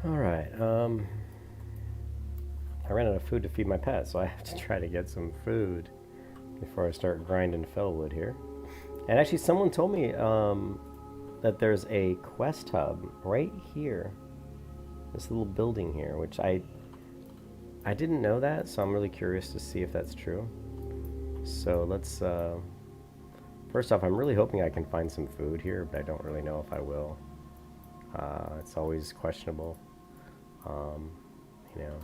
Alright, I ran out of food to feed my pet, so I have to try to get some food before I start grinding fellwood here. And actually, someone told me that there's a quest hub right here. This little building here, which I didn't know that, so I'm really curious to see if that's true. So let's, first off, I'm really hoping I can find some food here, but I don't really know if I will. It's always questionable, you know,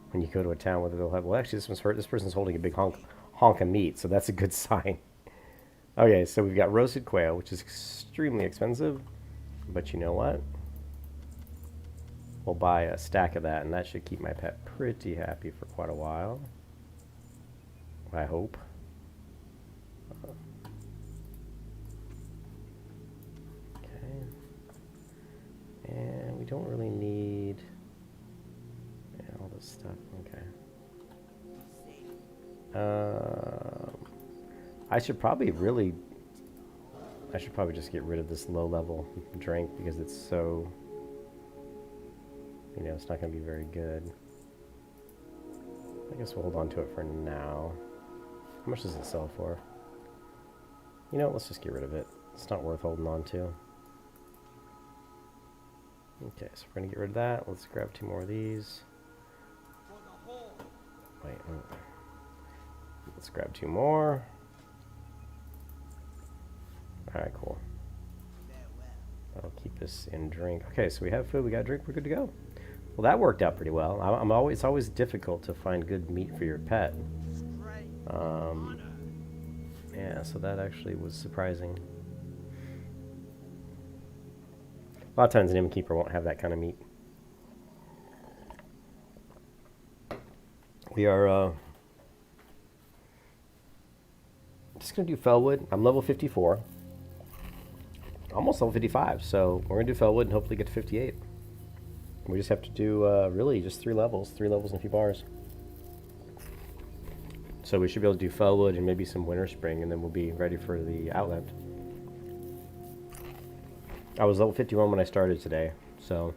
when you go to a town whether they'll have, well, actually, this person's holding a big honk of meat, so that's a good sign. Okay, so we've got roasted quail, which is extremely expensive, but you know what? We'll buy a stack of that, and that should keep my pet pretty happy for quite a while. I hope. Okay. And we don't really need all this stuff. Okay. I should probably just get rid of this low-level drink because it's so, it's not going to be very good. I guess we'll hold on to it for now. How much does it sell for? Let's just get rid of it. It's not worth holding on to. Okay, so we're going to get rid of that. Let's grab 2 more of these. Wait, let's grab 2 more. Alright, cool. That'll keep us in drink. Okay, so we have food, we got drink, we're good to go. Well, that worked out pretty well. It's always difficult to find good meat for your pet. Yeah, so that actually was surprising. A lot of times an innkeeper won't have that kind of meat. We are just going to do fellwood. I'm level 54. Almost level 55, so we're going to do fellwood and hopefully get to 58. We just have to do, really, just 3 levels and a few bars. So we should be able to do fellwood and maybe some winter spring, and then we'll be ready for the Outland. I was level 51 when I started today, so...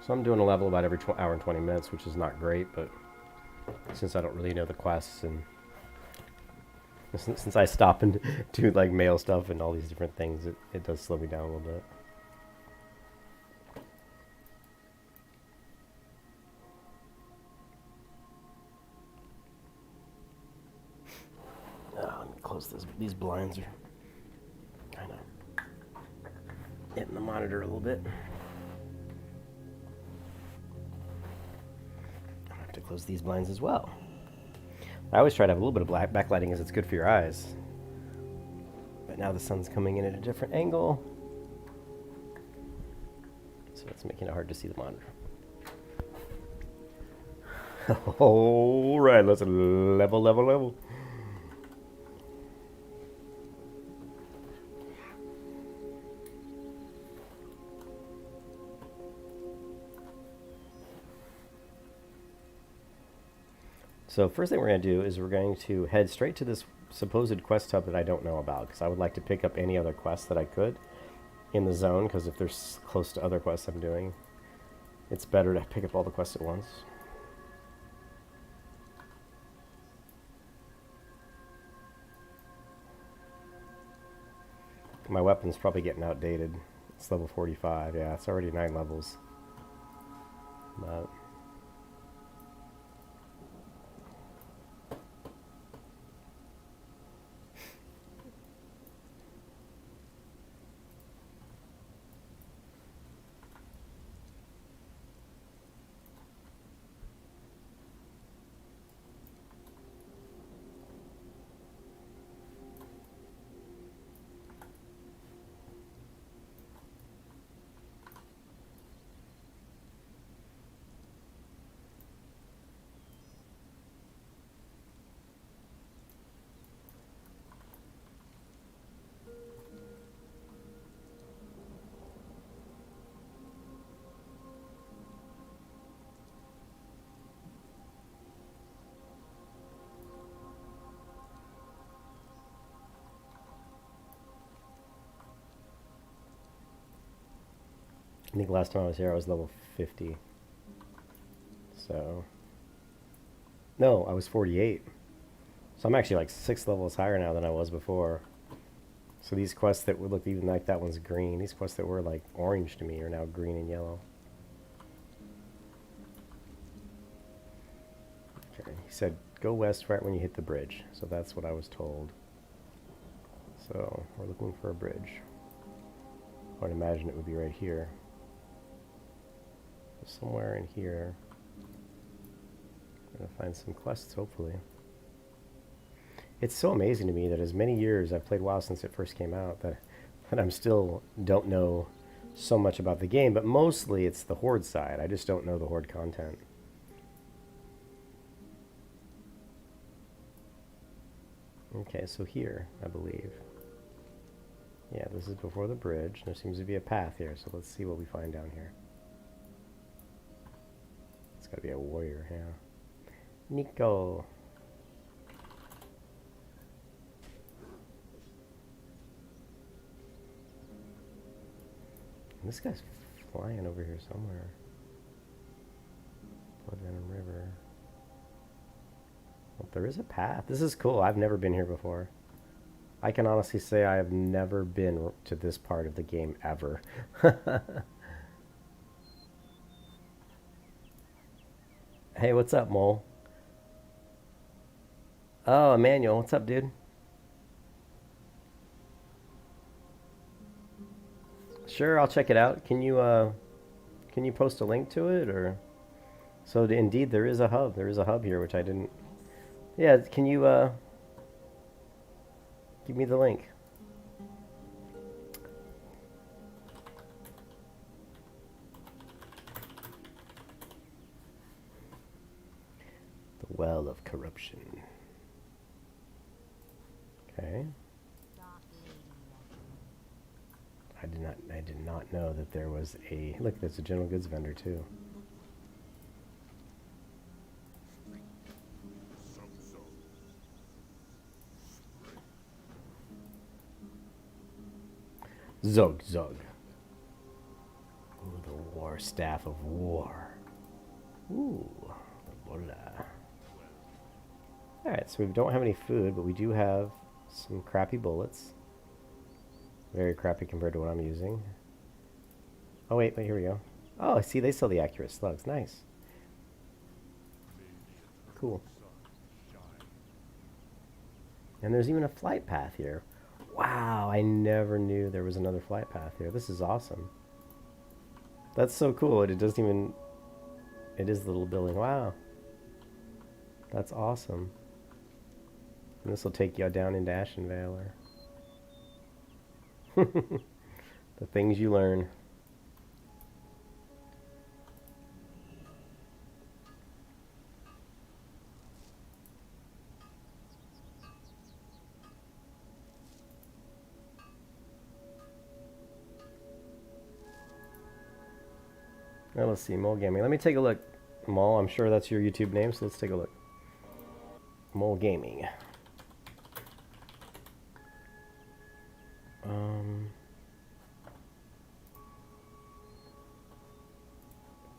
So I'm doing a level about every hour and 20 minutes, which is not great, but since I don't really know the quests, and since I stop and do like mail stuff and all these different things, it does slow me down a little bit. Let me close this. These blinds are kind of hitting the monitor a little bit. I have to close these blinds as well. I always try to have a little bit of backlighting as it's good for your eyes. But now the sun's coming in at a different angle, so it's making it hard to see the monitor. All right, let's level. So first thing we're going to do is we're going to head straight to this supposed quest hub that I don't know about, because I would like to pick up any other quests that I could in the zone, because if they're close to other quests I'm doing, it's better to pick up all the quests at once. My weapon's probably getting outdated. It's level 45. Yeah, it's already 9 levels. But I think last time I was here I was level 50. So... No, I was 48. So I'm actually like 6 levels higher now than I was before. So these quests that would look even like that one's green, these quests that were like orange to me are now green and yellow. Okay, he said go west right when you hit the bridge. So that's what I was told. So we're looking for a bridge. I would imagine it would be right here. So somewhere in here. I'm gonna find some quests, hopefully. It's so amazing to me that as many years I've played WoW since it first came out that I'm still don't know so much about the game, but mostly it's the Horde side. I just don't know the Horde content. Okay, so here, I believe. Yeah, this is before the bridge. There seems to be a path here, so let's see what we find down here. It's gotta be a warrior, yeah. Nico. This guy's flying over here somewhere. Bloodvenom River. Well, there is a path. This is cool. I've never been here before. I can honestly say I have never been to this part of the game ever. Hey, what's up, Mole? Oh, Emmanuel, what's up, dude? Sure, I'll check it out. Can you post a link to it, or? So indeed, there is a hub. There is a hub here, which I didn't. Yeah, can you give me the link? The Well of Corruption. Okay. I did not know that there was a... Look, there's a general goods vendor, too. Zog Zog. Ooh, the War Staff of War. Ooh, Ebola. Alright, so we don't have any food, but we do have some crappy bullets. Very crappy compared to what I'm using. Oh, wait, here we go. Oh, I see, they sell the accurate slugs. Nice. Cool. And there's even a flight path here. Wow, I never knew there was another flight path here. This is awesome. That's so cool. It doesn't even... It is the little building. Wow. That's awesome. And this will take you down into Ashenvale. The things you learn. Now let's see, Mole Gaming. Let me take a look. Mole, I'm sure that's your YouTube name, so let's take a look. Mole Gaming.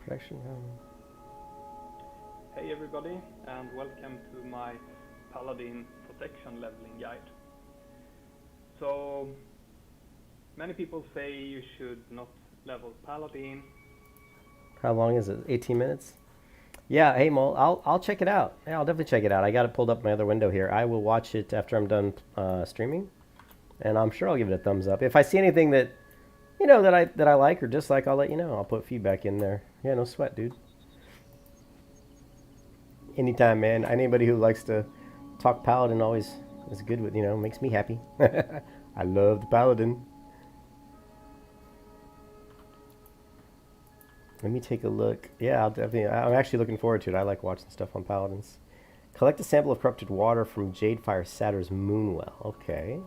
Protection. Hey everybody, and welcome to my Paladin protection leveling guide. So, many people say you should not level Paladin. How long is it? 18 minutes? Yeah, hey Mole, I'll check it out. Yeah, I'll definitely check it out. I got it pulled up in my other window here. I will watch it after I'm done streaming, and I'm sure I'll give it a thumbs up. If I see anything that, you know, that I like or dislike, I'll let you know. I'll put feedback in there. Yeah, no sweat, dude. Anytime, man. Anybody who likes to talk Paladin always is good with, you know, makes me happy. I love the Paladin. Let me take a look. Yeah, I'm actually looking forward to it. I like watching stuff on Paladins. Collect a sample of corrupted water from Jadefire Satyr's Moonwell. Okay.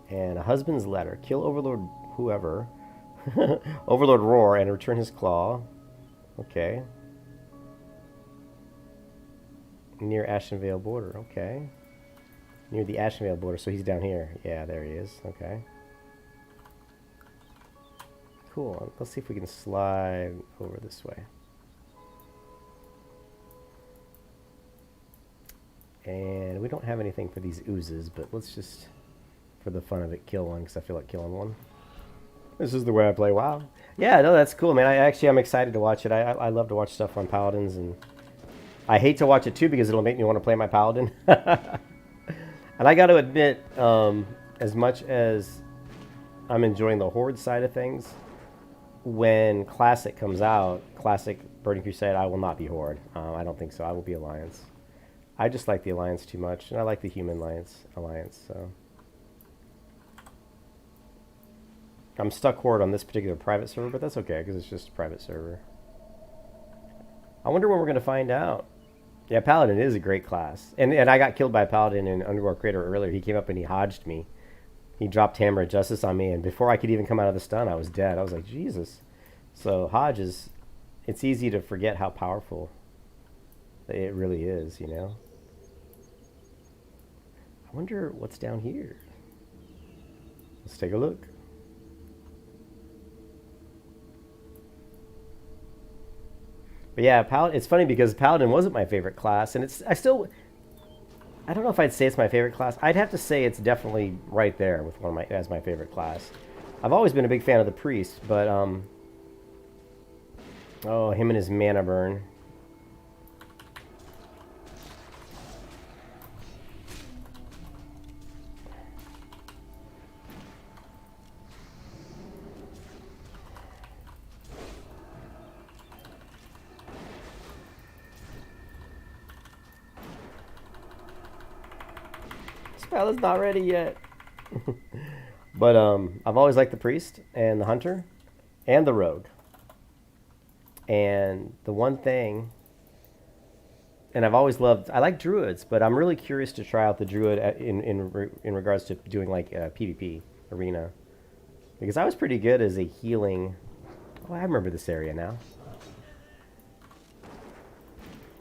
And a husband's letter. Kill Overlord whoever. Overlord Roar and return his claw. Okay. Near Ashenvale border. Okay. Near the Ashenvale border. So he's down here. Yeah, there he is. Okay. Cool. cool. Let's see if we can slide over this way. And we don't have anything for these oozes, but let's just, for the fun of it, kill one, because I feel like killing one. This is the way I play WoW. Yeah, no, that's cool, man. I'm excited to watch it. I love to watch stuff on Paladins, and I hate to watch it too because it'll make me want to play my Paladin. And I got to admit, as much as I'm enjoying the Horde side of things, when Classic comes out, Classic Burning Crusade, I will not be Horde. I don't think so. I will be Alliance. I just like the Alliance too much, and I like the Human Alliance, so... I'm stuck Horde on this particular private server, but that's okay, because it's just a private server. I wonder when we're going to find out. Yeah, Paladin is a great class. And I got killed by a Paladin in Underworld Crater earlier. He came up and he hodged me. He dropped Hammer of Justice on me, and before I could even come out of the stun, I was dead. I was like, Jesus. So Hodge is... It's easy to forget how powerful it really is, you know? I wonder what's down here. Let's take a look. But yeah, it's funny because Paladin wasn't my favorite class, and I don't know if I'd say it's my favorite class. I'd have to say it's definitely right there with as my favorite class. I've always been a big fan of the Priest, but oh, him and his mana burn. Spell is not ready yet. But I've always liked the Priest and the Hunter and the Rogue. And the one thing, and I've always loved, I like Druids, but I'm really curious to try out the Druid in regards to doing like PvP arena. Because I was pretty good as a healing, oh, I remember this area now.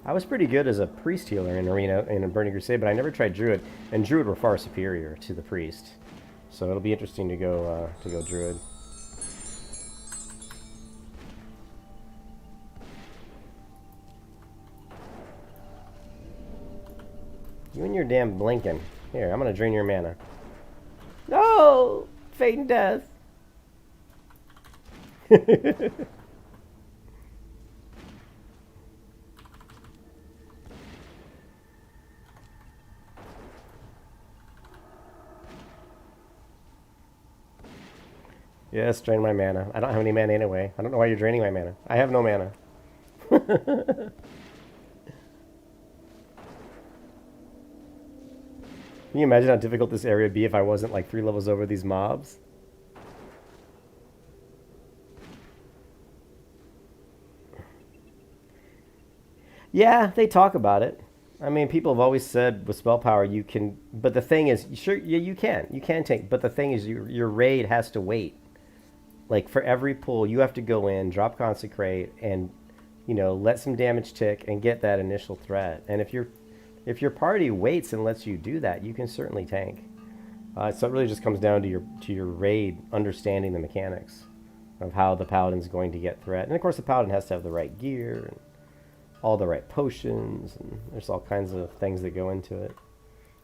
I was pretty good as a Priest healer in Arena in a Burning Crusade, but I never tried Druid, and Druid were far superior to the Priest. So it'll be interesting to go Druid. You and your damn blinking. Here, I'm gonna drain your mana. No! Fate and death. Yes, drain my mana. I don't have any mana anyway. I don't know why you're draining my mana. I have no mana. Can you imagine how difficult this area would be if I wasn't like 3 levels over these mobs? Yeah, they talk about it. I mean, people have always said with spell power you can, but the thing is, sure, yeah, you can take, but the thing is your raid has to wait. Like for every pull, you have to go in, drop Consecrate, and let some damage tick and get that initial threat. And if your party waits and lets you do that, you can certainly tank. So it really just comes down to your raid understanding the mechanics of how the Paladin's going to get threat. And of course, the Paladin has to have the right gear and all the right potions, and there's all kinds of things that go into it.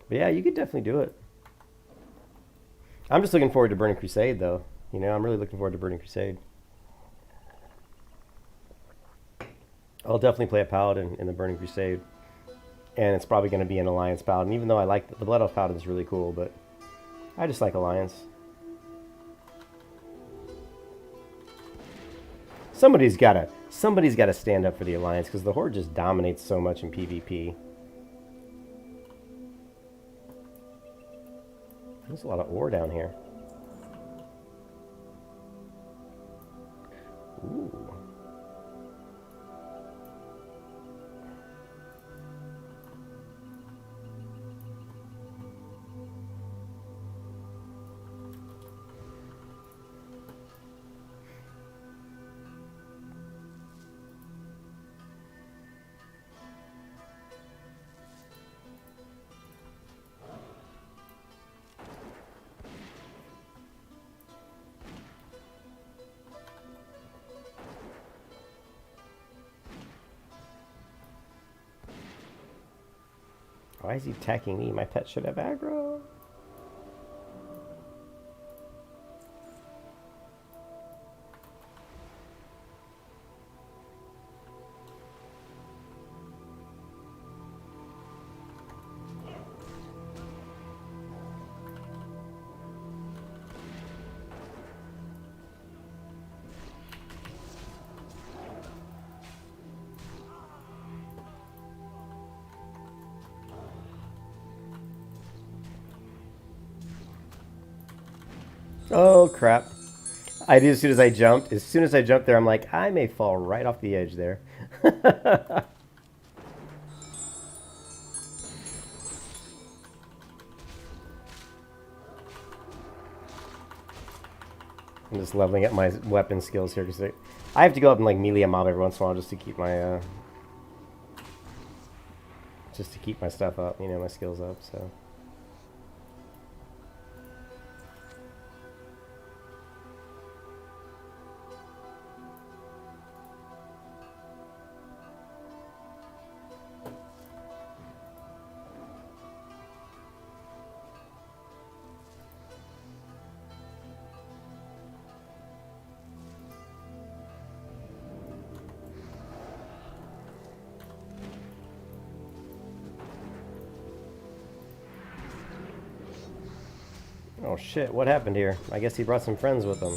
But yeah, you could definitely do it. I'm just looking forward to Burning Crusade, though. I'm really looking forward to Burning Crusade. I'll definitely play a Paladin in the Burning Crusade. And it's probably going to be an Alliance Paladin, even though I like the Blood Elf Paladin is really cool, but I just like Alliance. Somebody's got to stand up for the Alliance, because the Horde just dominates so much in PvP. There's a lot of ore down here. Ooh. Why is he attacking me? My pet should have aggro. Oh crap. I did as soon as I jumped. As soon as I jumped there, I'm like, I may fall right off the edge there. I'm just leveling up my weapon skills here because I have to go up and like melee a mob every once in a while just to keep my stuff up, you know, my skills up. So. Oh shit, what happened here? I guess he brought some friends with him.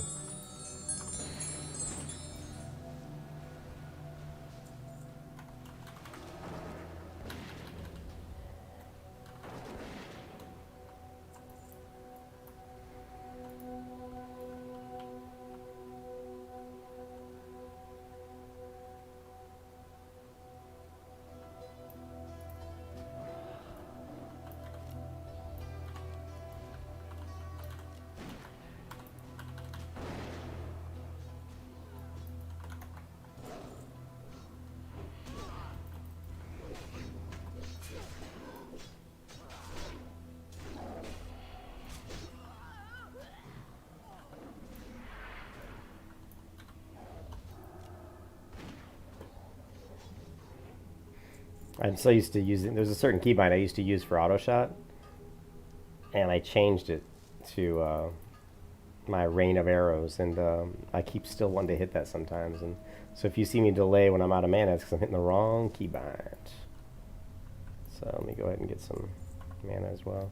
I'm so used to using, there's a certain keybind I used to use for auto shot, and I changed it to my rain of arrows, and I keep still wanting to hit that sometimes. And so if you see me delay when I'm out of mana, it's because I'm hitting the wrong keybind. So let me go ahead and get some mana as well.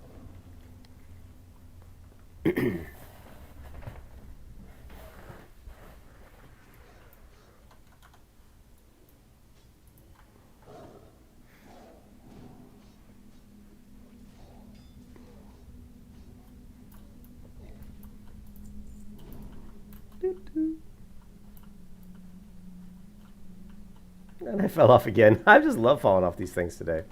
And I fell off again. I just love falling off these things today.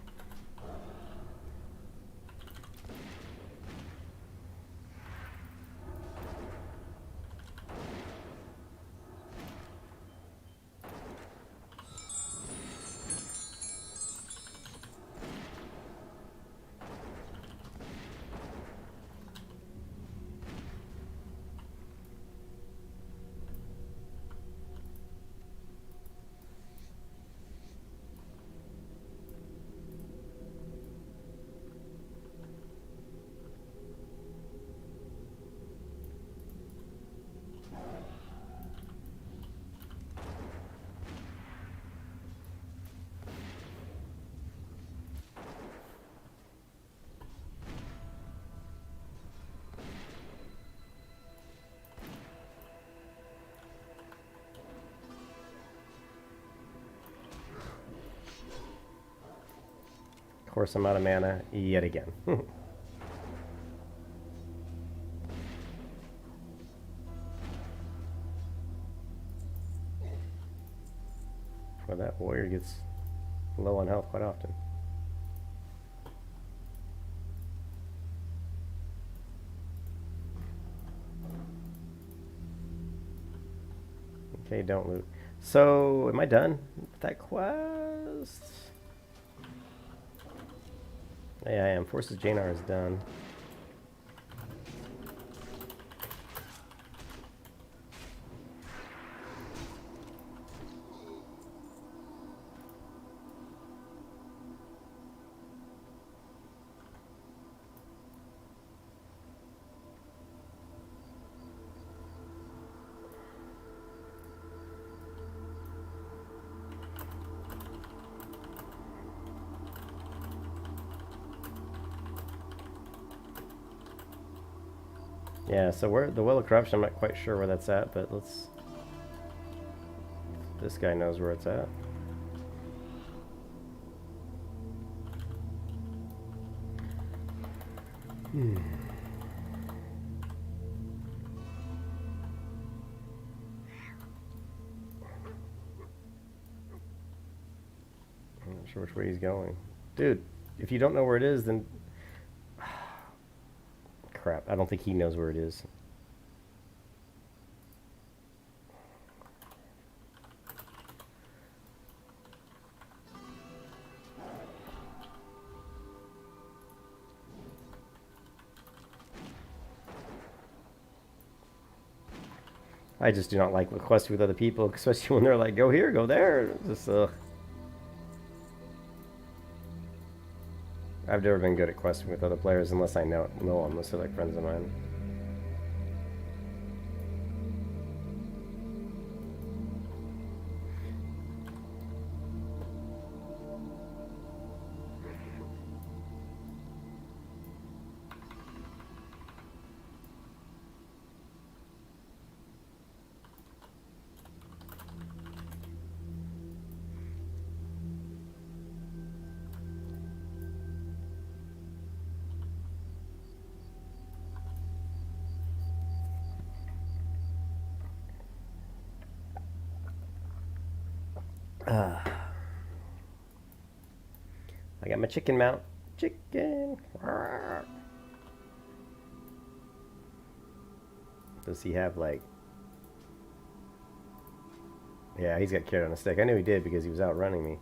Of course, I'm out of mana yet again. Well, that warrior gets low on health quite often. Okay, don't loot. So, am I done with that quest? Yeah, I am. Forces Janar is done. Yeah, so where the Well of Corruption, I'm not quite sure where that's at, but let's... This guy knows where it's at. Hmm. I'm not sure which way he's going. Dude, if you don't know where it is, then... Crap, I don't think he knows where it is. I just do not like questing with other people, especially when they're like, go here, go there. Just, I've never been good at questing with other players unless I know them, unless they're like friends of mine. I got my chicken mount. Chicken. Does he have like... Yeah, he's got carrot on a stick. I knew he did because he was outrunning me.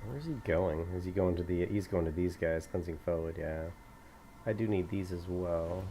Where's he going? Is he going to the... He's going to these guys. Cleansing forward, yeah. I do need these as well.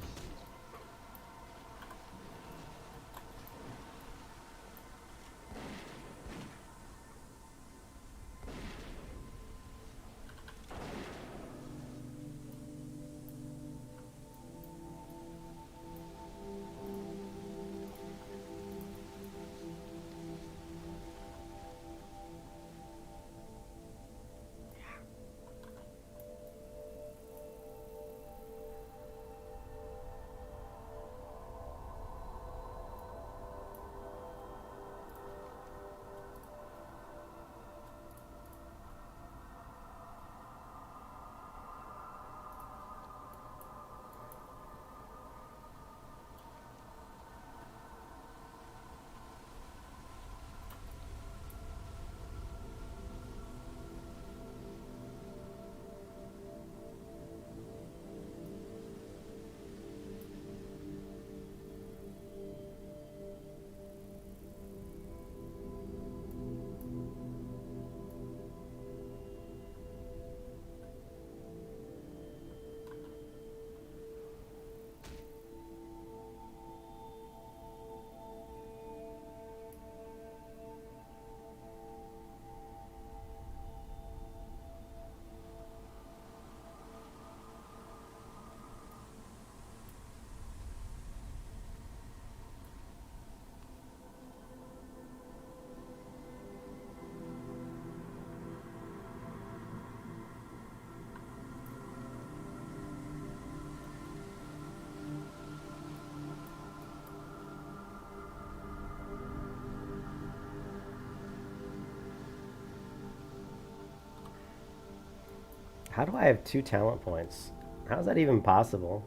How do I have 2 talent points? How's that even possible?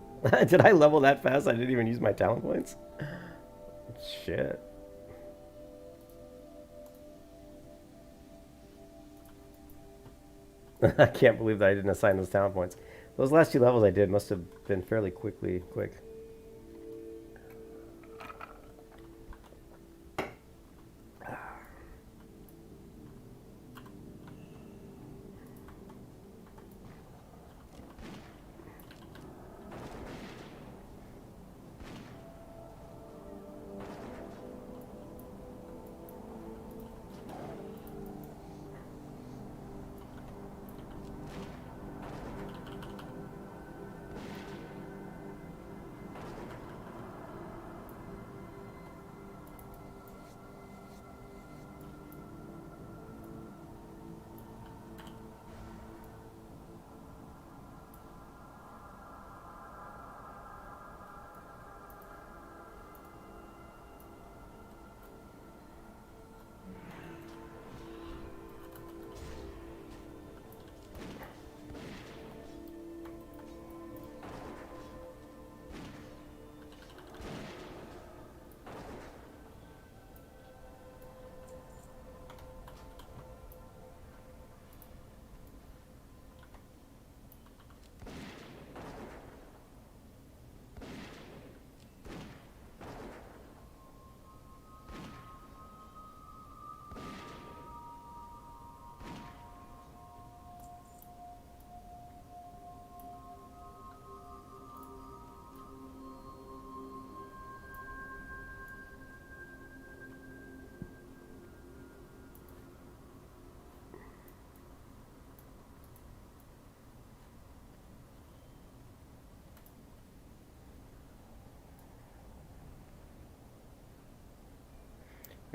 Did I level that fast? I didn't even use my talent points? Shit. I can't believe that I didn't assign those talent points. Those last 2 levels I did must have been fairly quick.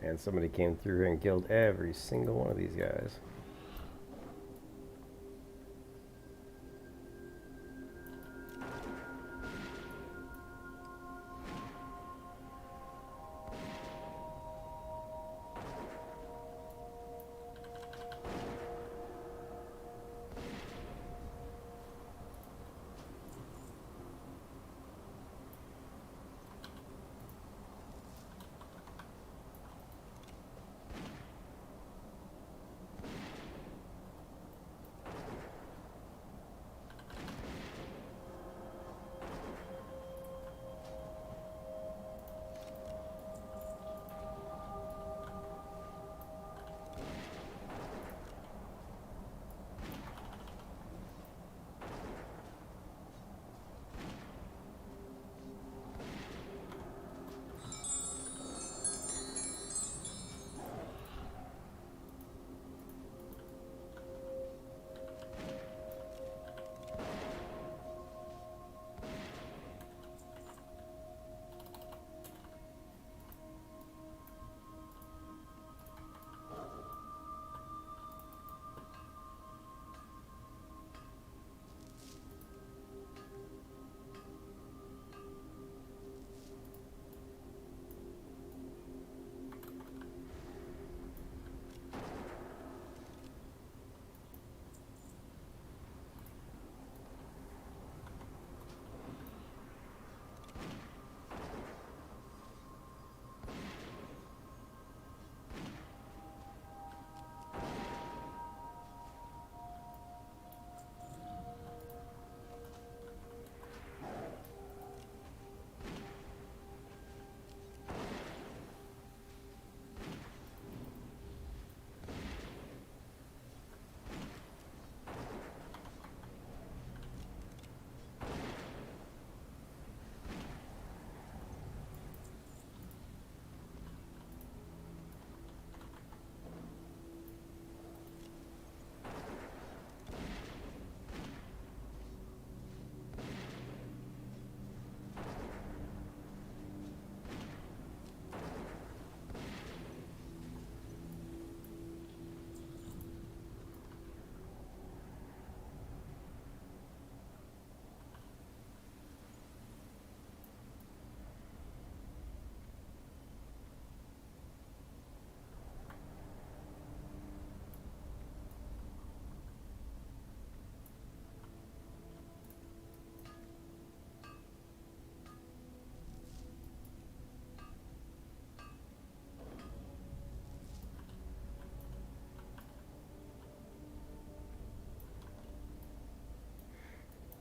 And somebody came through here and killed every single one of these guys.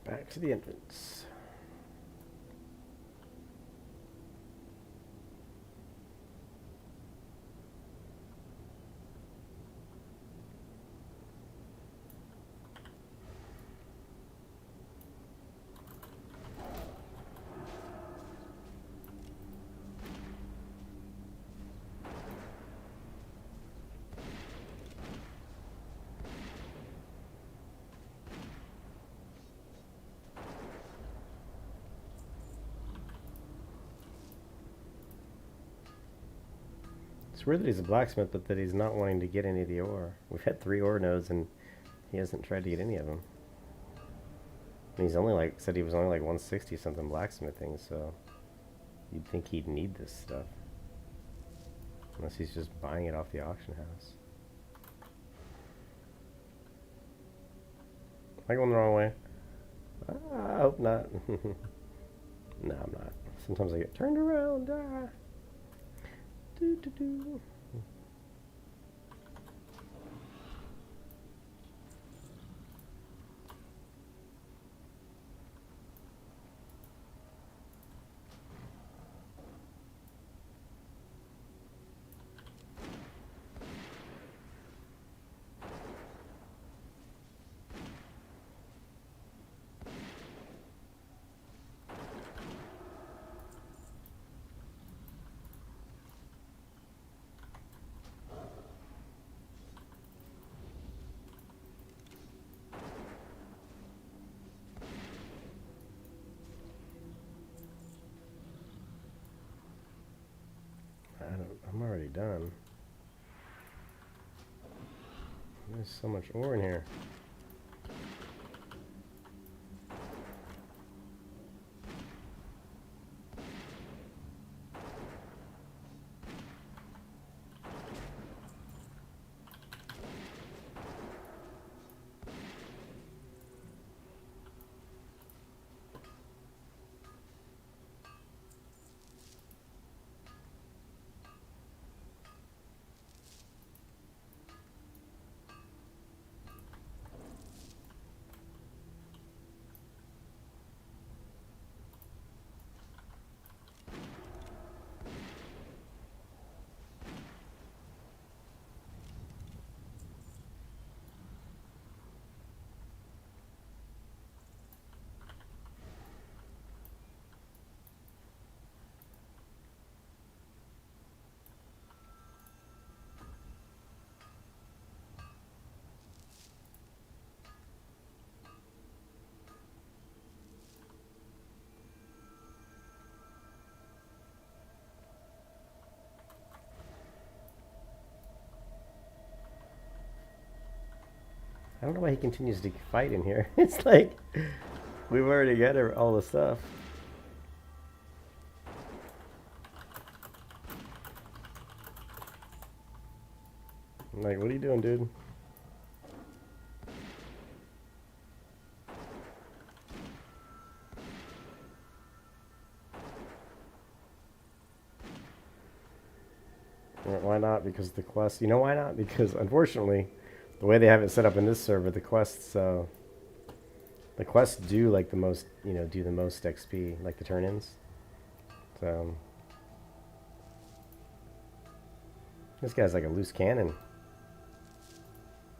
Back to the entrance. It's weird that he's a blacksmith, but that he's not wanting to get any of the ore. We've had 3 ore nodes, and he hasn't tried to get any of them. And he's only like, said he was only like 160 something blacksmithing, so you'd think he'd need this stuff. Unless he's just buying it off the auction house. Am I going the wrong way? I hope not. No, I'm not. Sometimes I get turned around. Do, do, do. already done. There's so much ore in here. I don't know why he continues to fight in here. It's like we've already got all the stuff. I'm like, what are you doing, dude? Why not? Because the quest. You know why not? Because unfortunately, the way they have it set up in this server, the quests do like the most, do the most XP, like the turn-ins. So this guy's like a loose cannon,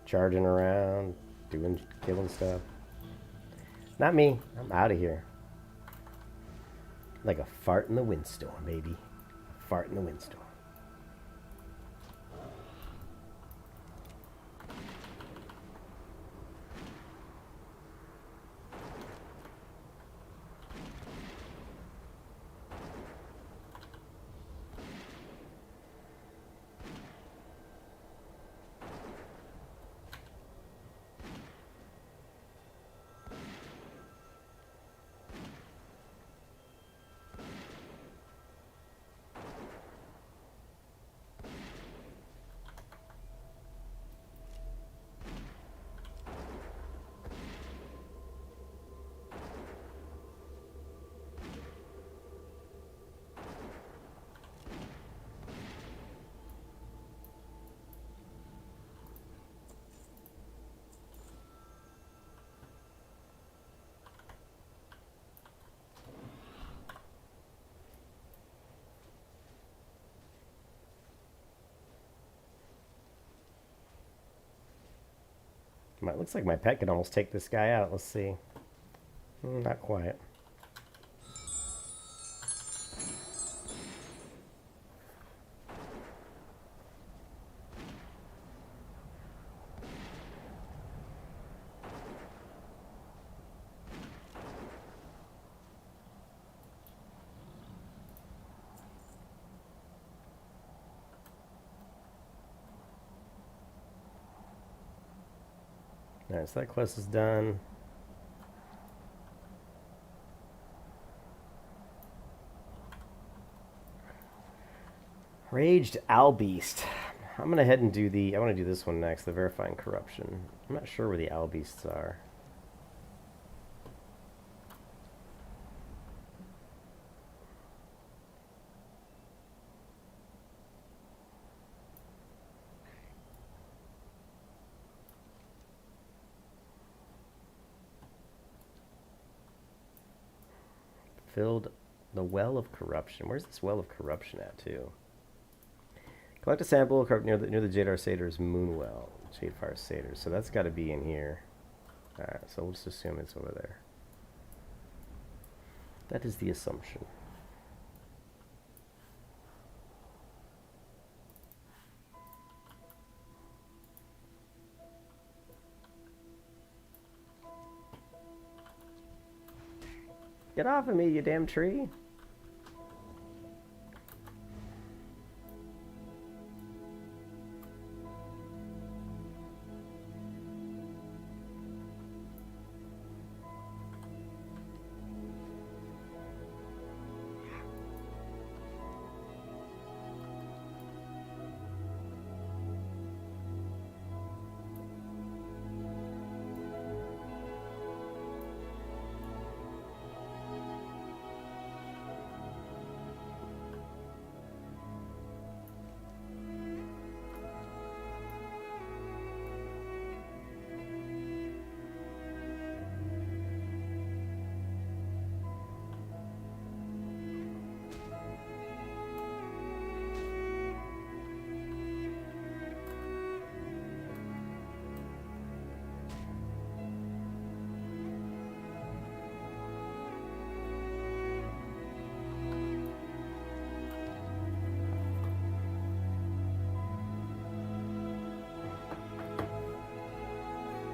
charging around, killing stuff. Not me. I'm out of here. Like a fart in the windstorm, baby. A fart in the windstorm. It looks like my pet could almost take this guy out. Let's see. Not quite. Alright, so that quest is done. Raged Owlbeast. I'm gonna head and do I want to do this one next, the Verifying Corruption. I'm not sure where the Owlbeasts are. Filled the Well of Corruption. Where's this Well of Corruption at, too? Collect a sample near the Jadar Satyrs Moonwell. Jadefire Satyrs. So that's got to be in here. Alright, so we'll just assume it's over there. That is the assumption. Get off of me, you damn tree.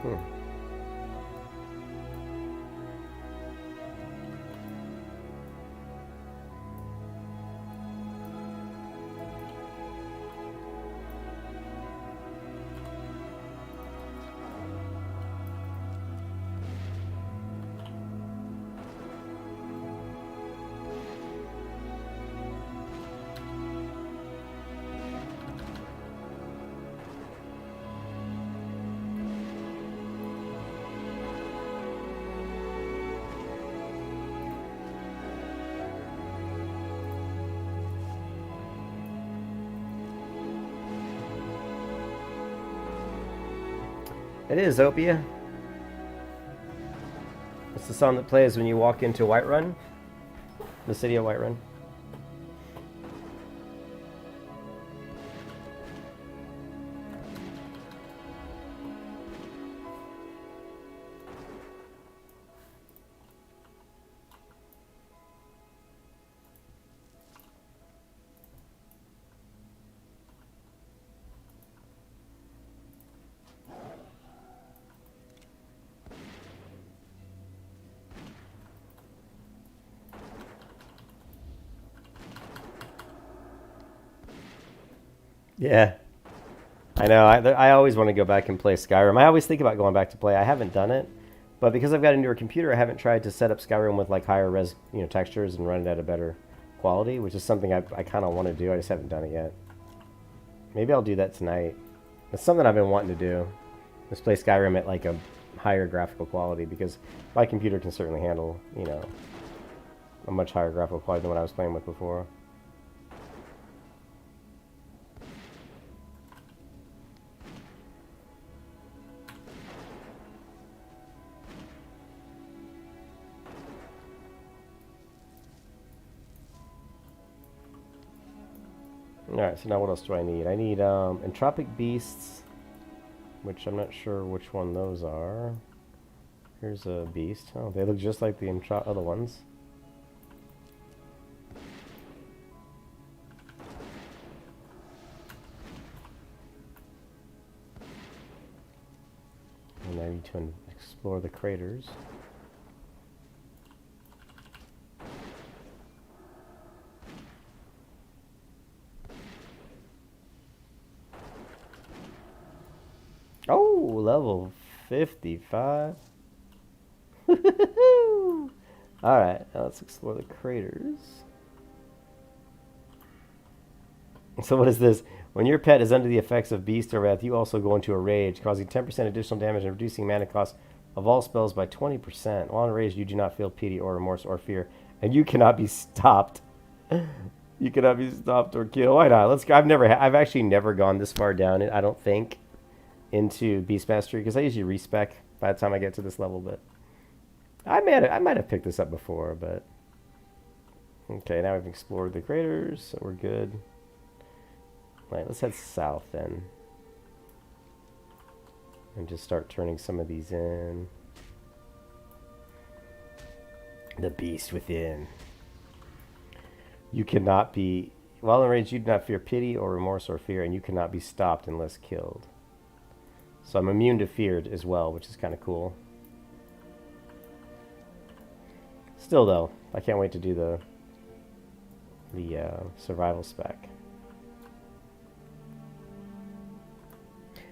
Hmm. It is Opia. It's the song that plays when you walk into Whiterun, the city of Whiterun. Yeah, I know. I always want to go back and play Skyrim. I always think about going back to play. I haven't done it, but because I've got a newer computer, I haven't tried to set up Skyrim with like higher res, textures and run it at a better quality, which is something I kind of want to do. I just haven't done it yet. Maybe I'll do that tonight. It's something I've been wanting to do. Just play Skyrim at like a higher graphical quality because my computer can certainly handle, a much higher graphical quality than what I was playing with before. Alright, so now what else do I need? I need entropic beasts, which I'm not sure which one those are. Here's a beast. Oh, they look just like the other ones. And I need to explore the craters. Oh, level 55. Alright, now let's explore the craters. So what is this? When your pet is under the effects of beast or wrath, you also go into a rage, causing 10% additional damage and reducing mana cost of all spells by 20%. While in a rage, you do not feel pity or remorse or fear, and you cannot be stopped. You cannot be stopped or killed. Why not? Let's go. I've actually never gone this far down, I don't think, into Beast Mastery, because I usually respec by the time I get to this level, but I might have picked this up before, but okay, now we've explored the craters, so we're good. Right, let's head south then and just start turning some of these in. The beast within. You cannot be, while in rage, you do not fear pity or remorse or fear, and you cannot be stopped unless killed. So I'm immune to fear as well, which is kind of cool. Still, though, I can't wait to do the survival spec.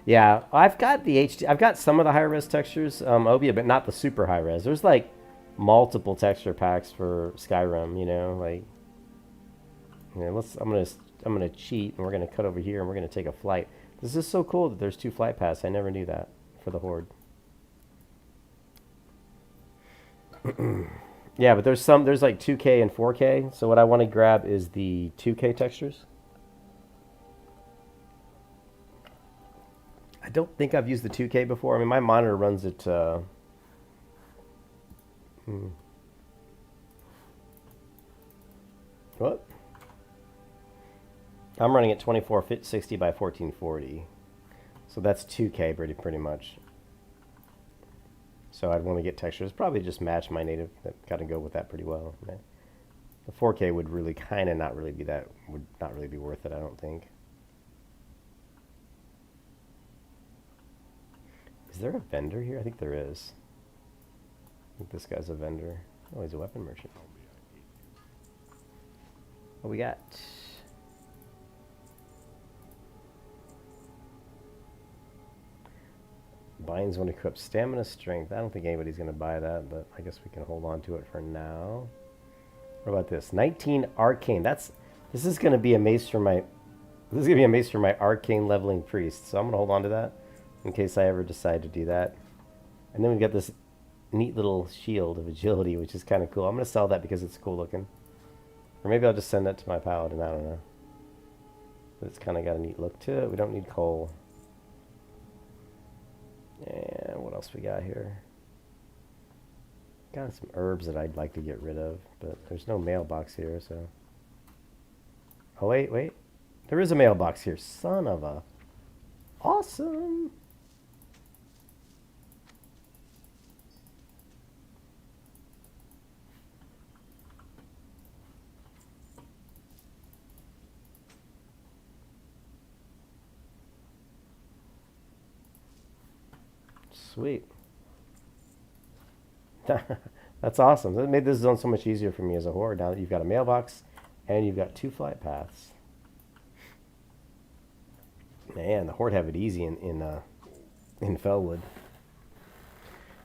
Yeah, I've got the HD. I've got some of the high res textures, Obia, but not the super high res. There's like multiple texture packs for Skyrim. I'm gonna cheat, and we're gonna cut over here, and we're gonna take a flight. This is so cool that there's 2 flight paths. I never knew that for the Horde. Yeah, but there's like 2K and 4K. So what I want to grab is the 2K textures. I don't think I've used the 2K before. I mean, my monitor runs at what? I'm running at 2460 by 1440. So that's 2K pretty much. So I'd want to get textures. Probably just match my native. That kind of go with that pretty well. The 4K would really kind of not really be that. Would not really be worth it, I don't think. Is there a vendor here? I think there is. I think this guy's a vendor. Oh, he's a weapon merchant. What we got? Binds when equipped. Stamina, strength. I don't think anybody's going to buy that, but I guess we can hold on to it for now. What about this? 19 arcane. This is going to be a mace for my arcane leveling priest. So I'm going to hold on to that in case I ever decide to do that. And then we've got this neat little shield of agility, which is kind of cool. I'm going to sell that because it's cool looking. Or maybe I'll just send that to my paladin. I don't know. But it's kind of got a neat look to it. We don't need coal. And what else we got here? Got some herbs that I'd like to get rid of, but there's no mailbox here, so. Oh, wait. There is a mailbox here. Son of a. Awesome. Sweet. That's awesome. That made this zone so much easier for me as a horde. Now that you've got a mailbox and you've got 2 flight paths. Man, the horde have it easy in Felwood.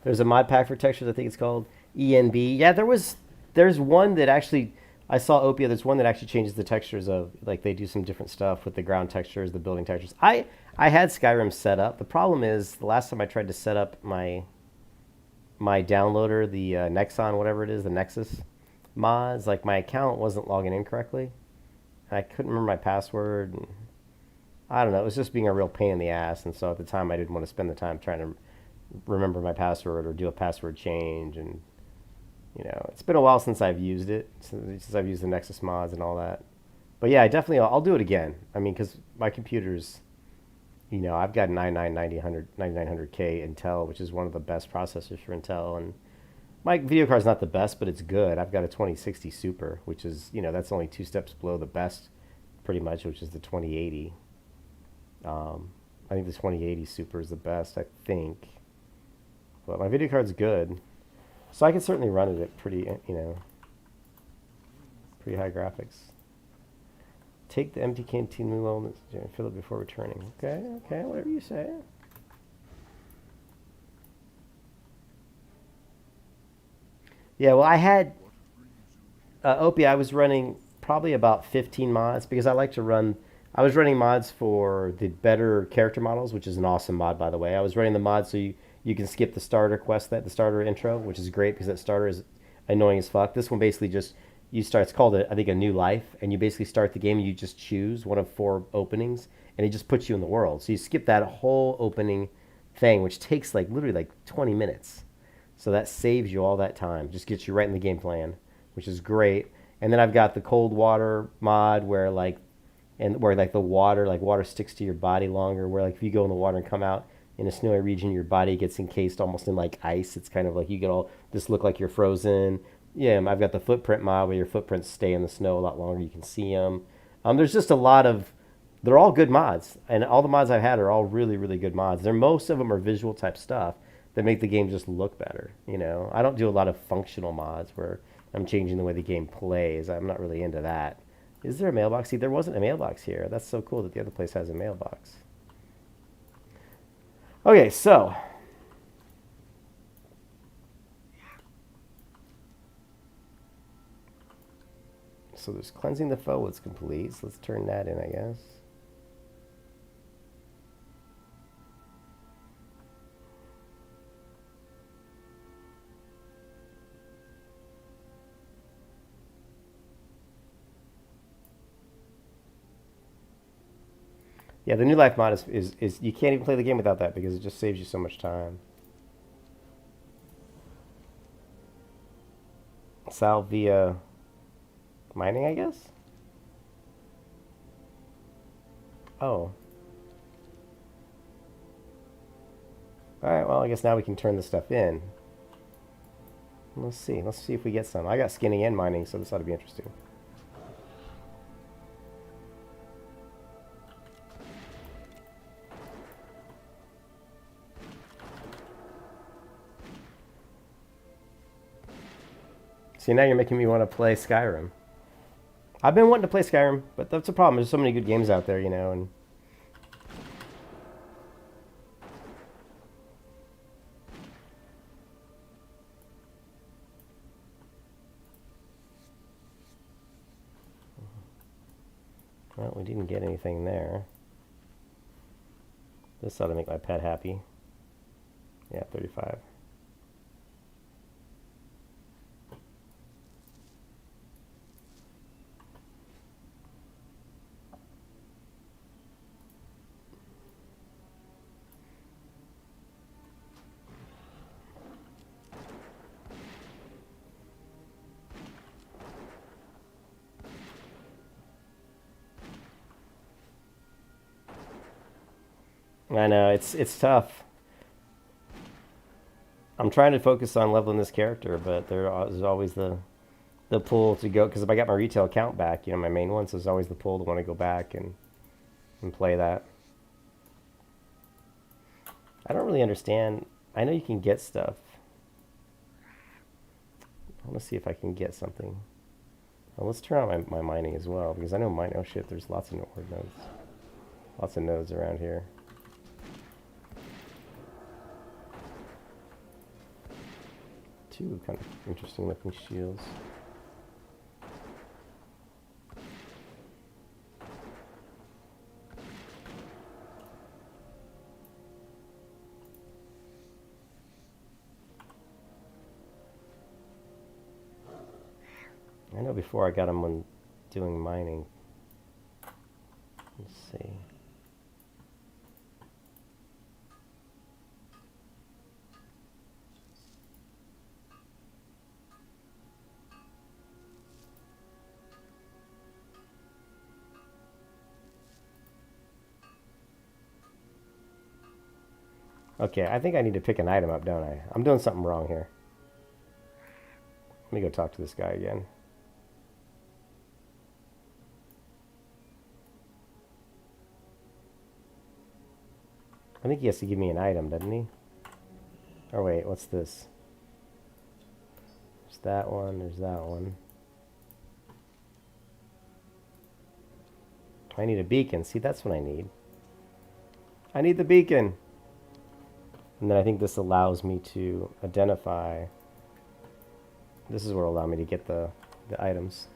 There's a mod pack for textures. I think it's called ENB. Yeah, there's one that actually I saw Opia. There's one that actually changes the textures of, like, they do some different stuff with the ground textures, the building textures. I had Skyrim set up. The problem is the last time I tried to set up my downloader, the Nexon, whatever it is, the Nexus mods, like my account wasn't logging in correctly. I couldn't remember my password. And I don't know. It was just being a real pain in the ass. And so at the time, I didn't want to spend the time trying to remember my password or do a password change. And, you know, it's been a while since I've used it, since I've used the Nexus mods and all that. But yeah, I'll do it again. I mean, because my computer's, you know, I've got 9900K Intel, which is one of the best processors for Intel. And my video card's not the best, but it's good. I've got a 2060 Super, which is, you know, that's only 2 steps below the best, pretty much, which is the 2080. I think the 2080 Super is the best, I think. But my video card's good. So I can certainly run it at pretty, you know, pretty high graphics. Take the empty canteen and fill it before returning. Okay, whatever you say. Yeah, well, I had Opie. I was running probably about 15 mods because I like to run. I was running mods for the better character models, which is an awesome mod, by the way. I was running the mod so you can skip the starter quest, the starter intro, which is great because that starter is annoying as fuck. This one basically just you start. It's called I think a new life, and you basically start the game. And you just choose one of 4 openings, and it just puts you in the world. So you skip that whole opening thing, which takes like literally like 20 minutes. So that saves you all that time. Just gets you right in the game plan, which is great. And then I've got the cold water mod where the water sticks to your body longer. Where like if you go in the water and come out in a snowy region, your body gets encased almost in like ice. It's kind of like you get all this look like you're frozen. Yeah, I've got the footprint mod where your footprints stay in the snow a lot longer. You can see them. There's just a lot of, they're all good mods. And all the mods I've had are all really, really good mods. Most of them are visual type stuff that make the game just look better. You know, I don't do a lot of functional mods where I'm changing the way the game plays. I'm not really into that. Is there a mailbox? See, there wasn't a mailbox here. That's so cool that the other place has a mailbox. Okay, so there's cleansing the foe was complete. So let's turn that in, I guess. Yeah, the new life mod is you can't even play the game without that because it just saves you so much time. Salvia mining, I guess? Oh. Alright, well, I guess now we can turn this stuff in. Let's see. Let's see if we get some. I got skinning and mining, so this ought to be interesting. See, now you're making me want to play Skyrim. I've been wanting to play Skyrim, but that's a problem. There's so many good games out there, you know, and well, we didn't get anything there. This ought to make my pet happy. Yeah, 35. I know, it's tough. I'm trying to focus on leveling this character, but there's always the pull to go, because if I got my retail account back, you know, my main one, so there's always the pull to want to go back and play that. I don't really understand. I know you can get stuff. I want to see if I can get something. Well, let's turn on my mining as well, because I know mine. Oh shit, there's lots of nodes. Lots of nodes around here. Two kind of interesting looking shields. I know before I got them when doing mining. Let's see. Okay, I think I need to pick an item up, don't I? I'm doing something wrong here. Let me go talk to this guy again. I think he has to give me an item, doesn't he? Oh wait, what's this? There's that one, there's that one. I need a beacon. See, that's what I need. I need the beacon. And then I think this allows me to identify. This is what will allow me to get the items.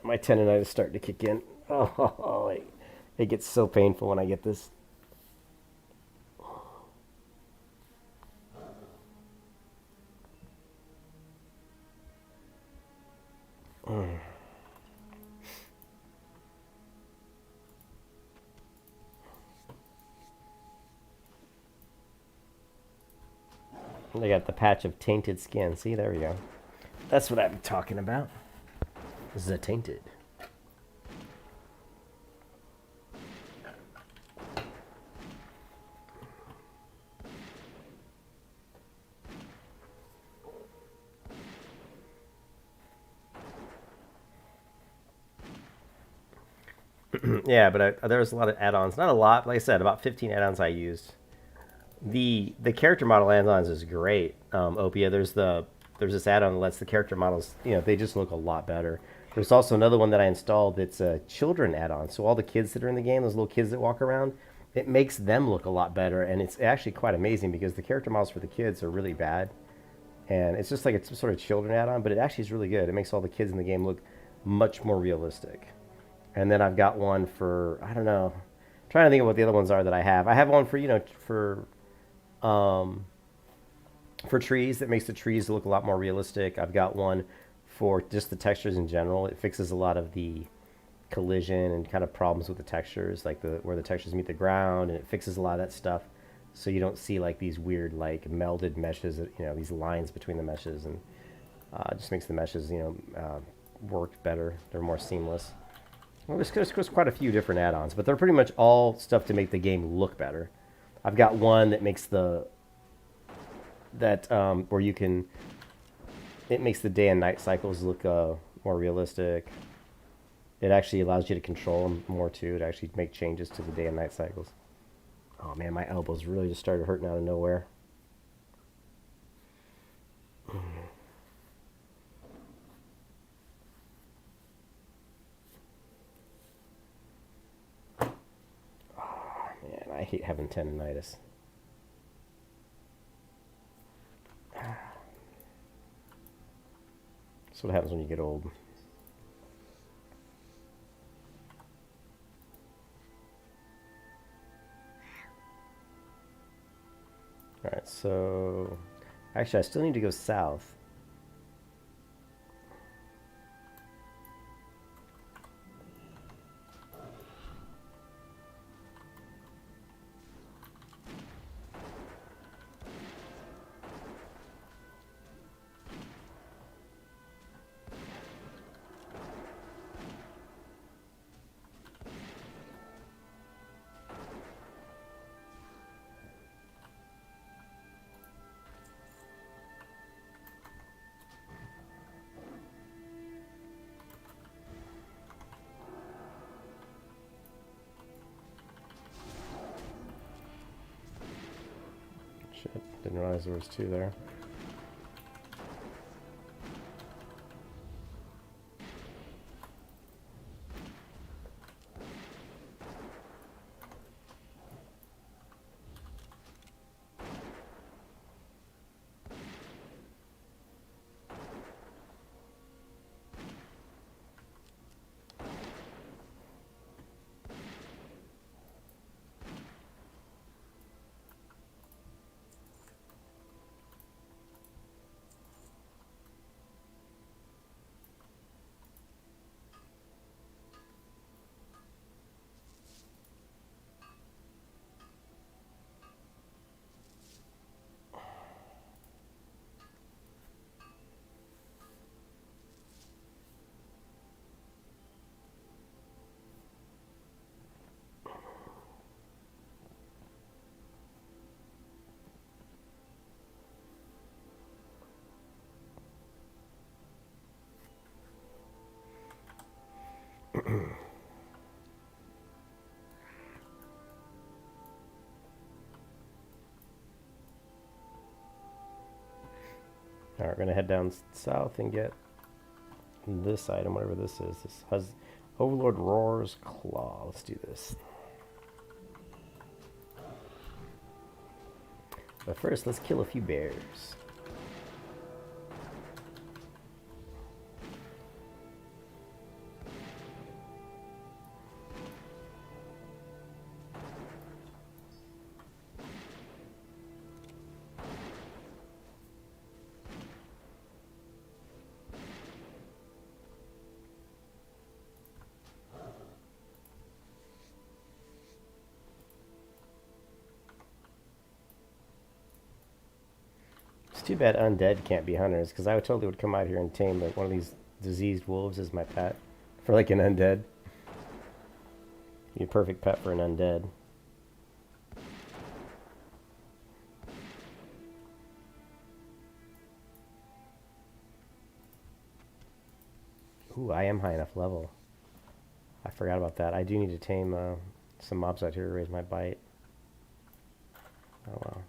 My tendonitis starting to kick in. Oh, it gets so painful when I get this. I got the patch of tainted skin. See, there we go. That's what I'm talking about. The tainted. Yeah, but there was a lot of add-ons. Not a lot, like I said, about 15 add-ons I used. The character model add-ons is great. Opia, there's this add-on that lets the character models, you know, they just look a lot better. There's also another one that I installed that's a children add-on. So all the kids that are in the game, those little kids that walk around, it makes them look a lot better. And it's actually quite amazing because the character models for the kids are really bad. And it's just like it's sort of children add-on, but it actually is really good. It makes all the kids in the game look much more realistic. And then I've got one for, I don't know, I'm trying to think of what the other ones are that I have. I have one for, you know, for trees that makes the trees look a lot more realistic. I've got one for just the textures in general. It fixes a lot of the collision and kind of problems with the textures, like where the textures meet the ground, and it fixes a lot of that stuff, so you don't see like these weird like melded meshes, these lines between the meshes, and it just makes the meshes work better. They're more seamless. Well, there's quite a few different add-ons, but they're pretty much all stuff to make the game look better. I've got one that makes where you can, it makes the day and night cycles look more realistic. It actually allows you to control them more too, to actually make changes to the day and night cycles. Oh man, my elbows really just started hurting out of nowhere. Oh man, I hate having tendonitis. That's what happens when you get old. Alright, so actually I still need to go south. Shit, didn't realize there was two there. Alright, we're going to head down south and get this item, whatever this is. This has Overlord Roar's Claw. Let's do this. But first, let's kill a few bears. It's too bad undead can't be hunters, because I totally would come out here and tame like one of these diseased wolves as my pet for like an undead. Be a perfect pet for an undead. Ooh, I am high enough level. I forgot about that. I do need to tame some mobs out here to raise my bite. Oh well.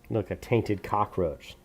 Look, a tainted cockroach.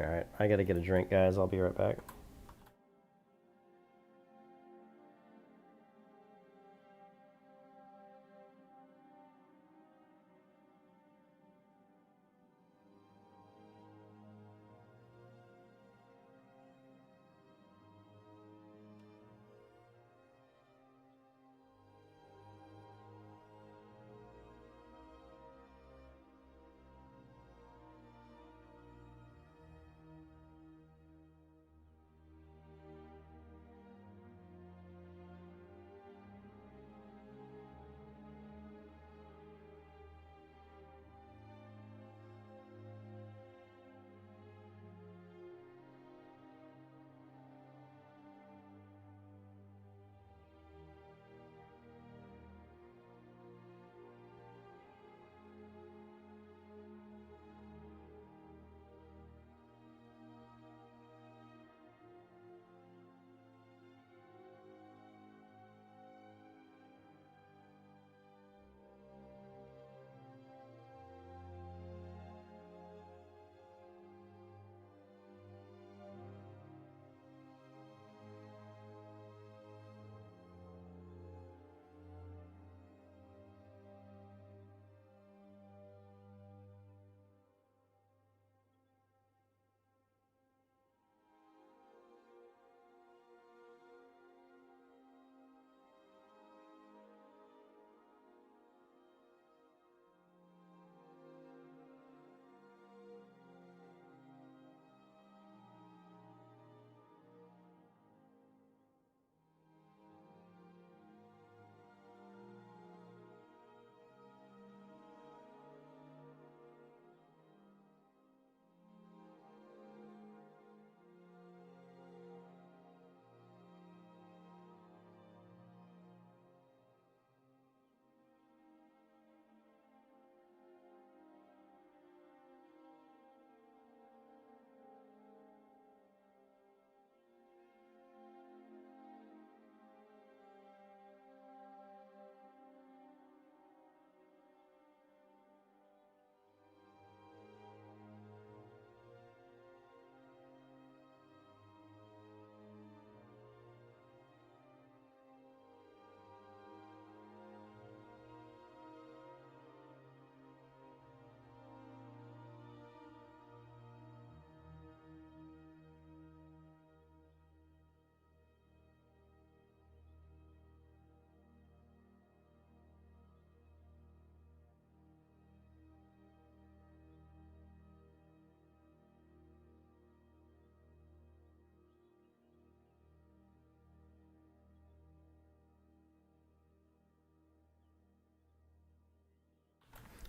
Alright, I gotta get a drink, guys. I'll be right back.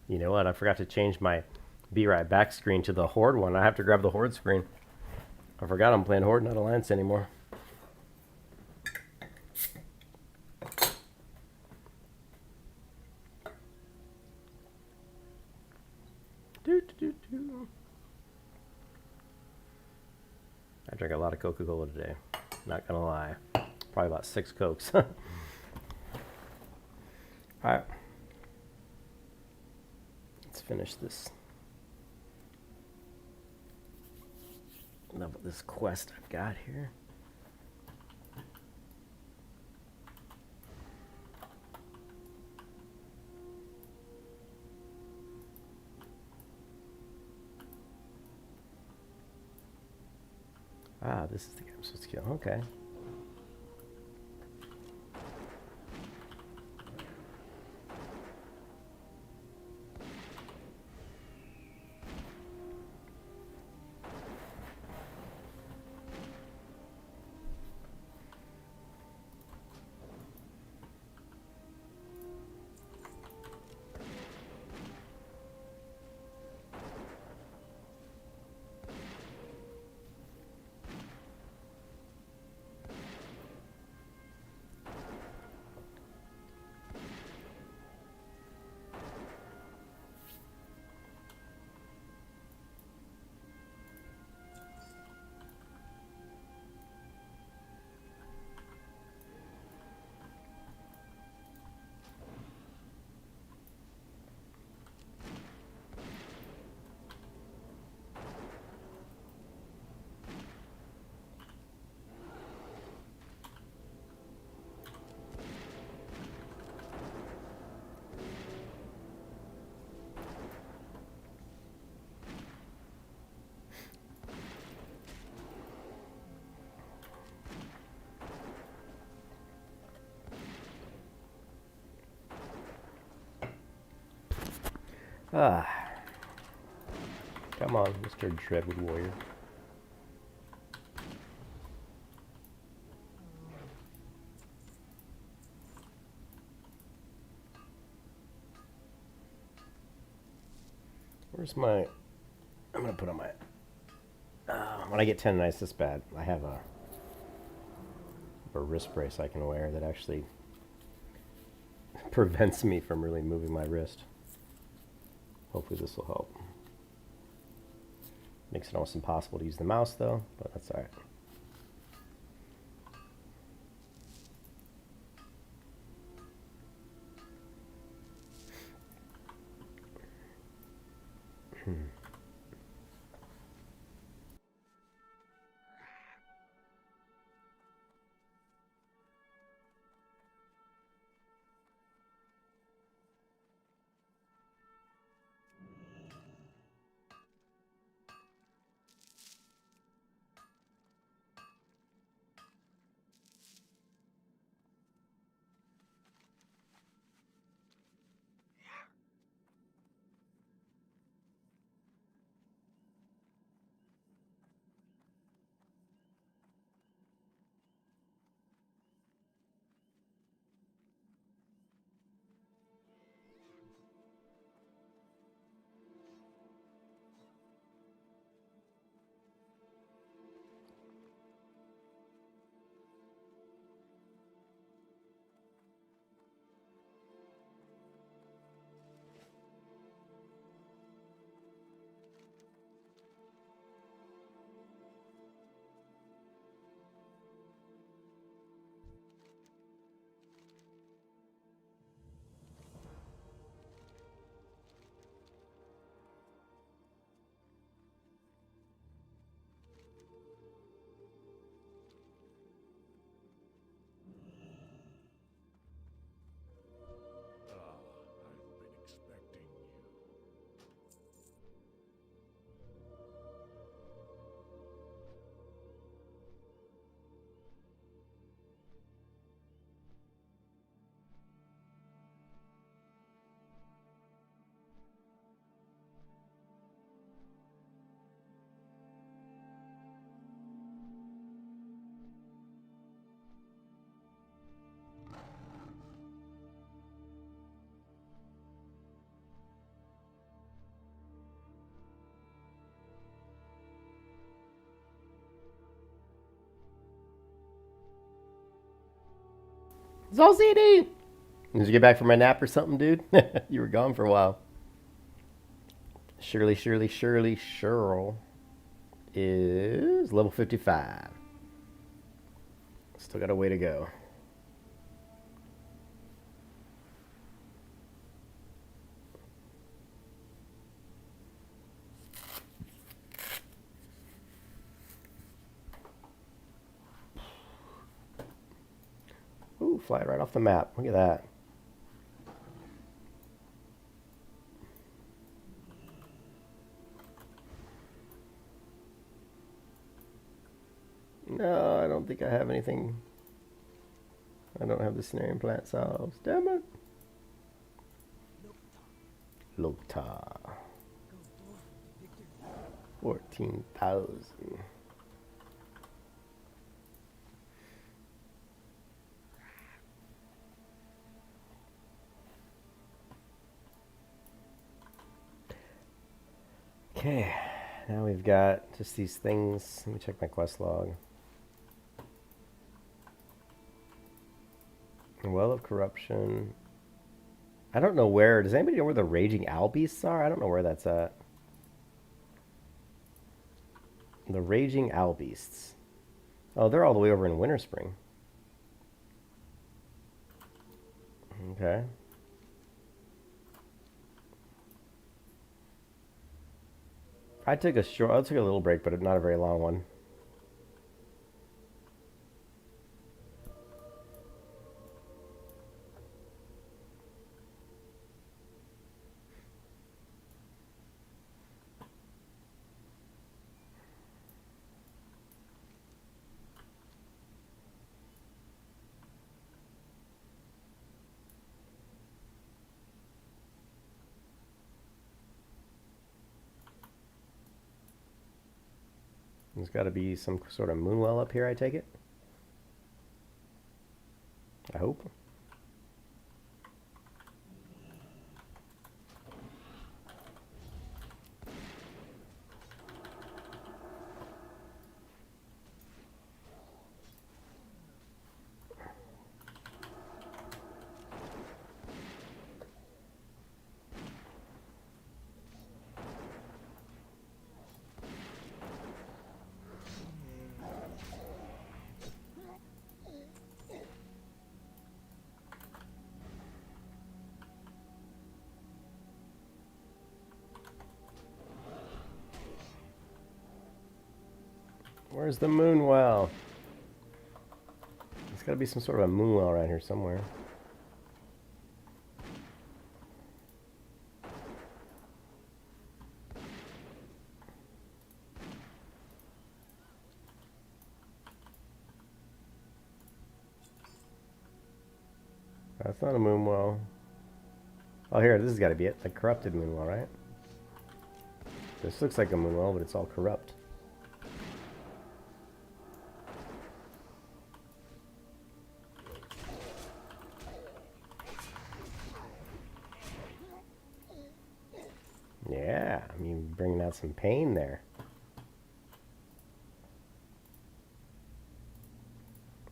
You know what? I forgot to change my Be Right Back screen to the Horde one. I have to grab the Horde screen. I forgot I'm playing Horde, not Alliance anymore. I drank a lot of Coca-Cola today. Not gonna lie. Probably about 6 Cokes. Alright. Let's finish this. This quest I've got here. Ah, this is the game I'm supposed to kill. Okay. Ah, come on, Mr. Dreadwood Warrior. Where's my... I'm gonna put on my... when I get tendonitis this bad, I have a wrist brace I can wear that actually prevents me from really moving my wrist. Hopefully this will help. Makes it almost impossible to use the mouse though, but that's alright. Zolzini! Did you get back from my nap or something, dude? You were gone for a while. Shirley Cheryl is level 55. Still got a way to go. Ooh, fly right off the map. Look at that. No, I don't think I have anything. I don't have the snaring plant solves. Damn it. Lota. 14,000. Okay, now we've got just these things. Let me check my quest log. Well of Corruption. I don't know where. Does anybody know where the Raging Owl Beasts are? I don't know where that's at. The Raging Owl Beasts. Oh, they're all the way over in Winter Spring. Okay. I took a little break, but not a very long one. There's got to be some sort of moonwell up here, I take it. I hope. Where's the moonwell? There's got to be some sort of a moonwell around here somewhere. That's not a moonwell. Oh, here, this has got to be it. The corrupted moonwell, right? This looks like a moonwell, but it's all corrupt. Yeah, I mean, bringing out some pain there.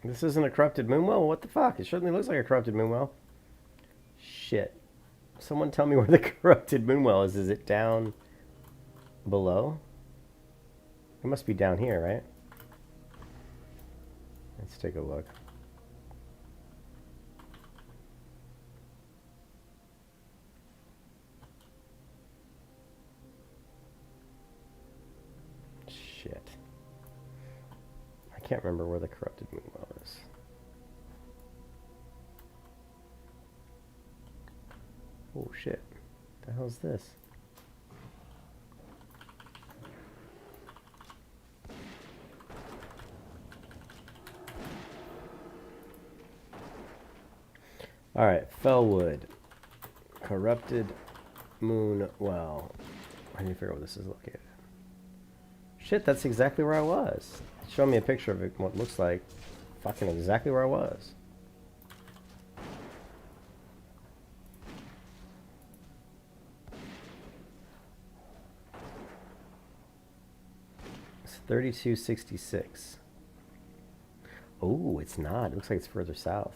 This isn't a corrupted moonwell? What the fuck? It certainly looks like a corrupted moonwell. Shit. Someone tell me where the corrupted moonwell is. Is it down below? It must be down here, right? Let's take a look. Shit. I can't remember where the corrupted moonwell is. Oh shit. What the hell's this? Alright, Fellwood. Corrupted moonwell. I need to figure out where this is located. Shit, that's exactly where I was. Show me a picture of it, what it looks like. Fucking exactly where I was. It's 3266. Oh, it's not. It looks like it's further south.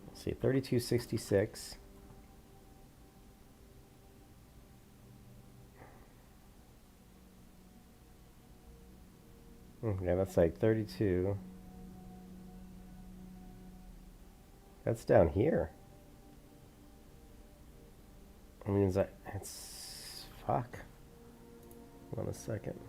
Let's see, 3266. Yeah, that's like 32. That's down here. I mean, is that... It's... Fuck. Hold on a second.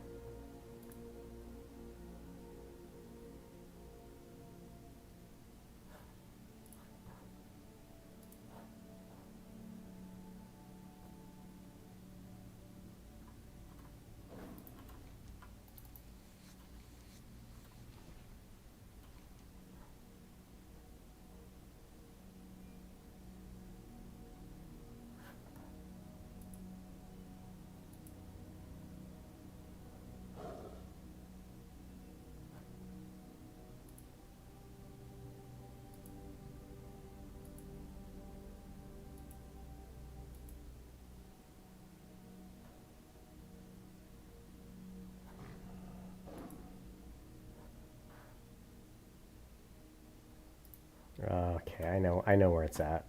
Okay, I know where it's at.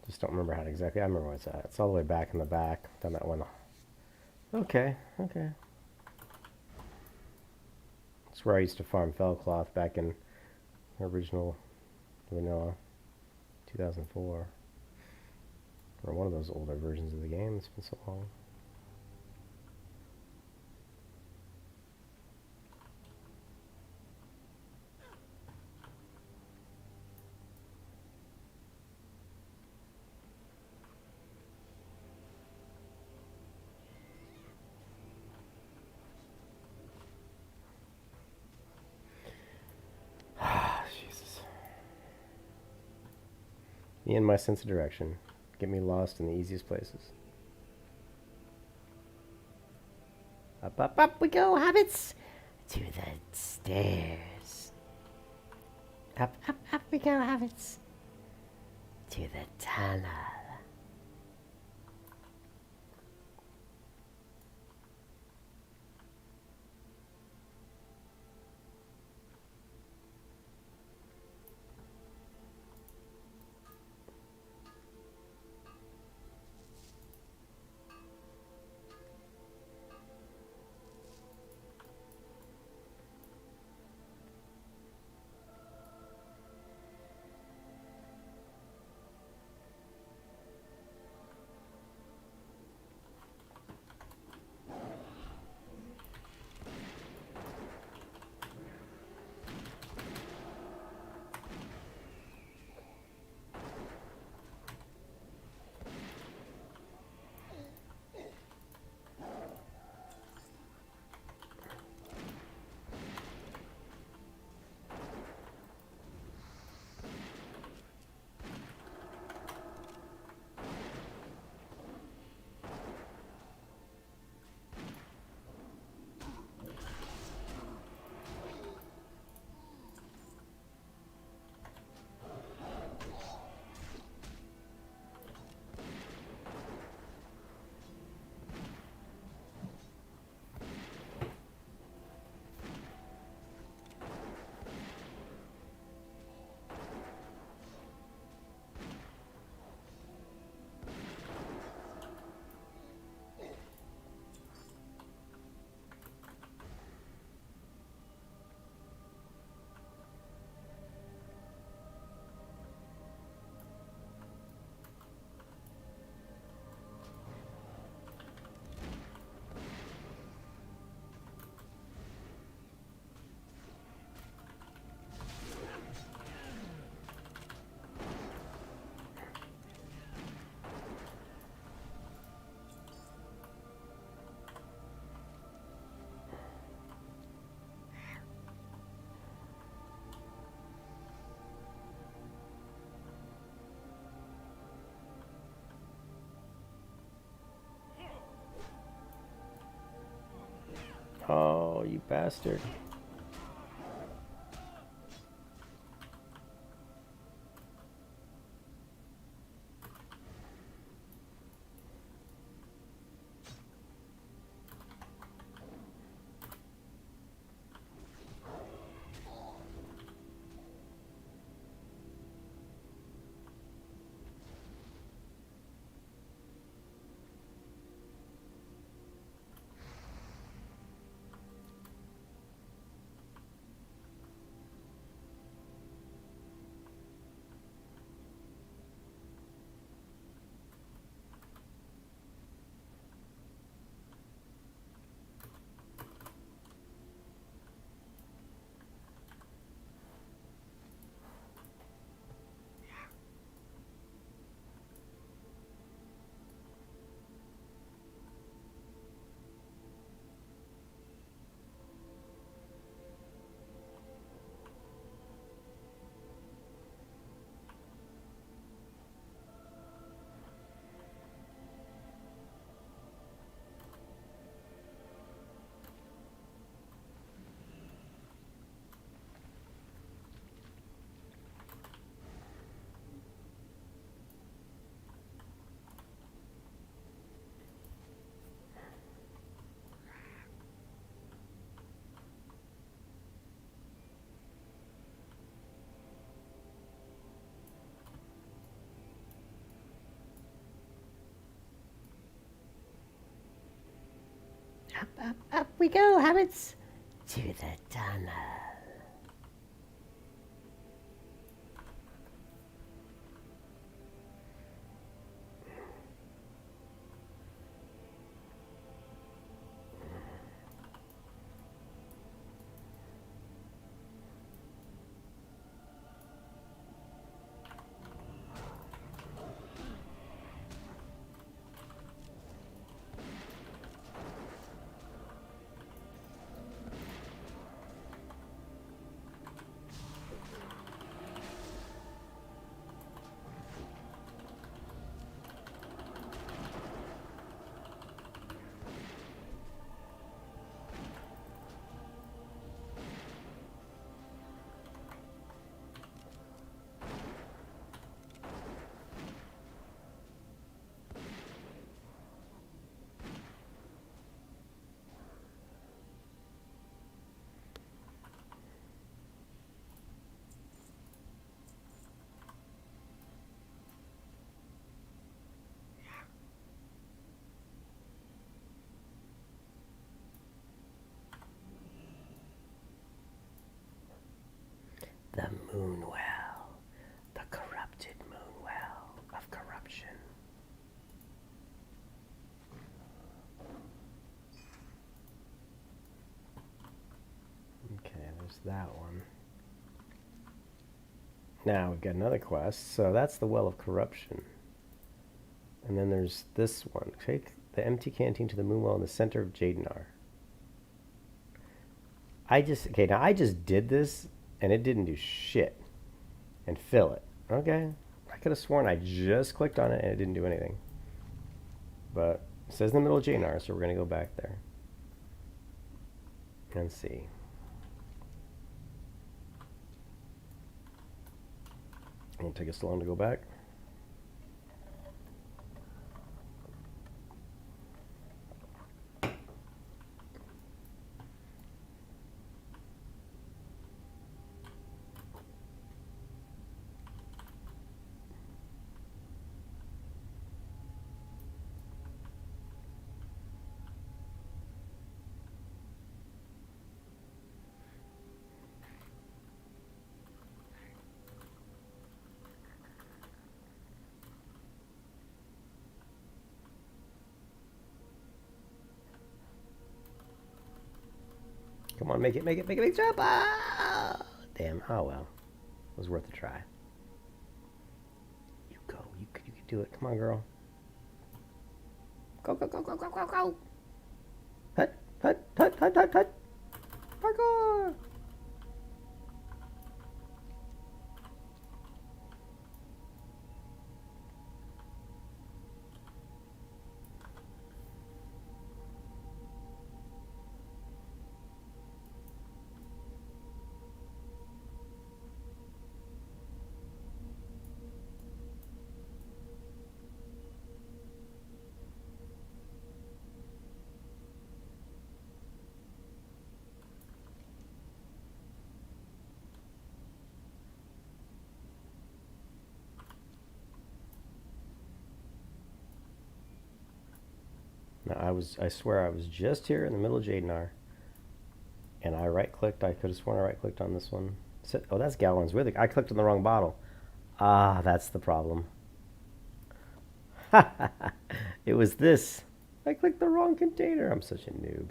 Just don't remember how to exactly. I remember where it's at. It's all the way back in the back. Down that one. Okay, okay. It's where I used to farm Fellcloth back in original vanilla 2004. Or one of those older versions of the game. It's been so long. Me and my sense of direction get me lost in the easiest places. Up we go, hobbits! To the stairs. Up we go, hobbits! To the tunnel. Oh, you bastard. Up we go, hobbits! To the tunnel. Moonwell. The corrupted Moonwell of corruption. Okay, there's that one. Now we've got another quest. So that's the Well of Corruption. And then there's this one. Take the empty canteen to the Moonwell in the center of Jadenar. I just did this and it didn't do shit. And fill it. Okay. I could have sworn I just clicked on it and it didn't do anything. But it says in the middle of Jadenar, so we're going to go back there. And see. It won't take us long to go back. Come on, make it jump! Ah! Damn, oh well. It was worth a try. You go, you can do it. Come on, girl. Go, go, go, go, go, go, go! Hut, hut, hut, hut, hut, hut! Parkour! No, I swear I was just here in the middle of Jadenar. And I right-clicked. I could have sworn I right-clicked on this one. Oh, that's Gallon's Wither. I clicked on the wrong bottle. Ah, that's the problem. It was this. I clicked the wrong container. I'm such a noob.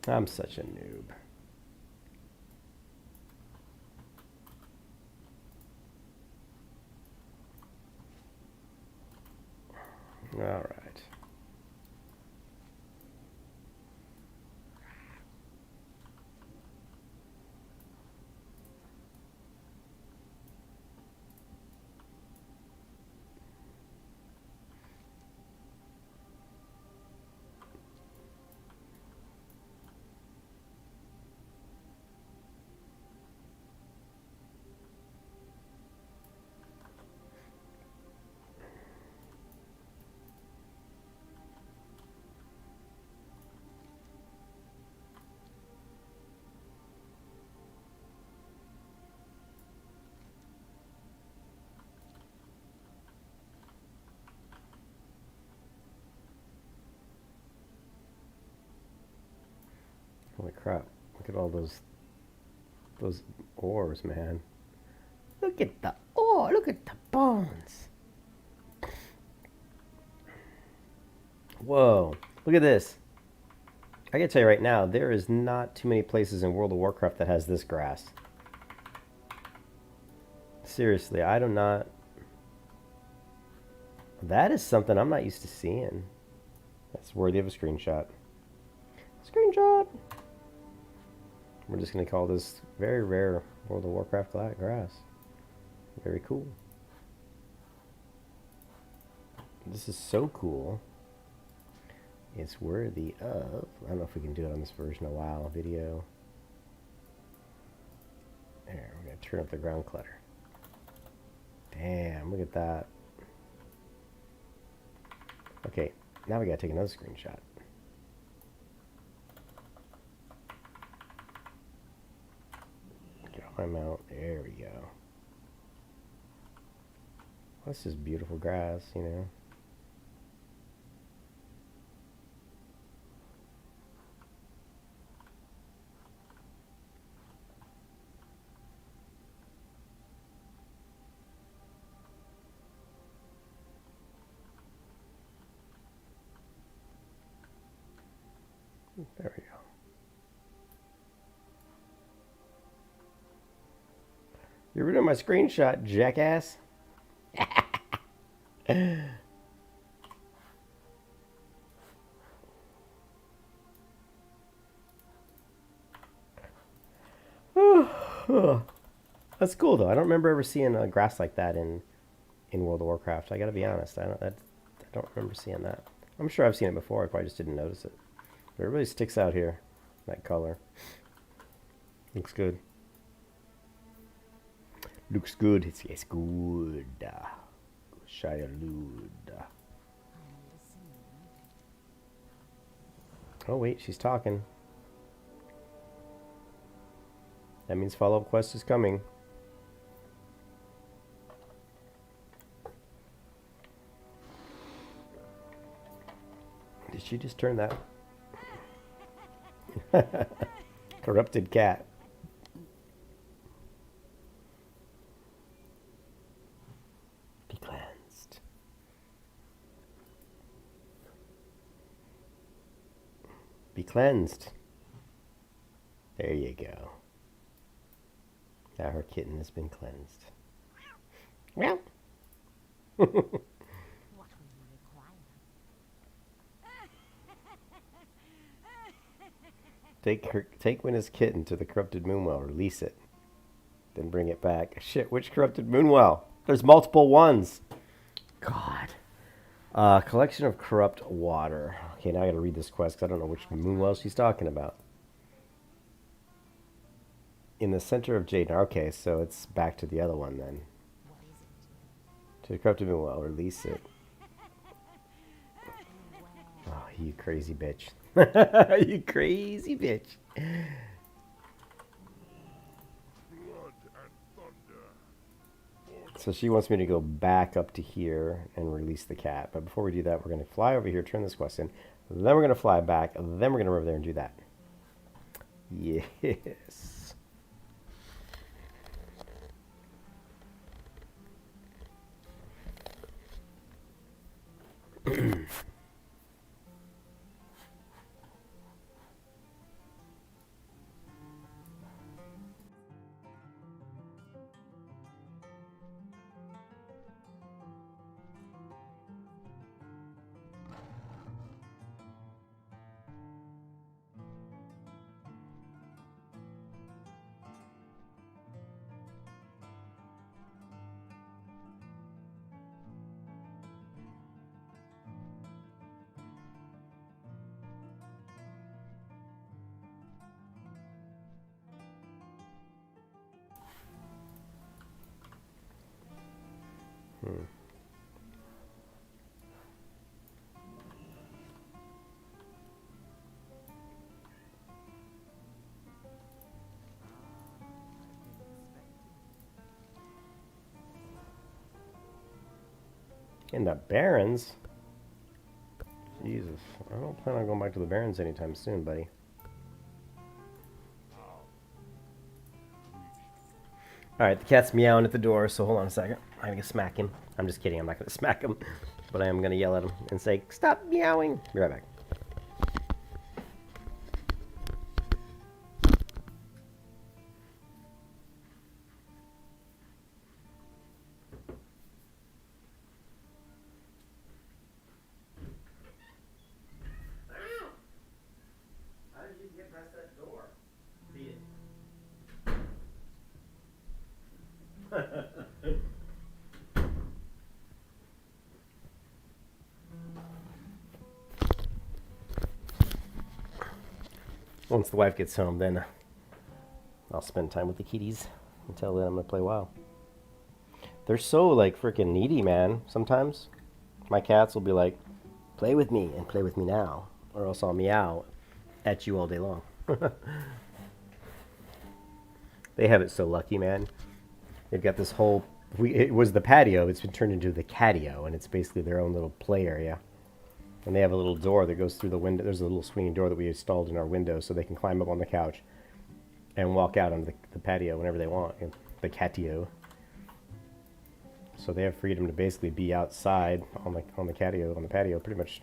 I'm such a noob. All right. Holy crap. Look at all those ores, man. Look at the ore. Look at the bones. Whoa. Look at this. I can tell you right now, there is not too many places in World of Warcraft that has this grass. Seriously, I do not... That is something I'm not used to seeing. That's worthy of a screenshot. Screenshot! We're just going to call this very rare World of Warcraft grass. Very cool. This is so cool. It's worthy of... I don't know if we can do it on this version of WoW video. There, we're going to turn up the ground clutter. Damn, look at that. Okay, now we got to take another screenshot. I'm out. There we go. This is beautiful grass, you know. There we go. You're ruining my screenshot, jackass. That's cool though. I don't remember ever seeing grass like that in World of Warcraft. I gotta be honest. I don't remember seeing that. I'm sure I've seen it before. I probably just didn't notice it. But it really sticks out here. That color. Looks good. Looks good. It's good. Shirelud. Oh wait, she's talking. That means follow-up quest is coming. Did she just turn that? Corrupted cat. Be cleansed. Be cleansed. There you go. Now her kitten has been cleansed. Well. What will you require? Take Winna's kitten to the corrupted Moonwell. Release it. Then bring it back. Shit, which corrupted Moonwell? There's multiple ones. God. Collection of corrupt water. Okay, now I gotta read this quest because I don't know which Moonwell she's talking about. In the center of Jaden. Okay, so it's back to the other one then. What is it? To the corrupted Moonwell. Release it. Oh, you crazy bitch. You crazy bitch. So she wants me to go back up to here and release the cat. But before we do that, we're going to fly over here, turn this quest in. Then we're going to fly back. Then we're going to go over there and do that. Yes. In the Barrens? Jesus. I don't plan on going back to the Barrens anytime soon, buddy. Alright, the cat's meowing at the door, so hold on a second. I'm gonna smack him. I'm just kidding, I'm not gonna smack him. But I am gonna yell at him and say, "Stop meowing!" Be right back. How did you get past that door? Beat it. Once the wife gets home, then I'll spend time with the kitties. Until then, I'm gonna play WoW. They're so like freaking needy, man. Sometimes my cats will be like, "Play with me and play with me now," or else I'll meow at you all day long. They have it so lucky, man. They've got this whole. It was the patio. It's been turned into the catio, and it's basically their own little play area. And they have a little door that goes through the window. There's a little swinging door that we installed in our window so they can climb up on the couch and walk out on the patio whenever they want. The catio. So they have freedom to basically be outside on the patio pretty much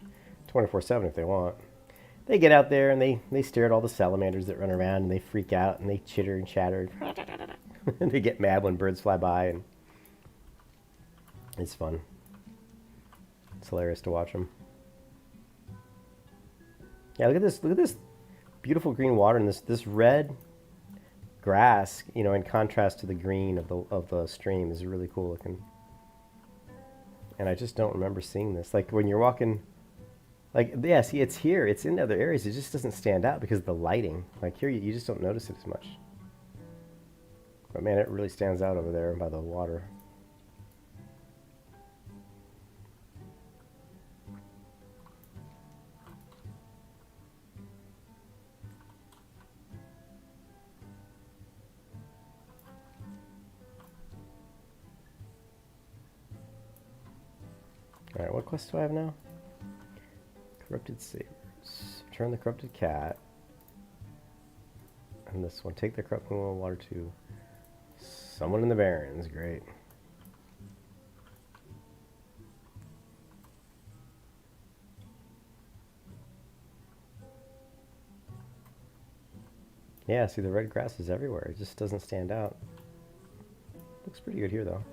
24/7 if they want. they get out there and they stare at all the salamanders that run around and they freak out and they chitter and chatter. And they get mad when birds fly by, and it's fun. It's hilarious to watch them. Yeah, look at this. Look at this beautiful green water and this red grass. You know, in contrast to the green of the stream, is really cool looking. And I just don't remember seeing this. Like when you're walking, like yeah, see, it's here. It's in other areas. It just doesn't stand out because of the lighting. Like here, you just don't notice it as much. But man, it really stands out over there by the water. Alright, what quest do I have now? Corrupted Sabers. Return the corrupted cat. And this one, take the corrupted water to someone in the Barrens. Great. Yeah, see the red grass is everywhere. It just doesn't stand out. Looks pretty good here though.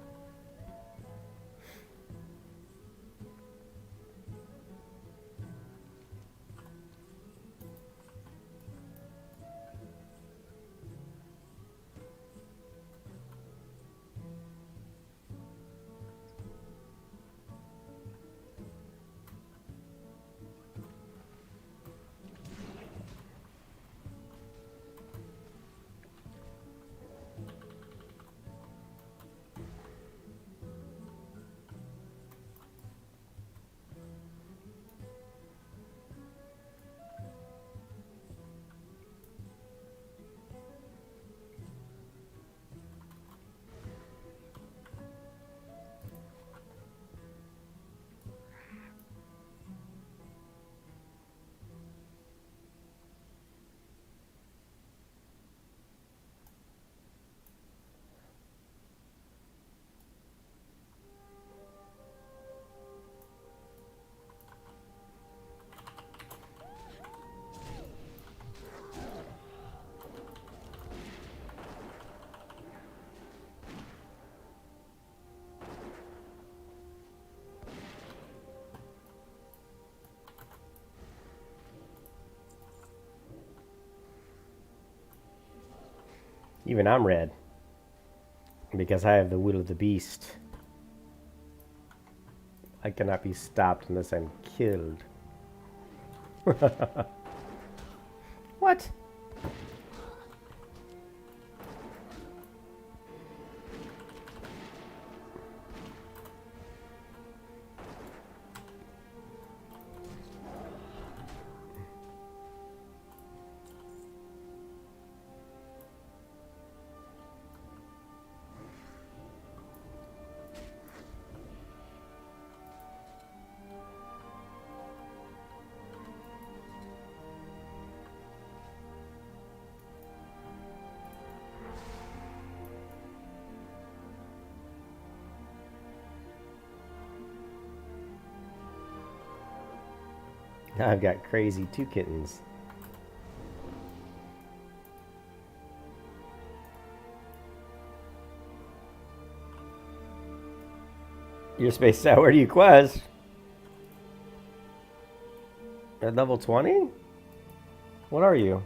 Even I'm red. Because I have the will of the beast. I cannot be stopped unless I'm killed. What? Now I've got crazy two kittens. You're spaced out. Where do you quest? At level 20? What are you?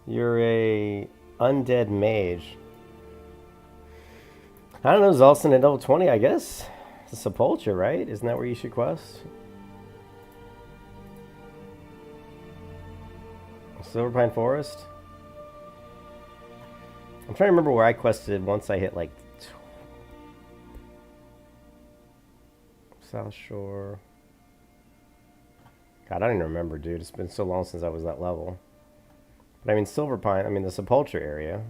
You're a undead mage. I don't know, Zulston at level 20, I guess. It's a sepulture, right? Isn't that where you should quest? Silverpine Forest? I'm trying to remember where I quested once I hit like South Shore. God, I don't even remember, dude. It's been so long since I was that level. But I mean, Silverpine, I mean, the Sepulture area.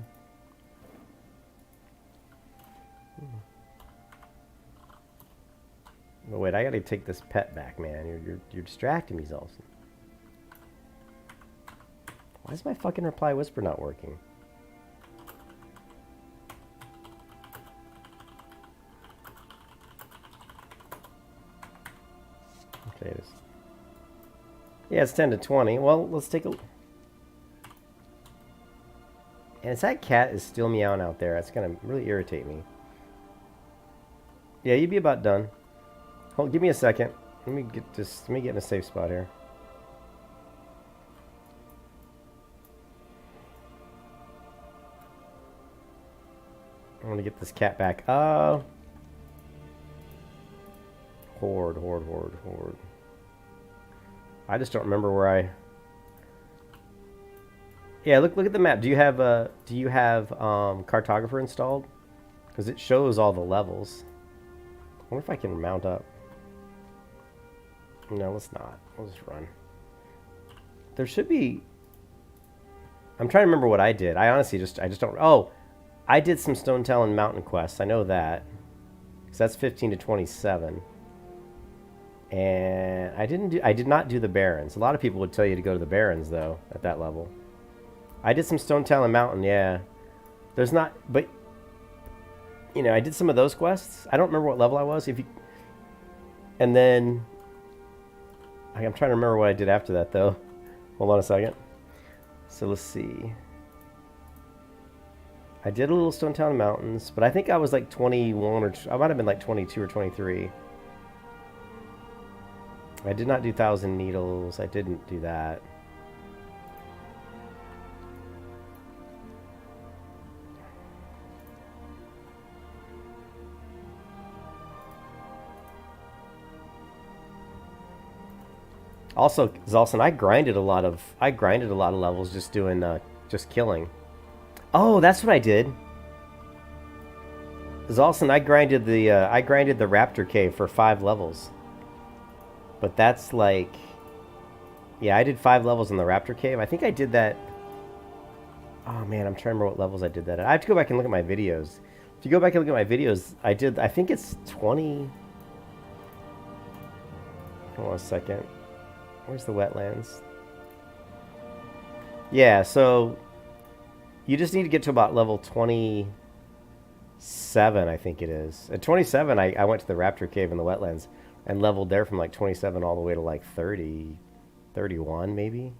Oh, wait, I gotta take this pet back, man. You're distracting me, Zulston. Why is my fucking reply whisper not working? Okay, it is. Yeah, it's 10 to 20. Well, let's take a... And it's that cat is still meowing out there. That's going to really irritate me. Yeah, you'd be about done. Hold, give me a second. Let me get in a safe spot here. I want to get this cat back. Horde. I just don't remember where I... Yeah, look at the map. Do you have cartographer installed? Because it shows all the levels. I wonder if I can mount up. No, let's not. We'll just run. There should be... I'm trying to remember what I did. I honestly I just don't... Oh, I did some Stone Talon Mountain quests. I know that. Because that's 15 to 27. And I did not do the Barrens. A lot of people would tell you to go to the Barrens, though, at that level. I did some Stone Talon Mountain, yeah. There's not... But, you know, I did some of those quests. I don't remember what level I was. And then... I'm trying to remember what I did after that, though. Hold on a second. So let's see. I did a little Stone Town Mountains, but I think I was like 21 or... I might have been like 22 or 23. I did not do Thousand Needles. I didn't do that. Also, Zalson, I grinded a lot of levels just doing just killing. Oh, that's what I did. Zalson, I grinded the Raptor Cave for 5 levels. But that's like, yeah, I did 5 levels in the Raptor Cave. I think I did that. Oh man, I'm trying to remember what levels I did that at. I have to go back and look at my videos. If you go back and look at my videos, I think it's 20. Hold on a second. Where's the wetlands? Yeah, so you just need to get to about level 27, I think it is. At 27, I went to the Raptor Cave in the wetlands and leveled there from like 27 all the way to like 30, 31 maybe.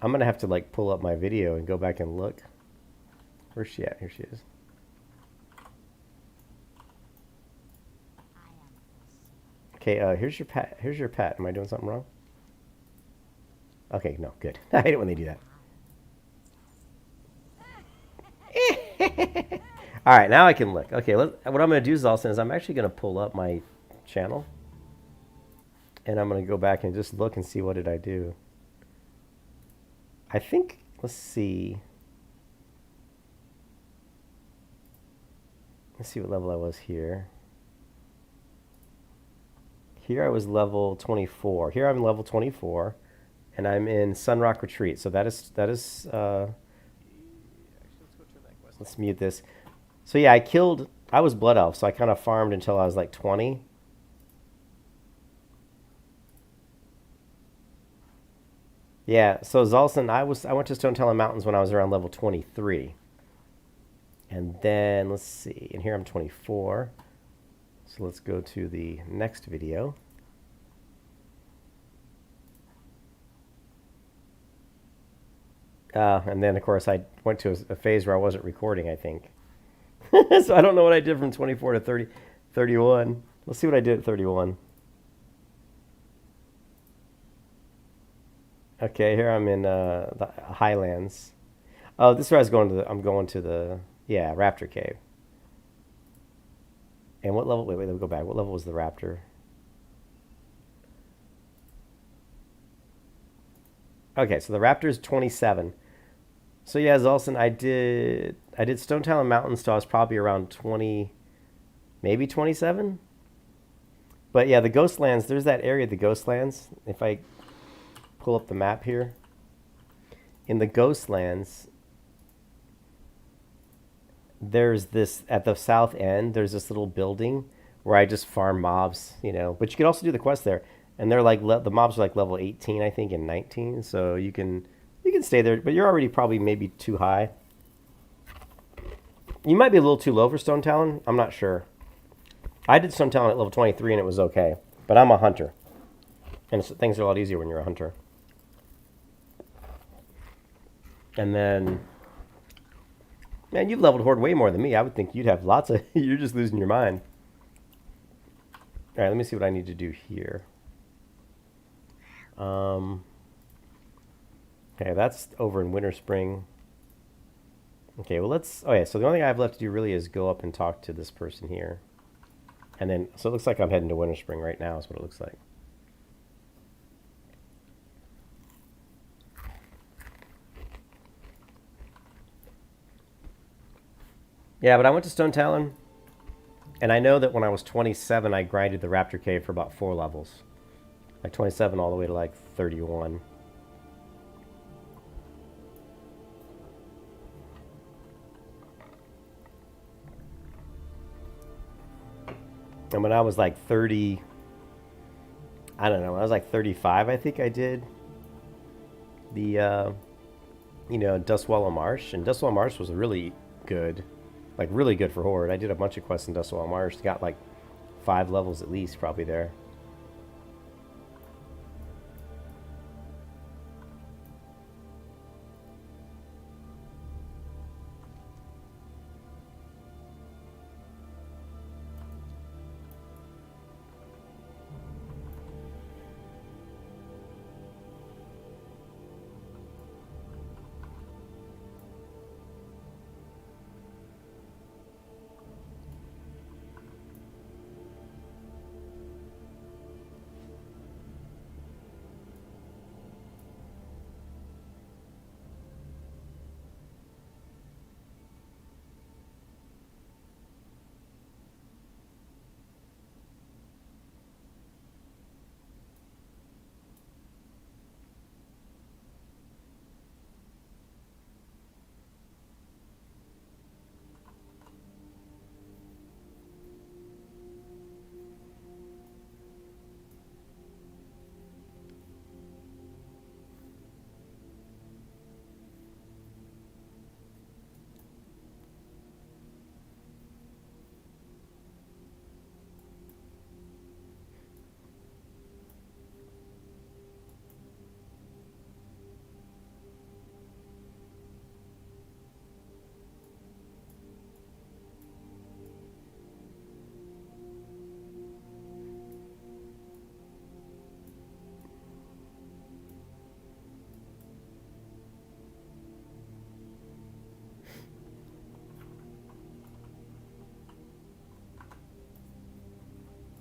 I'm going to have to like pull up my video and go back and look. Where's she at? Here she is. Okay, here's your pet. Here's your pet. Am I doing something wrong? Okay, no, good. I hate it when they do that. All right, now I can look. Okay, what I'm going to do, Zalson, is I'm actually going to pull up my channel. And I'm going to go back and just look and see what did I do. I think, let's see. Let's see what level I was here. Here I was level 24. Here I'm level 24, and I'm in Sunrock Retreat. So that is. Let's mute this. So yeah, I was Blood Elf, so I kind of farmed until I was like 20. Yeah, so Zalson, I went to Stone Talon Mountains when I was around level 23. And then, let's see, and here I'm 24. So let's go to the next video. And then, of course, I went to a phase where I wasn't recording, I think. So I don't know what I did from 24 to 30, 31. Let's see what I did at 31. Okay, here I'm in the Highlands. Oh, this is where I was going to I'm going to the, yeah, Raptor Cave. And what level? Wait, let me go back. What level was the Raptor? Okay, so the Raptor is 27. So yeah, Zalson, I did Stone Talon Mountains, so I was probably around 20, maybe 27. But yeah, the Ghostlands, there's that area of the Ghostlands. If I pull up the map here, in the Ghostlands, there's this, at the south end, there's this little building where I just farm mobs, you know. But you can also do the quest there, and they're like the mobs are like level 18, I think, and 19. So you can stay there, but you're already probably maybe too high. You might be a little too low for Stone Talon. I'm not sure. I did Stone Talon at level 23 and it was okay. But I'm a hunter. And things are a lot easier when you're a hunter. And then... Man, you've leveled Horde way more than me. I would think you'd have lots of... You're just losing your mind. Alright, let me see what I need to do here. Okay, that's over in Winter Spring. Okay, well let's... Oh yeah, so the only thing I have left to do really is go up and talk to this person here. And then... So it looks like I'm heading to Winter Spring right now is what it looks like. Yeah, but I went to Stone Talon, and I know that when I was 27, I grinded the Raptor Cave for about 4 levels. Like 27 all the way to like 31. And when I was like 30, I don't know, when I was like 35, I think I did the, Dustwallow Marsh. And Dustwallow Marsh was really good. Like, really good for Horde. I did a bunch of quests in Dustwallow Marsh. Got like 5 levels at least, probably there.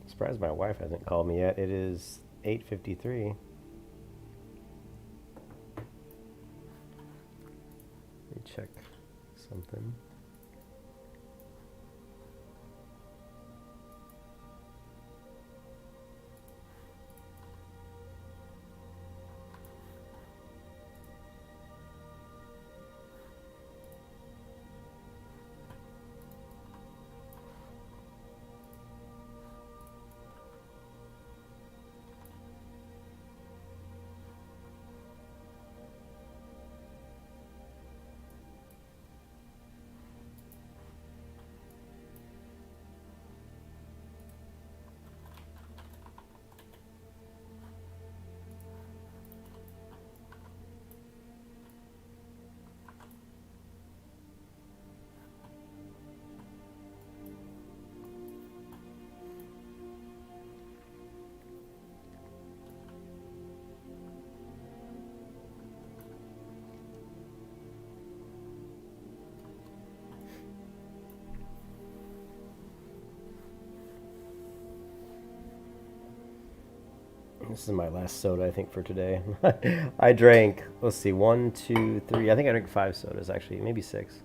Surprised my wife hasn't called me yet. It is 8:53. Let me check something. This is my last soda, I think, for today. I drank, let's see, 1, 2, 3. I think I drank 5 sodas, actually, maybe 6.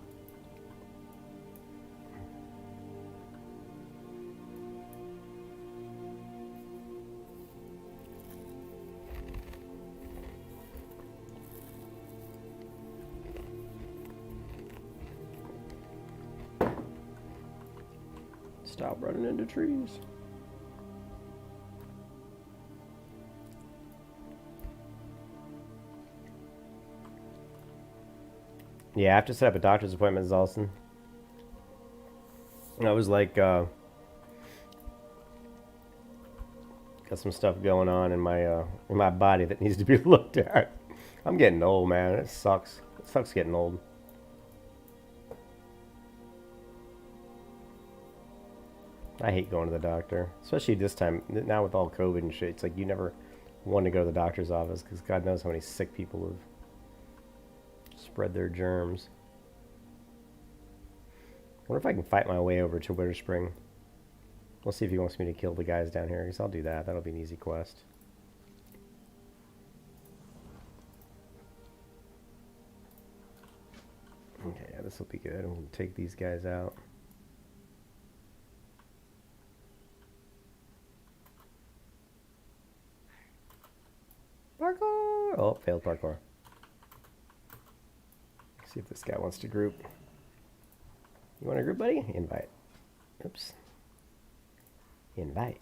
Stop running into trees. Yeah, I have to set up a doctor's appointment, Zalson. And I was like, Got some stuff going on in my body that needs to be looked at. I'm getting old, man. It sucks. It sucks getting old. I hate going to the doctor, especially this time now with all COVID and shit. It's like you never want to go to the doctor's office because God knows how many sick people have spread their germs. I wonder if I can fight my way over to Winter Spring. We'll see if he wants me to kill the guys down here. I guess I'll do that. That'll be an easy quest. Okay, yeah, this will be good. We'll take these guys out. Parkour! Oh, failed parkour. See if this guy wants to group. You want to group, buddy? Invite. Oops. Invite.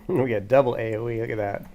We got double AoE. Look at that.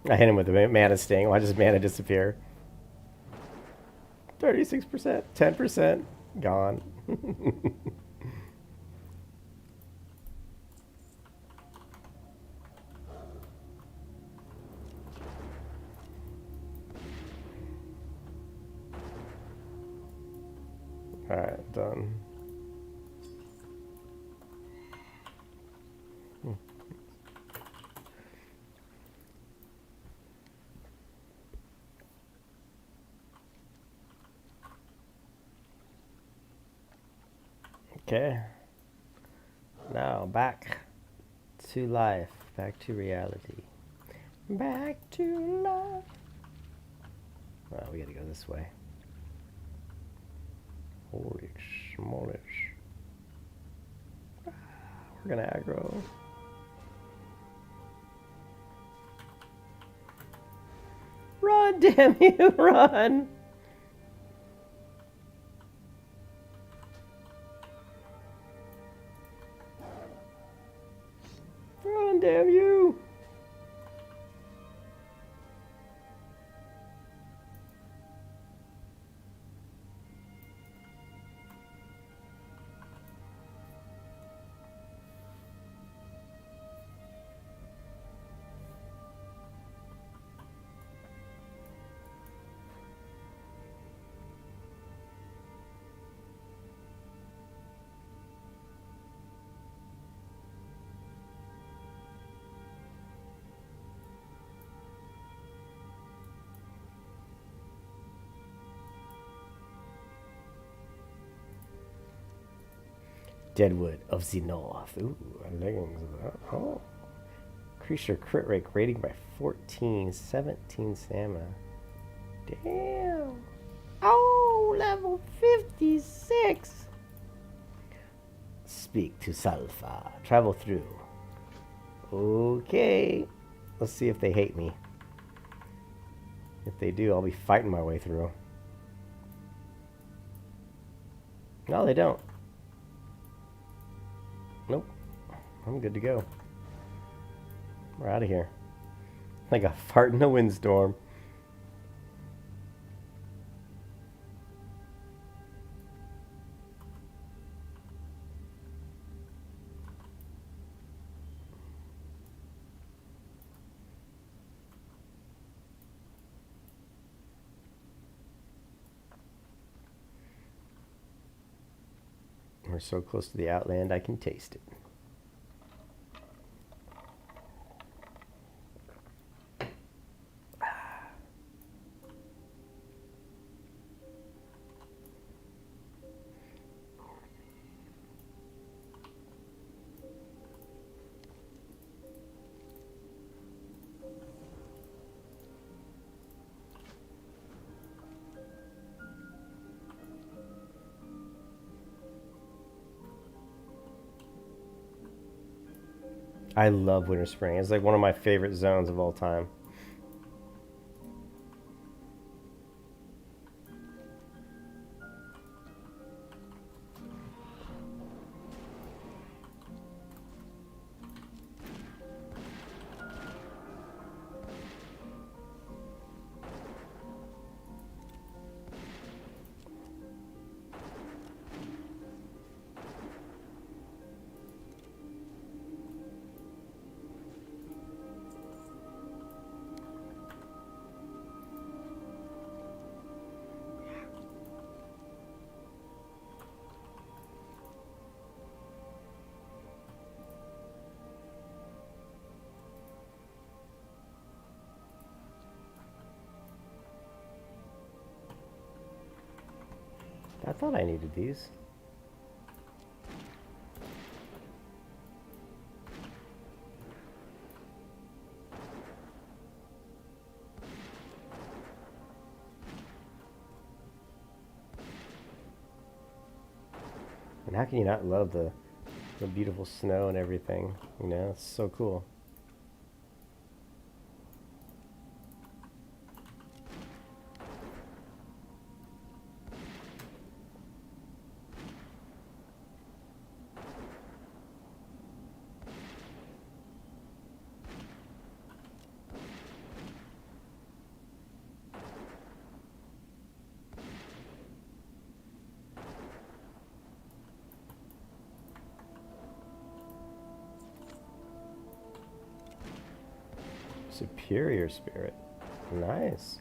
I hit him with the mana sting. Why does mana disappear? 36%, 10%, gone. Alright, done. Okay. Now back to life. Back to reality. Back to life. Oh, we gotta go this way. Holy smolish. We're gonna aggro. Run, damn you, run! Run, damn you! Deadwood of the North. Ooh, leggings of that. Oh. Increase your crit rate rating by 14, 17 stamina. Damn. Oh, level 56. Speak to Salfa. Travel through. Okay. Let's see if they hate me. If they do, I'll be fighting my way through. No, they don't. Nope. I'm good to go. We're out of here. Like a fart in a windstorm. We're so close to the Outland, I can taste it. I love Winter Spring. It's like one of my favorite zones of all time. I thought I needed these. And how can you not love the beautiful snow and everything? You know, it's so cool. Superior spirit. Nice.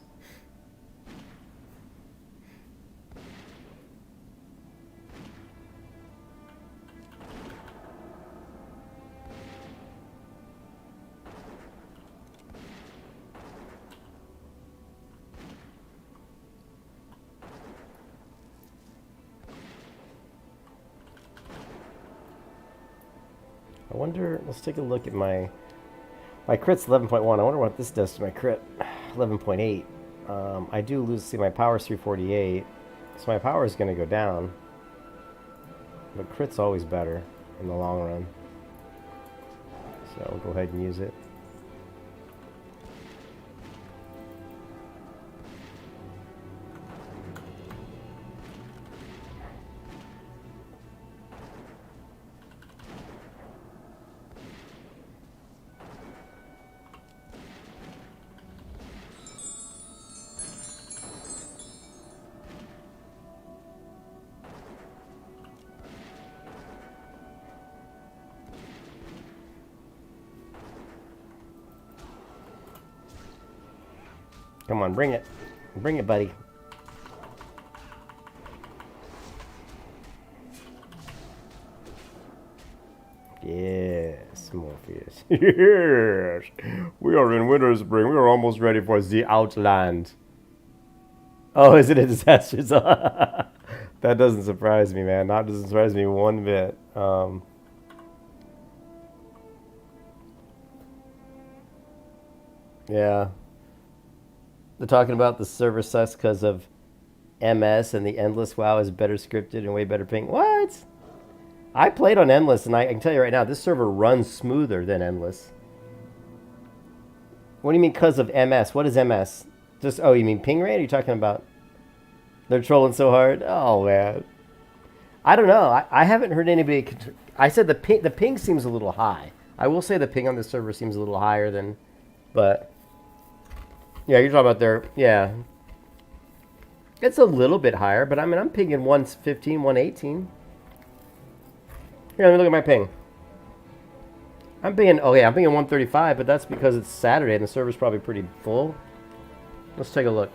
I wonder, let's take a look at my crit's 11.1. I wonder what this does to my crit. 11.8. I do lose, see my power's 348. So my power is going to go down. But crit's always better in the long run. So we'll go ahead and use it. Come on, bring it. Bring it, buddy. Yes, Morpheus. Yes! We are in Winter Spring. We are almost ready for the Outland. Oh, is it a disaster zone? That doesn't surprise me, man. That doesn't surprise me one bit. Yeah. They're talking about the server sucks because of MS and the Endless WoW is better scripted and way better ping. What? I played on Endless and I can tell you right now, this server runs smoother than Endless. What do you mean because of MS? What is MS? Just, oh, you mean ping rate? Are you talking about they're trolling so hard? Oh, man. I don't know. I haven't heard anybody... I said the ping seems a little high. I will say the ping on this server seems a little higher than... But... Yeah, you're talking about their... Yeah. It's a little bit higher, but I mean, I'm pinging 115, 118. Here, let me look at my ping. I'm pinging... Oh, yeah, I'm pinging 135, but that's because it's Saturday and the server's probably pretty full. Let's take a look.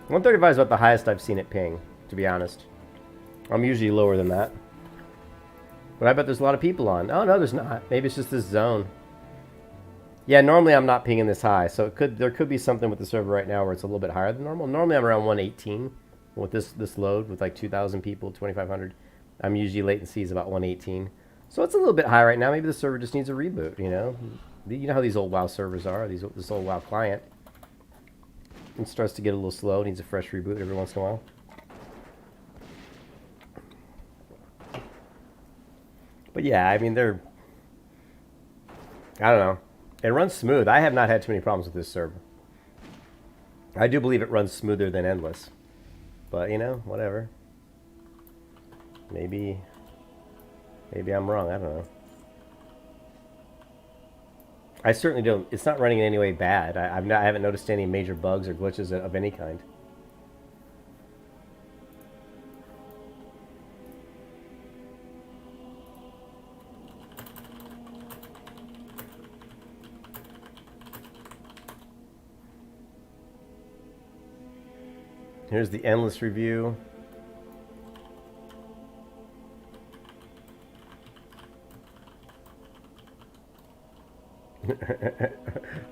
135 is about the highest I've seen it ping, to be honest. I'm usually lower than that. But I bet there's a lot of people on. Oh, no, there's not. Maybe it's just this zone. Yeah, normally I'm not pinging this high, so there could be something with the server right now where it's a little bit higher than normal. Normally I'm around 118 with this load with like 2,000 people, 2,500. I'm usually latency is about 118. So it's a little bit high right now. Maybe the server just needs a reboot, you know? You know how these old WoW servers are, this old WoW client. It starts to get a little slow, needs a fresh reboot every once in a while. But yeah, I mean, I don't know. It runs smooth. I have not had too many problems with this server. I do believe it runs smoother than Endless. But, you know, whatever. Maybe I'm wrong. I don't know. I certainly don't. It's not running in any way bad. I haven't noticed any major bugs or glitches of any kind. Here's the Endless review.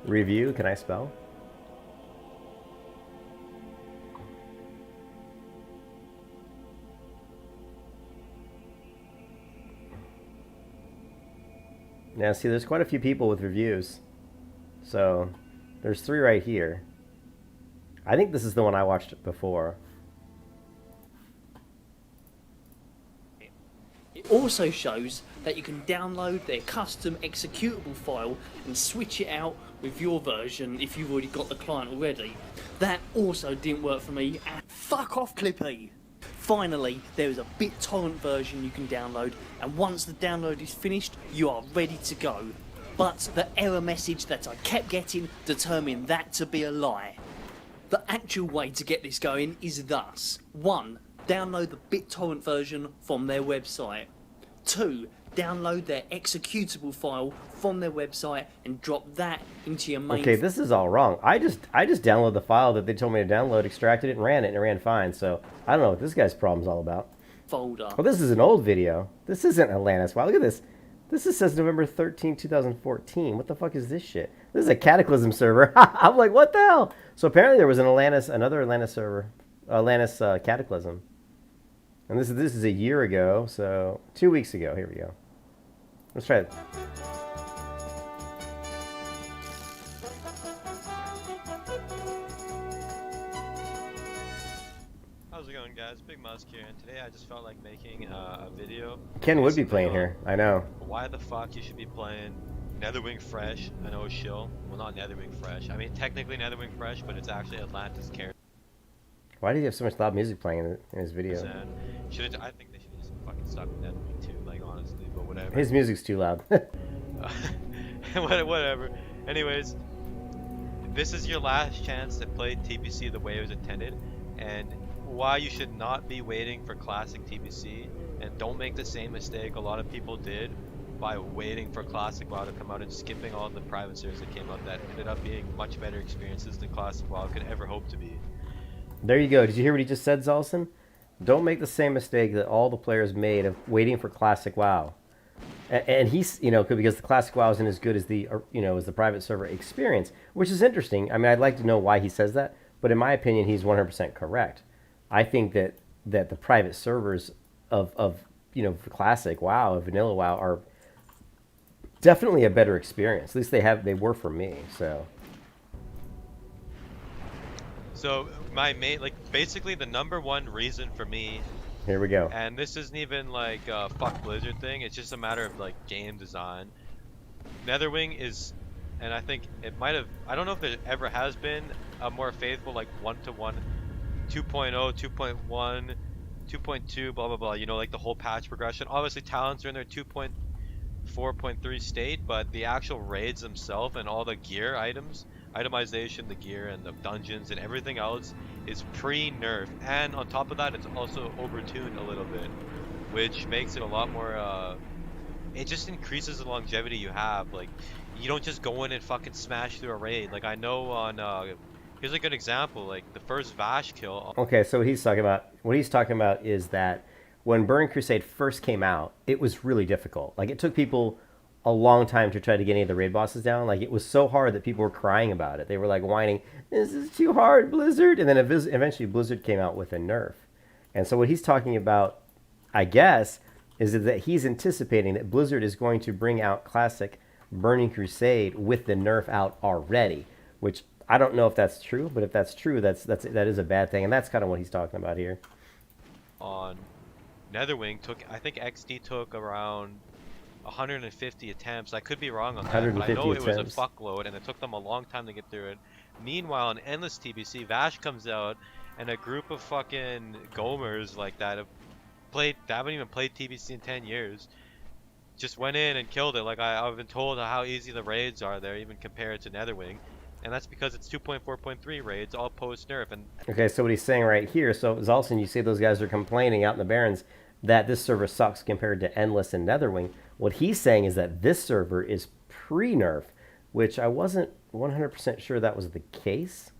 Review, can I spell? Now see, there's quite a few people with reviews. So, there's 3 right here. I think this is the one I watched before. It also shows that you can download their custom executable file and switch it out with your version if you've already got the client already. That also didn't work for me. Fuck off, Clippy! Finally, there is a BitTorrent version you can download, and once the download is finished, you are ready to go. But the error message that I kept getting determined that to be a lie. The actual way to get this going is thus. 1. Download the BitTorrent version from their website. 2. download their executable file from their website and drop that into your main Okay, this is all wrong. I just downloaded the file that they told me to download, extracted it, and it ran fine. So I don't know what this guy's problem's all about. folder. Well, this is an old video. This isn't Atlantiss. Wow, look at this. This says November 13, 2014. What the fuck is this shit? This is a Cataclysm server. I'm like, what the hell? So apparently there was another Atlantiss server, Atlantiss Cataclysm. And this is a year ago, so 2 weeks ago. Here we go. Let's try it. How's it going, guys? Big Musk here, and today I just felt like making a video. Ken would be playing here. I know. Why the fuck you should be playing Netherwing Fresh? I know it's shill. Well, not Netherwing Fresh. I mean, technically Netherwing Fresh, but it's actually Atlantiss character. Why do you have so much loud music playing in his video? I think they should just fucking suck with Netherwing too, like, honestly, but whatever. His music's too loud. Whatever. Anyways, this is your last chance to play TBC the way it was intended, and why you should not be waiting for classic TBC, and don't make the same mistake a lot of people did by waiting for classic WoW to come out and skipping all the private servers that came out that ended up being much better experiences than classic WoW could ever hope to be. There you go. Did you hear what he just said, Zalson? Don't make the same mistake that all the players made of waiting for classic WoW. And he's, because the classic WoW isn't as good as the, as the private server experience, which is interesting. I mean, I'd like to know why he says that, but in my opinion, he's 100% correct. I think that the private servers of classic WoW, of vanilla WoW, are definitely a better experience. At least they were for me. So my main, basically the number one reason for me. Here we go. And this isn't even like a fuck Blizzard thing. It's just a matter of game design. Netherwing is, and I think it might have. I don't know if there ever has been a more faithful 1-to-1. 2.0, 2.1, 2.2, blah blah blah, the whole patch progression. Obviously talents are in their 2.4.3 state, but the actual raids themselves and all the gear items, itemization, the gear and the dungeons and everything else is pre-nerf, and on top of that it's also overtuned a little bit, which makes it a lot more it just increases the longevity you have. You don't just go in and fucking smash through a raid. I know on here's a good example, the first Vash kill. Okay, so what he's talking about is that when Burning Crusade first came out, it was really difficult. It took people a long time to try to get any of the raid bosses down. It was so hard that people were crying about it. They were whining, "This is too hard, Blizzard." And then eventually Blizzard came out with a nerf. And so what he's talking about, I guess, is that he's anticipating that Blizzard is going to bring out classic Burning Crusade with the nerf out already, which I don't know if that's true, but if that's true, that is a bad thing, and that's kind of what he's talking about here. On Netherwing I think XD took around 150 attempts. I could be wrong on that, but I know it was a fuckload, and it took them a long time to get through it. Meanwhile, in Endless TBC, Vash comes out, and a group of fucking gomers that haven't even played TBC in 10 years, just went in and killed it. I've been told how easy the raids are there, even compared to Netherwing. And that's because it's 2.4.3 raids, all post-nerf. And okay, so what he's saying right here, so Zalson, you say those guys are complaining out in the Barrens that this server sucks compared to Endless and Netherwing. What he's saying is that this server is pre-nerf, which I wasn't 100% sure that was the case.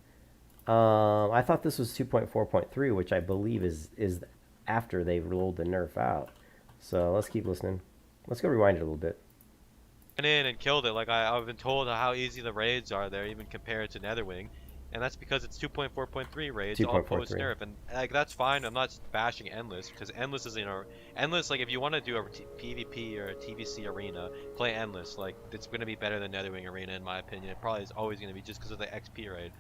I thought this was 2.4.3, which I believe is after they rolled the nerf out. So let's keep listening. Let's go rewind it a little bit. In and killed it. I've been told how easy the raids are there, even compared to Netherwing, and that's because it's 2.4.3 raids, all post nerf, and that's fine. I'm not bashing Endless, because Endless is Endless. If you want to do a PvP or a TBC arena, play Endless. It's gonna be better than Netherwing arena in my opinion. It probably is always gonna be, just because of the XP raid,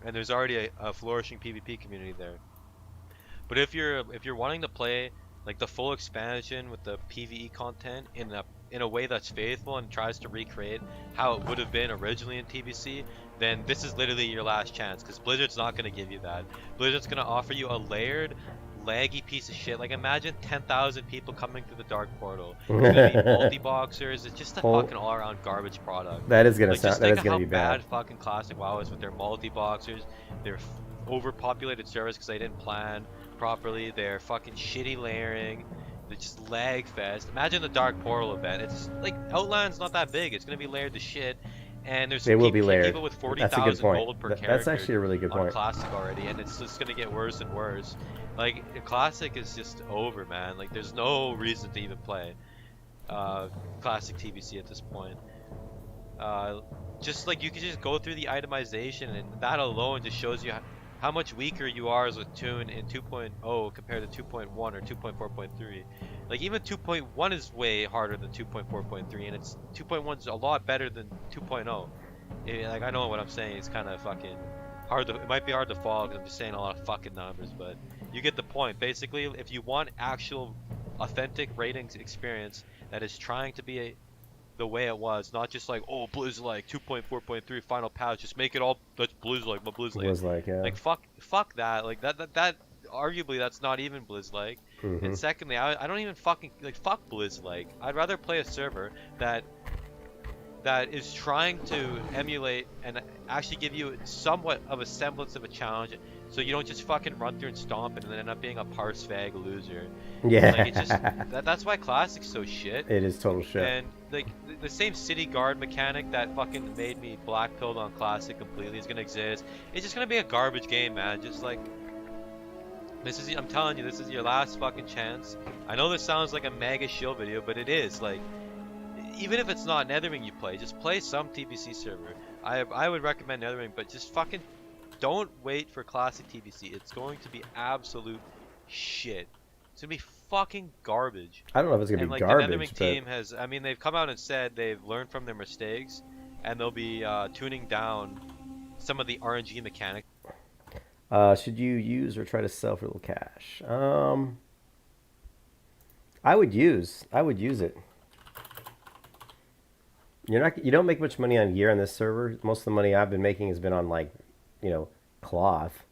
and there's already a flourishing PvP community there. But if you're wanting to play the full expansion with the PvE content in a way that's faithful and tries to recreate how it would have been originally in TBC, then this is literally your last chance, because Blizzard's not going to give you that. Blizzard's going to offer you a layered, laggy piece of shit. Imagine 10,000 people coming through the Dark Portal. It's going to be multi-boxers. It's just a fucking all-around garbage product. That is going to sound, that is going to be bad. Bad fucking classic WoW is with their multi-boxers, their overpopulated servers because they didn't plan properly, their fucking shitty layering, They just lag fast. Imagine the Dark Portal event. It's like Outland's not that big. It's gonna be layered to shit, and there's They will be layered. people with That's a good 40,000 point. gold per character. That's actually a really good on point. Classic already, and it's just gonna get worse and worse. Like Classic is just over, man. Like there's no reason to even play Classic TBC at this point. Just like you can just go through the itemization, and that alone just shows you how much weaker you are as a tune in 2.0 compared to 2.1 or 2.4.3. Like even 2.1 is way harder than 2.4.3, and it's 2.1 is a lot better than 2.0. Like I know what I'm saying. It's kind of fucking hard to. It might be hard to follow because I'm just saying a lot of fucking numbers, but you get the point. Basically, if you want actual, authentic ratings experience that is trying to be the way it was, not just like, oh, Blizz like 2.4.3 final patch, just make it all that's Blizz like, but Blizz like. Was like, yeah. Like fuck that. Like that arguably that's not even Blizz like. And secondly, I don't even fucking like fuck Blizz like. I'd rather play a server that is trying to emulate and actually give you somewhat of a semblance of a challenge, so you don't just fucking run through and stomp it and then end up being a parse fag loser. Yeah. Like it just that's why Classic's so shit. It is total shit. And like the same city guard mechanic that fucking made me black pilled on Classic completely is gonna exist. It's just gonna be a garbage game, man. Just like I'm telling you, this is your last fucking chance. I know this sounds like a mega shill video, but it is. Like, even if it's not Netherring you play, just play some TBC server. I would recommend Netherring, but just fucking don't wait for Classic TBC. It's going to be absolute shit. It's gonna be fucking garbage. I don't know if it's gonna be like garbage. The Netherring team has, I mean, they've come out and said they've learned from their mistakes, and they'll be tuning down some of the RNG mechanics. Should you use or try to sell for a little cash? I would use it. You don't make much money on gear on this server. Most of the money I've been making has been on like, cloth,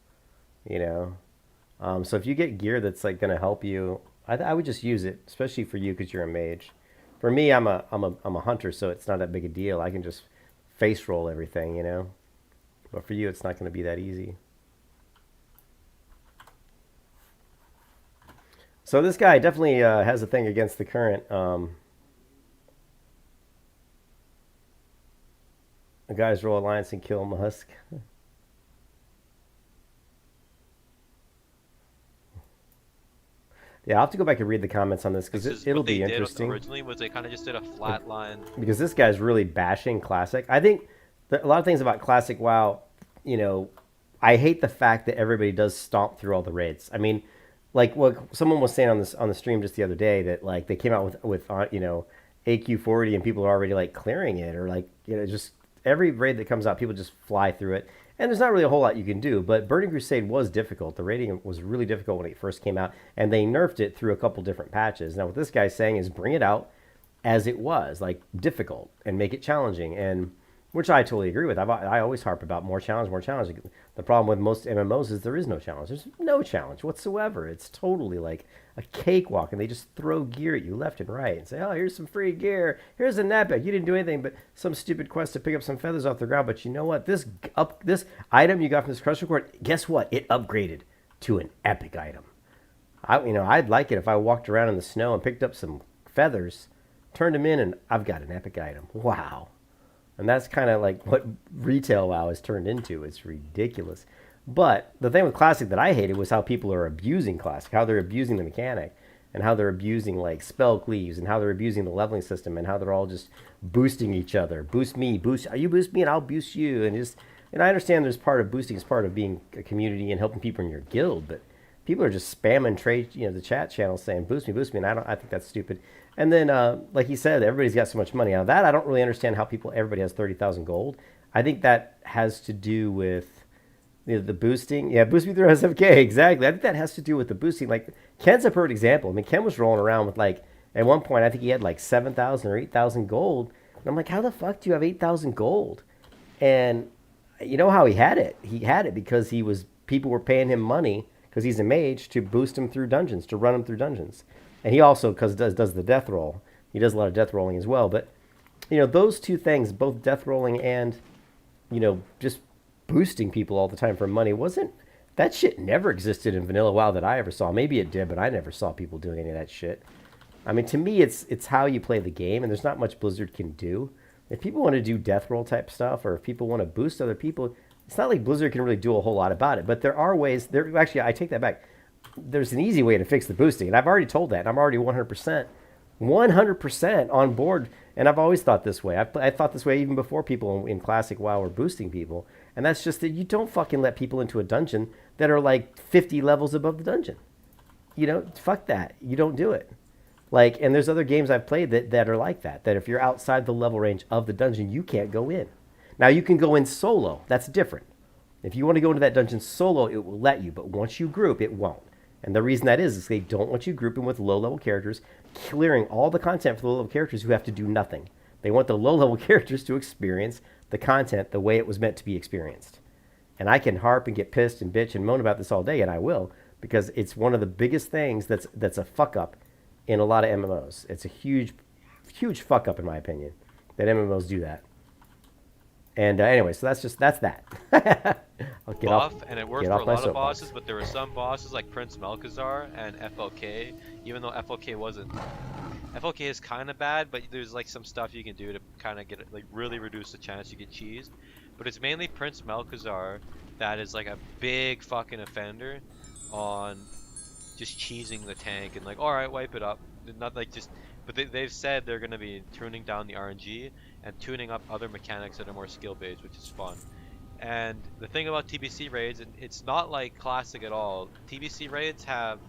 so if you get gear that's like going to help you, I would just use it, especially for you because you're a mage. For me, I'm a hunter, so it's not that big a deal. I can just face roll everything, But for you, it's not going to be that easy. So this guy definitely has a thing against the current. The guys roll alliance and kill Musk. Yeah, I'll have to go back and read the comments on this because it'll be interesting. Originally, was they kind of just did a flat line. Because this guy's really bashing Classic. I think a lot of things about Classic WoW, I hate the fact that everybody does stomp through all the raids. I mean, like what someone was saying on the stream just the other day, that like they came out with AQ40 and people are already like clearing it, or like just every raid that comes out, people just fly through it. And there's not really a whole lot you can do, but Burning Crusade was difficult. The raiding was really difficult when it first came out, and they nerfed it through a couple different patches. Now, what this guy's saying is bring it out as it was, like difficult, and make it challenging, and which I totally agree with. I always harp about more challenge, more challenge. The problem with most MMOs is there is no challenge. There's no challenge whatsoever. It's totally like a cakewalk, and they just throw gear at you left and right and say, oh, here's some free gear. Here's an epic. You didn't do anything but some stupid quest to pick up some feathers off the ground. But you know what? This item you got from this crush record, guess what? It upgraded to an epic item. I'd like it if I walked around in the snow and picked up some feathers, turned them in, and I've got an epic item. Wow. And that's kind of like what retail WoW has turned into. It's ridiculous. But the thing with Classic that I hated was how people are abusing Classic, how they're abusing the mechanic, and how they're abusing like spell cleaves, and how they're abusing the leveling system, and how they're all just boosting each other. Boost me, you boost me, and I'll boost you. And I understand there's part of boosting is part of being a community and helping people in your guild, but people are just spamming the chat channel saying boost me, and I think that's stupid. And then, like he said, everybody's got so much money. Now that I don't really understand how everybody has 30,000 gold. I think that has to do with the boosting. Yeah, boost me through SFK, exactly. I think that has to do with the boosting. Like, Ken's a perfect example. I mean, Ken was rolling around with like, at one point, I think he had like 7,000 or 8,000 gold. And I'm like, how the fuck do you have 8,000 gold? And you know how he had it? He had it because people were paying him money because he's a mage to boost him through dungeons, to run him through dungeons. And he also, because does the death roll. He does a lot of death rolling as well. But, those two things, both death rolling and, just boosting people all the time for money, that shit never existed in vanilla WoW that I ever saw. Maybe it did, but I never saw people doing any of that shit. I mean, to me, it's how you play the game, and there's not much Blizzard can do. If people want to do death roll type stuff, or if people want to boost other people, it's not like Blizzard can really do a whole lot about it. But there are ways. Actually, I take that back. There's an easy way to fix the boosting, and I've already told that. And I'm already 100% on board. And I've always thought this way. I thought this way even before people in Classic WoW were boosting people. And that's just that you don't fucking let people into a dungeon that are like 50 levels above the dungeon. You know, fuck that. You don't do it. Like, and there's other games I've played that are like that. That if you're outside the level range of the dungeon, you can't go in. Now you can go in solo. That's different. If you want to go into that dungeon solo, it will let you. But once you group, it won't. And the reason that is they don't want you grouping with low-level characters, clearing all the content for the low-level characters who have to do nothing. They want the low-level characters to experience the content the way it was meant to be experienced. And I can harp and get pissed and bitch and moan about this all day, and I will, because it's one of the biggest things that's a fuck-up in a lot of MMOs. It's a huge, huge fuck-up, in my opinion, that MMOs do that. And anyway, so that's that. I'll get buff, off, and it worked for a lot of bosses, but there were some bosses like Prince Melchizar and FLK, even though FLK wasn't. FLK is kind of bad, but there's like some stuff you can do to kind of get it, like really reduce the chance you get cheesed. But it's mainly Prince Melchizar that is like a big fucking offender on just cheesing the tank and like, all right, wipe it up. Not like just, but they've said they're gonna be tuning down the RNG and tuning up other mechanics that are more skill based, which is fun. And the thing about TBC raids, it's not like Classic at all. TBC raids have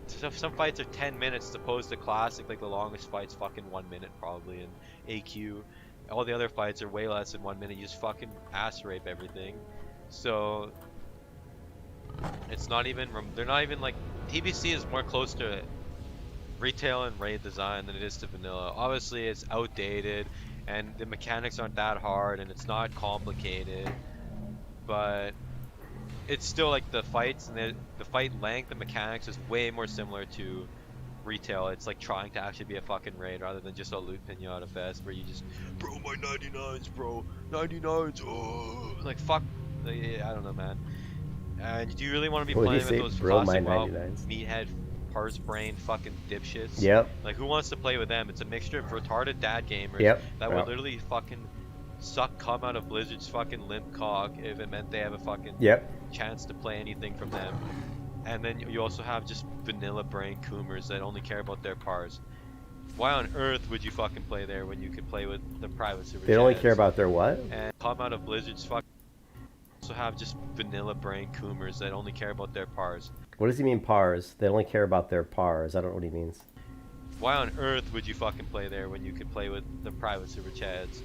some fights are 10 minutes as opposed to Classic, like the longest fight's fucking 1 minute probably in AQ. All the other fights are way less than 1 minute. You just fucking ass rape everything. So it's not even, they're not even like, TBC is more close to retail and raid design than it is to vanilla. Obviously it's outdated and the mechanics aren't that hard and it's not complicated, but it's still like the fights and the fight length and mechanics is way more similar to retail. It's like trying to actually be a fucking raid rather than just a loot pinata fest where you just, bro, my 99s, bro, 99s, oh, like fuck, like, I don't know, man. And do you really want to be playing with those Classic WoW meathead parse brain fucking dipshits? Yep. Like, who wants to play with them? It's a mixture of retarded dad gamers that would literally fucking suck cum out of Blizzard's fucking limp cock if it meant they have a fucking chance to play anything from them. And then you also have just vanilla brain coomers that only care about their pars. Why on earth would you fucking play there when you could play with the private server? They only care about their what? And come out of Blizzard's fucking. Also have just vanilla brain coomers that only care about their pars. What does he mean pars? They only care about their pars. I don't know what he means. Why on earth would you fucking play there when you could play with the private server chads?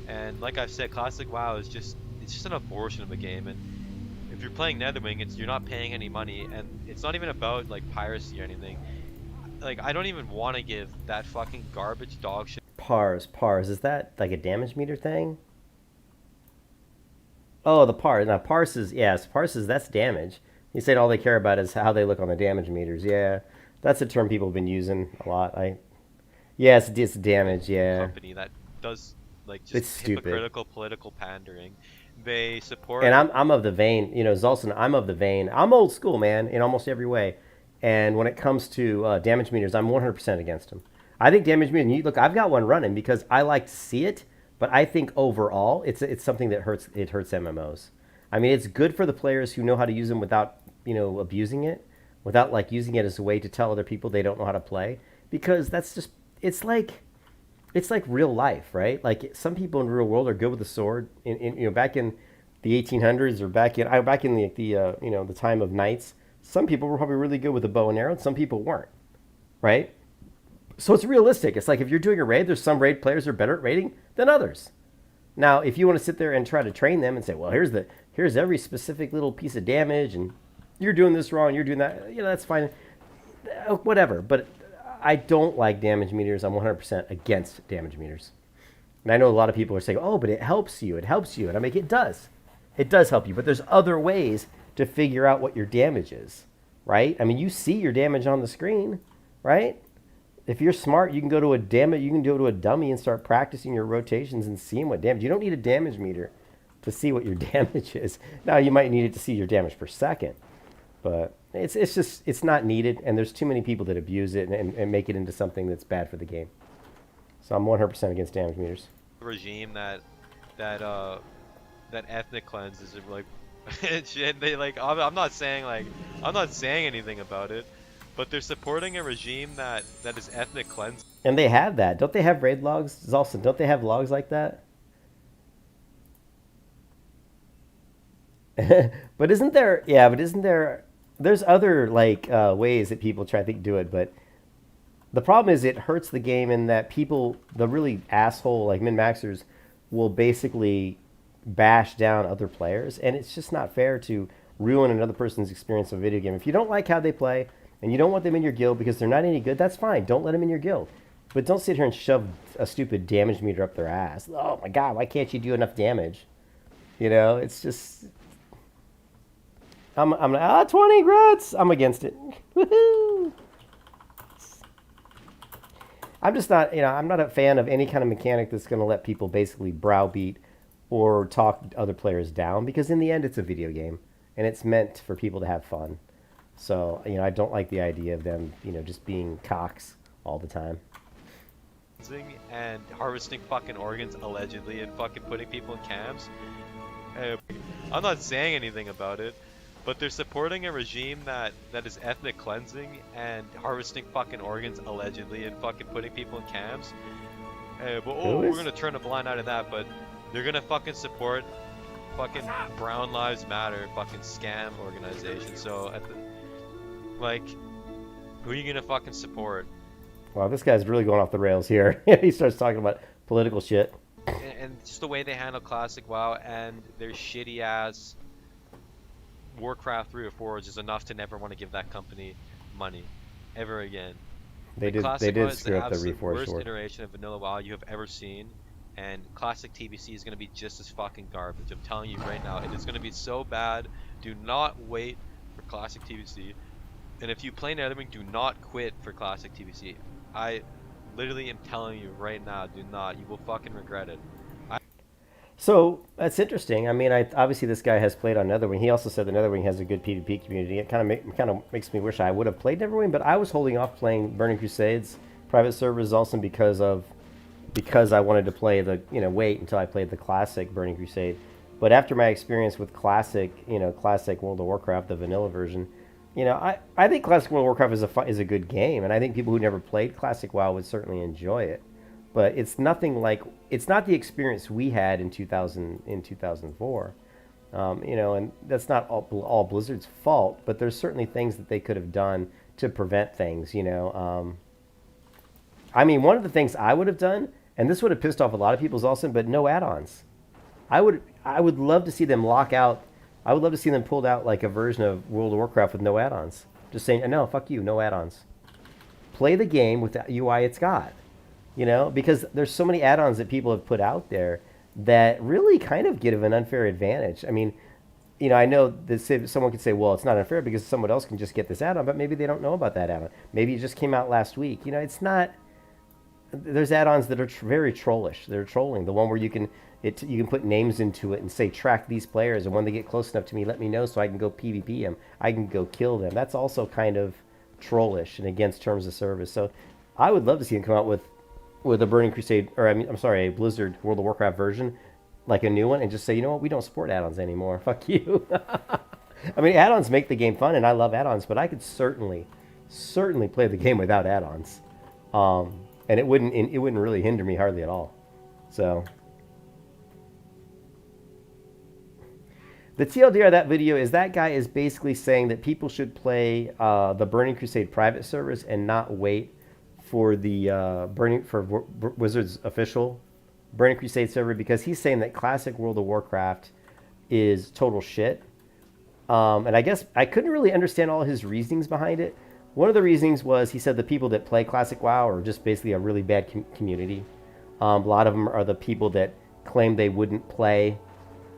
And like I've said, Classic WoW is just, it's just an abortion of a game. And if you're playing Netherwing, you're not paying any money, and it's not even about like piracy or anything. Like, I don't even want to give that fucking garbage dog shit. Pars, is that like a damage meter thing? Oh, the pars. Now parses, yes, parses, that's damage. You said all they care about is how they look on the damage meters. Yeah, that's a term people have been using a lot. Yes, it's damage. Yeah. Company that does like just it's hypocritical political pandering. They support. And I'm of the vein, you know, Zulson. I'm of the vein. I'm old school, man, in almost every way. And when it comes to damage meters, I'm 100% against them. I think damage meters. Look, I've got one running because I like to see it. But I think overall, it's something that hurts. It hurts MMOs. I mean, it's good for the players who know how to use them without, you know, abusing it, without like using it as a way to tell other people they don't know how to play. Because that's just, it's like real life, right? Like some people in the real world are good with a sword. You know, back in the 1800s or back in the you know, the time of knights, some people were probably really good with a bow and arrow, and some people weren't, right? So it's realistic. It's like if you're doing a raid, there's some raid players who are better at raiding than others. Now, if you want to sit there and try to train them and say, well, here's every specific little piece of damage, and you're doing this wrong, you're doing that, you know, that's fine. Whatever. But I don't like damage meters. I'm 100% against damage meters. And I know a lot of people are saying, oh, but it helps you. It helps you. And I'm like, it does. It does help you. But there's other ways to figure out what your damage is, right? I mean, you see your damage on the screen, right? If you're smart, you can go to a dummy and start practicing your rotations and seeing what damage. You don't need a damage meter to see what your damage is. Now, you might need it to see your damage per second. But it's just it's not needed, and there's too many people that abuse it and make it into something that's bad for the game. So I'm 100% against damage meters. Regime that ethnic cleanses are like and shit. They like I'm not saying anything about it, but they're supporting a regime that is ethnic cleansing. And they have that. Don't they have raid logs? Zolson, don't they have logs like that? But isn't there? Yeah, but isn't there? There's other like ways that people try to do it, but the problem is it hurts the game in that people, the really asshole like min-maxers, will basically bash down other players, and it's just not fair to ruin another person's experience of a video game. If you don't like how they play and you don't want them in your guild because they're not any good, that's fine. Don't let them in your guild. But don't sit here and shove a stupid damage meter up their ass. Oh my god, why can't you do enough damage? You know, it's just... I'm 20 grats! I'm against it. Woohoo! I'm just not, I'm not a fan of any kind of mechanic that's going to let people basically browbeat or talk other players down, because in the end it's a video game and it's meant for people to have fun. So, I don't like the idea of them, just being cocks all the time. And harvesting fucking organs allegedly and fucking putting people in camps. I'm not saying anything about it, but they're supporting a regime that is ethnic cleansing and harvesting fucking organs allegedly and fucking putting people in camps. We're gonna turn a blind eye to that, but they're gonna fucking support fucking Brown Lives Matter fucking scam organization. So who are you gonna fucking support? Wow, this guy's really going off the rails here. He starts talking about political shit. And just the way they handle Classic WoW and their shitty ass Warcraft 3 or 4 is just enough to never want to give that company money ever again. They did screw up the Reforged worst War. iteration of Vanilla WoW you have ever seen, and Classic TBC is going to be just as fucking garbage. I'm telling you right now, it is going to be so bad. Do not wait for Classic TBC, and if you play Netherwing, do not quit for Classic TBC. I literally am telling you right now, do not. You will fucking regret it. So that's interesting. I mean, obviously this guy has played on Netherwing. He also said the Netherwing has a good PvP community. It kind of makes me wish I would have played Netherwing, but I was holding off playing Burning Crusades private servers also because I wanted to play the wait until I played the classic Burning Crusade. But after my experience with classic World of Warcraft, the vanilla version, I think classic World of Warcraft is a good game, and I think people who never played classic WoW would certainly enjoy it. But it's not the experience we had in 2004, and that's not all Blizzard's fault. But there's certainly things that they could have done to prevent things. I mean, one of the things I would have done, and this would have pissed off a lot of people, is also, but no add-ons. I would love to see them lock out. I would love to see them pulled out like a version of World of Warcraft with no add-ons. Just saying, no, fuck you, no add-ons. Play the game with the UI it's got. Because there's so many add-ons that people have put out there that really kind of give an unfair advantage. I mean, I know that someone could say, well, it's not unfair because someone else can just get this add-on, but maybe they don't know about that add-on. Maybe it just came out last week. It's not... There's add-ons that are very trollish. They're trolling. The one where you can put names into it and say, track these players, and when they get close enough to me, let me know so I can go PvP them. I can go kill them. That's also kind of trollish and against terms of service. So I would love to see them come out with a Burning Crusade, or a Blizzard World of Warcraft version, like a new one, and just say, you know what, we don't support add-ons anymore. Fuck you. I mean, add-ons make the game fun, and I love add-ons, but I could certainly play the game without add-ons, and it wouldn't really hinder me hardly at all. So the TLDR of that video is that guy is basically saying that people should play the Burning Crusade private servers and not wait for the Wizards official Burning Crusade server, because he's saying that classic World of Warcraft is total shit. And I guess I couldn't really understand all his reasonings behind it. One of the reasonings was he said the people that play classic WoW are just basically a really bad community. A lot of them are the people that claim they wouldn't play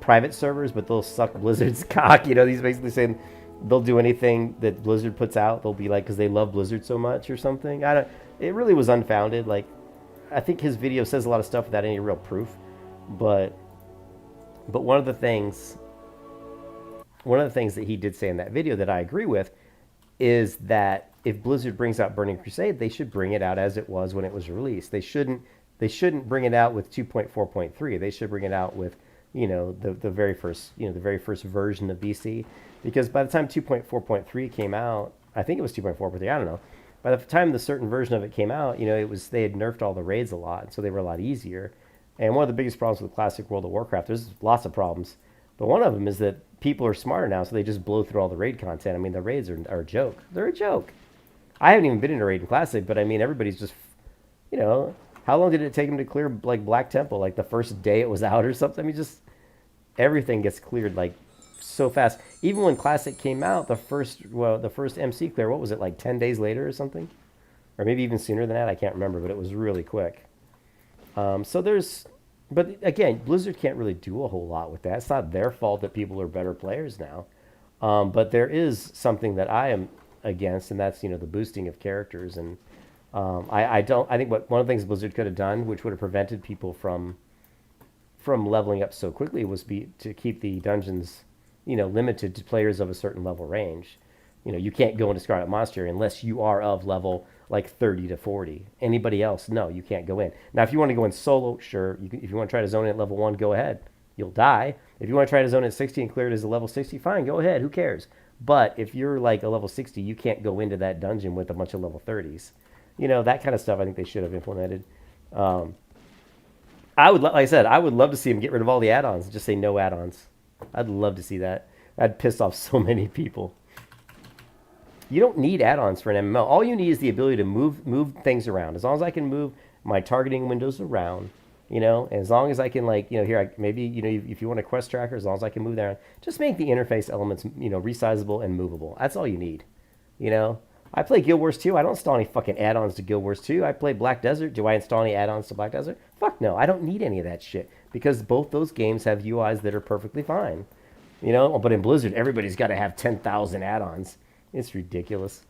private servers, but they'll suck Blizzard's cock. He's basically saying they'll do anything that Blizzard puts out. They'll be like, because they love Blizzard so much or something. It really was unfounded. Like, I think his video says a lot of stuff without any real proof. But one of the things that he did say in that video that I agree with is that if Blizzard brings out Burning Crusade, they should bring it out as it was when it was released. They shouldn't bring it out with 2.4.3. They should bring it out with, the very first, the very first version of BC. Because by the time 2.4.3 came out, I think it was 2.4.3, I don't know. By the time the certain version of it came out, they had nerfed all the raids a lot, and so they were a lot easier. And one of the biggest problems with classic World of Warcraft, there's lots of problems, but one of them is that people are smarter now, so they just blow through all the raid content. I mean, the raids are a joke. They're a joke. I haven't even been in a raid in Classic, but I mean, everybody's just, how long did it take them to clear, like, Black Temple? Like, the first day it was out or something? I mean, just everything gets cleared, like, so fast. Even when Classic came out, the first MC clear, what was it, like 10 days later or something? Or maybe even sooner than that, I can't remember, but it was really quick. But again, Blizzard can't really do a whole lot with that. It's not their fault that people are better players now. But there is something that I am against, and that's, the boosting of characters. And I think one of the things Blizzard could have done, which would have prevented people from leveling up so quickly, was to keep the dungeons, limited to players of a certain level range. You can't go into Scarlet Monastery unless you are of level like 30 to 40. Anybody else, no, you can't go in. Now, if you want to go in solo, sure. If you want to try to zone it at level 1, go ahead. You'll die. If you want to try to zone it at 60 and clear it as a level 60, fine, go ahead. Who cares? But if you're like a level 60, you can't go into that dungeon with a bunch of level 30s. That kind of stuff I think they should have implemented. Like I said, I would love to see them get rid of all the add-ons and just say no add-ons. I'd love to see that. That'd piss off so many people. You don't need add-ons for an MMO. All you need is the ability to move things around. As long as I can move my targeting windows around, and as long as I can, if you want a quest tracker, as long as I can move that around, just make the interface elements, resizable and movable. That's all you need. I play Guild Wars 2. I don't install any fucking add-ons to Guild Wars 2. I play Black Desert. Do I install any add-ons to Black Desert? Fuck no. I don't need any of that shit because both those games have UIs that are perfectly fine. But in Blizzard, everybody's got to have 10,000 add-ons. It's ridiculous.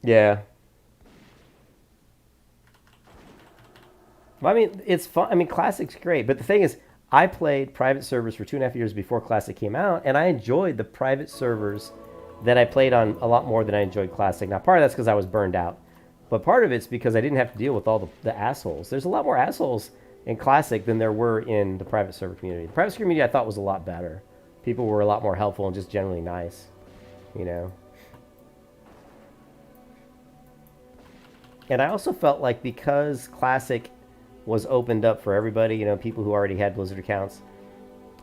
Yeah. Well, I mean, it's fun. I mean, Classic's great. But the thing is, I played private servers for 2.5 years before Classic came out, and I enjoyed the private servers that I played on a lot more than I enjoyed Classic. Now, part of that's because I was burned out. But part of it's because I didn't have to deal with all the assholes. There's a lot more assholes in Classic than there were in the private server community. The private server community I thought was a lot better. People were a lot more helpful and just generally nice, And I also felt like because Classic was opened up for everybody, people who already had Blizzard accounts,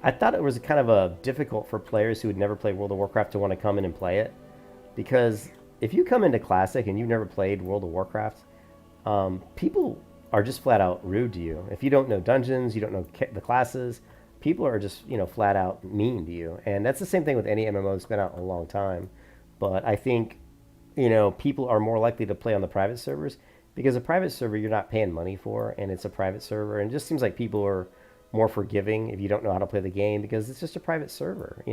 I thought it was kind of difficult for players who had never played World of Warcraft to want to come in and play it. Because if you come into Classic and you've never played World of Warcraft, people are just flat out rude to you. If you don't know dungeons, you don't know the classes, people are just, flat out mean to you. And that's the same thing with any MMO that's been out a long time. But I think, people are more likely to play on the private servers because a private server you're not paying money for, and it's a private server. And it just seems like people are more forgiving if you don't know how to play the game because it's just a private server,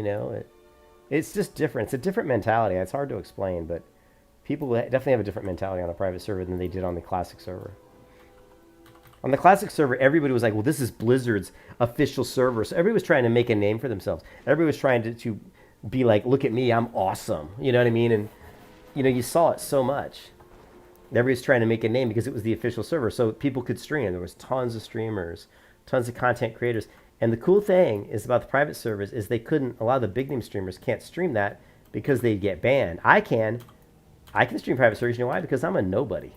It's just different. It's a different mentality. It's hard to explain, but people definitely have a different mentality on a private server than they did on the Classic server. On the Classic server, everybody was like, well, this is Blizzard's official server. So everybody was trying to make a name for themselves. Everybody was trying to be like, look at me, I'm awesome. You know what I mean? And, you saw it so much. Everybody's trying to make a name because it was the official server. So people could stream. There was tons of streamers, tons of content creators. And the cool thing is about the private servers is a lot of the big name streamers can't stream that because they get banned. I can stream private servers. You know why? Because I'm a nobody.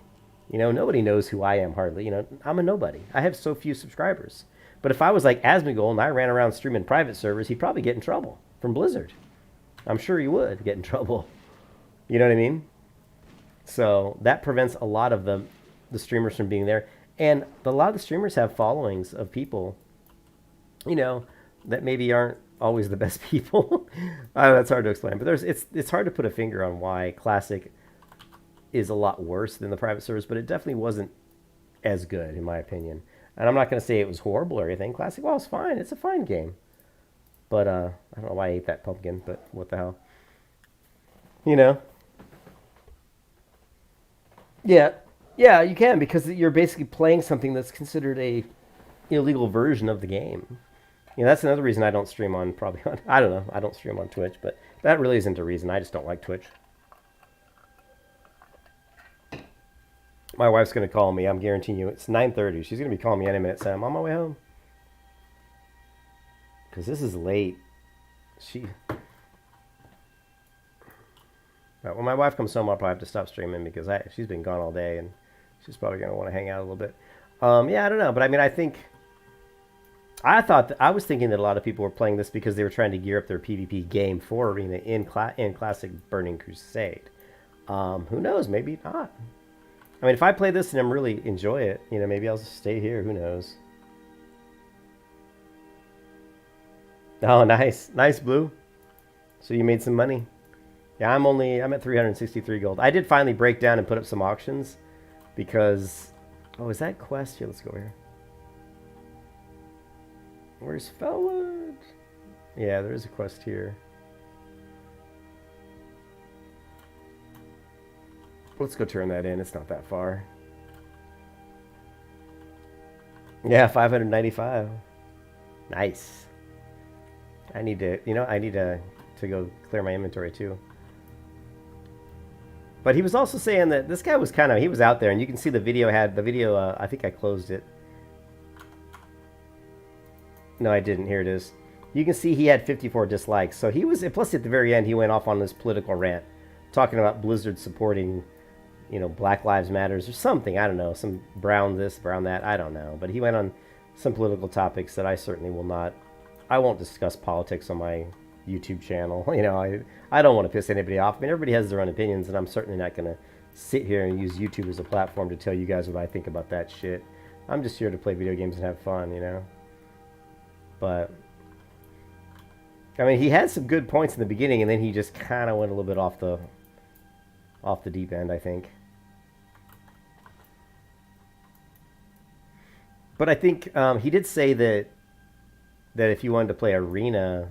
Nobody knows who I am hardly. I'm a nobody. I have so few subscribers. But if I was like Asmongold and I ran around streaming private servers, he'd probably get in trouble from Blizzard. I'm sure he would get in trouble. You know what I mean? So that prevents a lot of the streamers from being there. And a lot of the streamers have followings of people, that maybe aren't always the best people. I know that's hard to explain. But it's hard to put a finger on why Classic is a lot worse than the private servers, but it definitely wasn't as good, in my opinion. And I'm not going to say it was horrible or anything. Classic, well, it's fine. It's a fine game. But I don't know why I ate that pumpkin, but what the hell. Yeah, you can, because you're basically playing something that's considered a illegal version of the game. You know, that's another reason I don't stream on, probably on, I don't know, I don't stream on Twitch, but that really isn't a reason. I just don't like Twitch. My wife's going to call me. I'm guaranteeing you. It's 9:30. She's going to be calling me any minute saying, I'm on my way home. Because this is late. Right, when my wife comes home, I'll probably have to stop streaming because she's been gone all day and she's probably going to want to hang out a little bit. Yeah, I don't know. But I mean, I was thinking that a lot of people were playing this because they were trying to gear up their PvP game for Arena in Classic Burning Crusade. Who knows? Maybe not. I mean, if I play this and really enjoy it, you know, maybe I'll just stay here. Who knows? Oh, nice. Nice, Blue. So you made some money. Yeah, I'm at 363 gold. I did finally break down and put up some auctions because... Oh, is that quest? Here, let's go here. Where's Fellwood? Yeah, there is a quest here. Let's go turn that in. It's not that far. Yeah, 595. Nice. I need to, you know, to go clear my inventory too. But he was also saying that this guy was he was out there, and you can see the video I think I closed it. No, I didn't. Here it is. You can see he had 54 dislikes. So he was, plus at the very end, he went off on this political rant, talking about Blizzard supporting, you know, Black Lives Matters or something. I don't know, some brown this, brown that. I don't know. But he went on some political topics that I certainly will not. I won't discuss politics on my YouTube channel. You know, I don't want to piss anybody off. I mean, everybody has their own opinions, and I'm certainly not going to sit here and use YouTube as a platform to tell you guys what I think about that shit. I'm just here to play video games and have fun, you know. But I mean, he had some good points in the beginning, and then he just kind of went a little bit off the deep end, I think. But I think he did say that if you wanted to play Arena,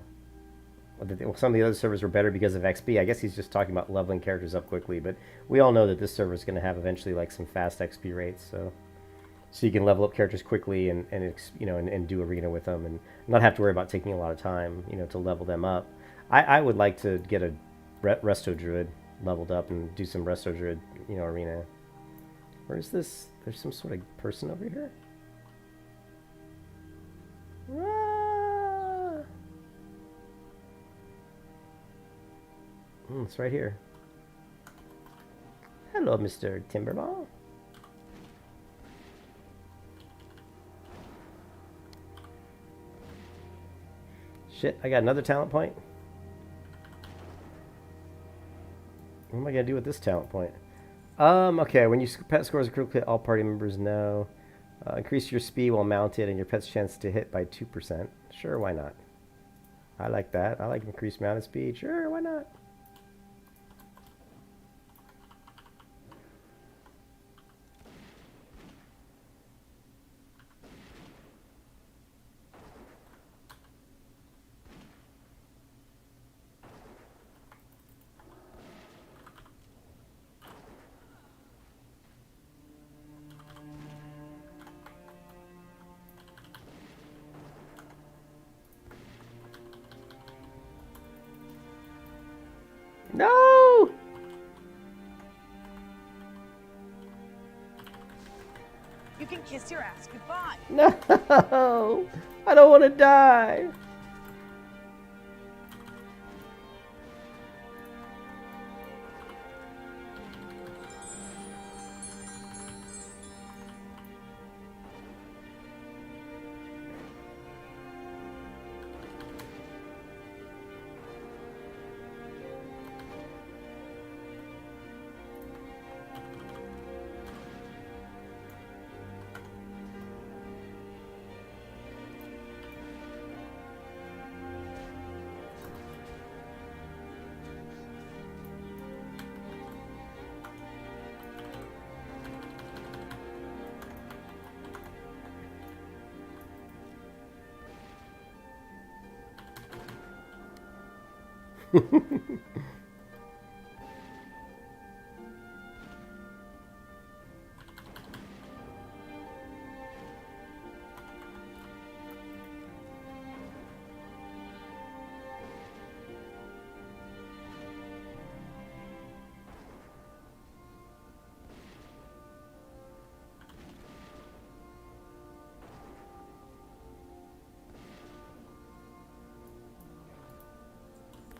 some of the other servers were better because of XP. I guess he's just talking about leveling characters up quickly, but we all know that this server is going to have eventually like some fast XP rates, so you can level up characters quickly and you know, and do Arena with them and not have to worry about taking a lot of time, you know, to level them up. I would like to get a Resto Druid leveled up and do some Resto Druid, you know, Arena. Where is this? There's some sort of person over here. Ah! It's right here. Hello, Mr. Timberball. Shit, I got another talent point. What am I gonna do with this talent point? Okay, when your pet scores a critical hit, all party members know. Increase your speed while mounted and your pet's chance to hit by 2%. Sure, why not? I like that. I like increased mounted speed. Sure, why not? No! You can kiss your ass goodbye. No! I don't want to die.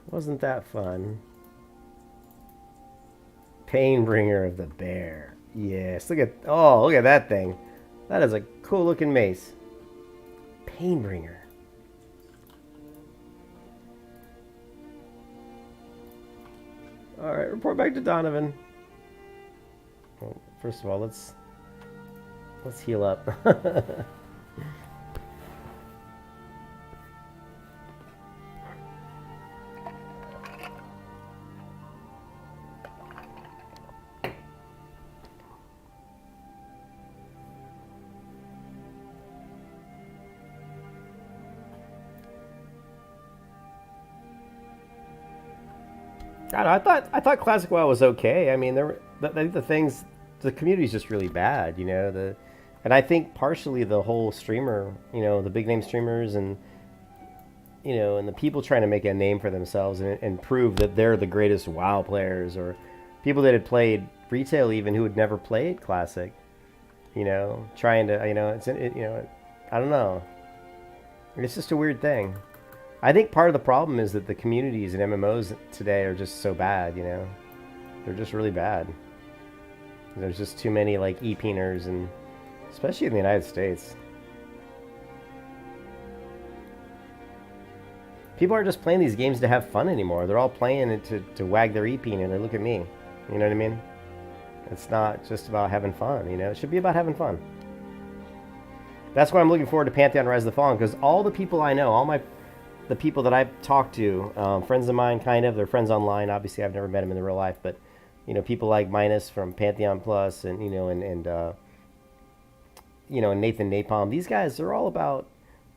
Wasn't that fun? Painbringer of the Bear. Yes, look at that thing. That is a cool looking mace. Painbringer. All right, report back to Donovan. Well, first of all, let's heal up. I thought Classic WoW was okay. I mean, I think the community's just really bad, you know. And I think partially the whole streamer, you know, the big name streamers and you know, and the people trying to make a name for themselves and prove that they're the greatest WoW players, or people that had played retail even who had never played Classic, you know, trying to, you know, I don't know. It's just a weird thing. I think part of the problem is that the communities in MMOs today are just so bad, you know. They're just really bad. There's just too many like e-peeners, and especially in the United States. People aren't just playing these games to have fun anymore. They're all playing it to wag their e-peen and they look at me. You know what I mean? It's not just about having fun, you know. It should be about having fun. That's why I'm looking forward to Pantheon Rise of the Fallen, because all the people I know, the people that I've talked to, friends of mine, kind of, they're friends online. Obviously, I've never met them in the real life, but you know, people like Minus from Pantheon Plus, and you know, and Nathan Napalm. These guys, they're all about,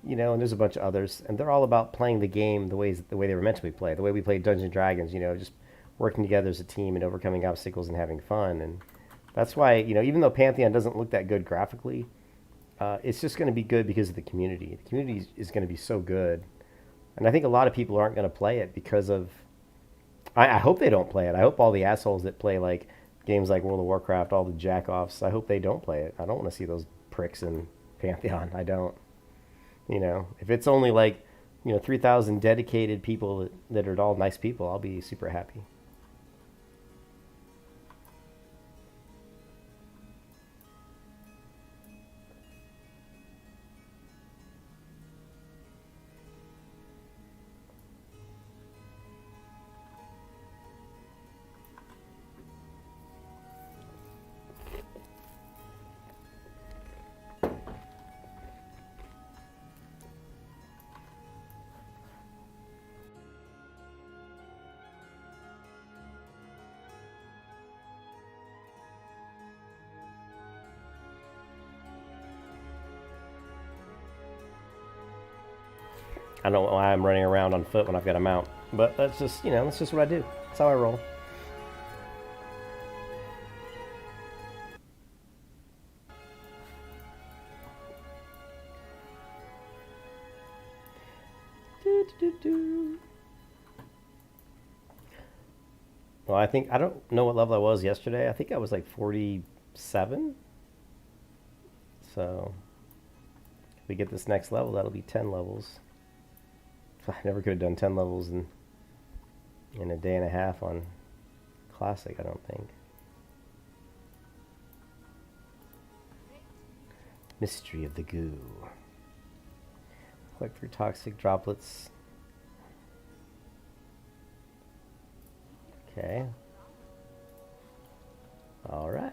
you know, and there's a bunch of others, and they're all about playing the game the way they were meant to be played, the way we played Dungeons and Dragons. You know, just working together as a team and overcoming obstacles and having fun. And that's why, you know, even though Pantheon doesn't look that good graphically, it's just going to be good because of the community. The community is going to be so good. And I think a lot of people aren't going to play it because of... I hope they don't play it. I hope all the assholes that play like games like World of Warcraft, all the jack-offs, I hope they don't play it. I don't want to see those pricks in Pantheon. I don't. You know, if it's only like, you know, 3,000 dedicated people that are all nice people, I'll be super happy. I don't know why I'm running around on foot when I've got a mount. But that's just, you know, that's just what I do. That's how I roll. Well, I don't know what level I was yesterday. I think I was like 47. So, if we get this next level, that'll be 10 levels. I never could have done 10 levels in a day and a half on Classic, I don't think. Mystery of the Goo. Collect 3 toxic droplets. Okay. All right.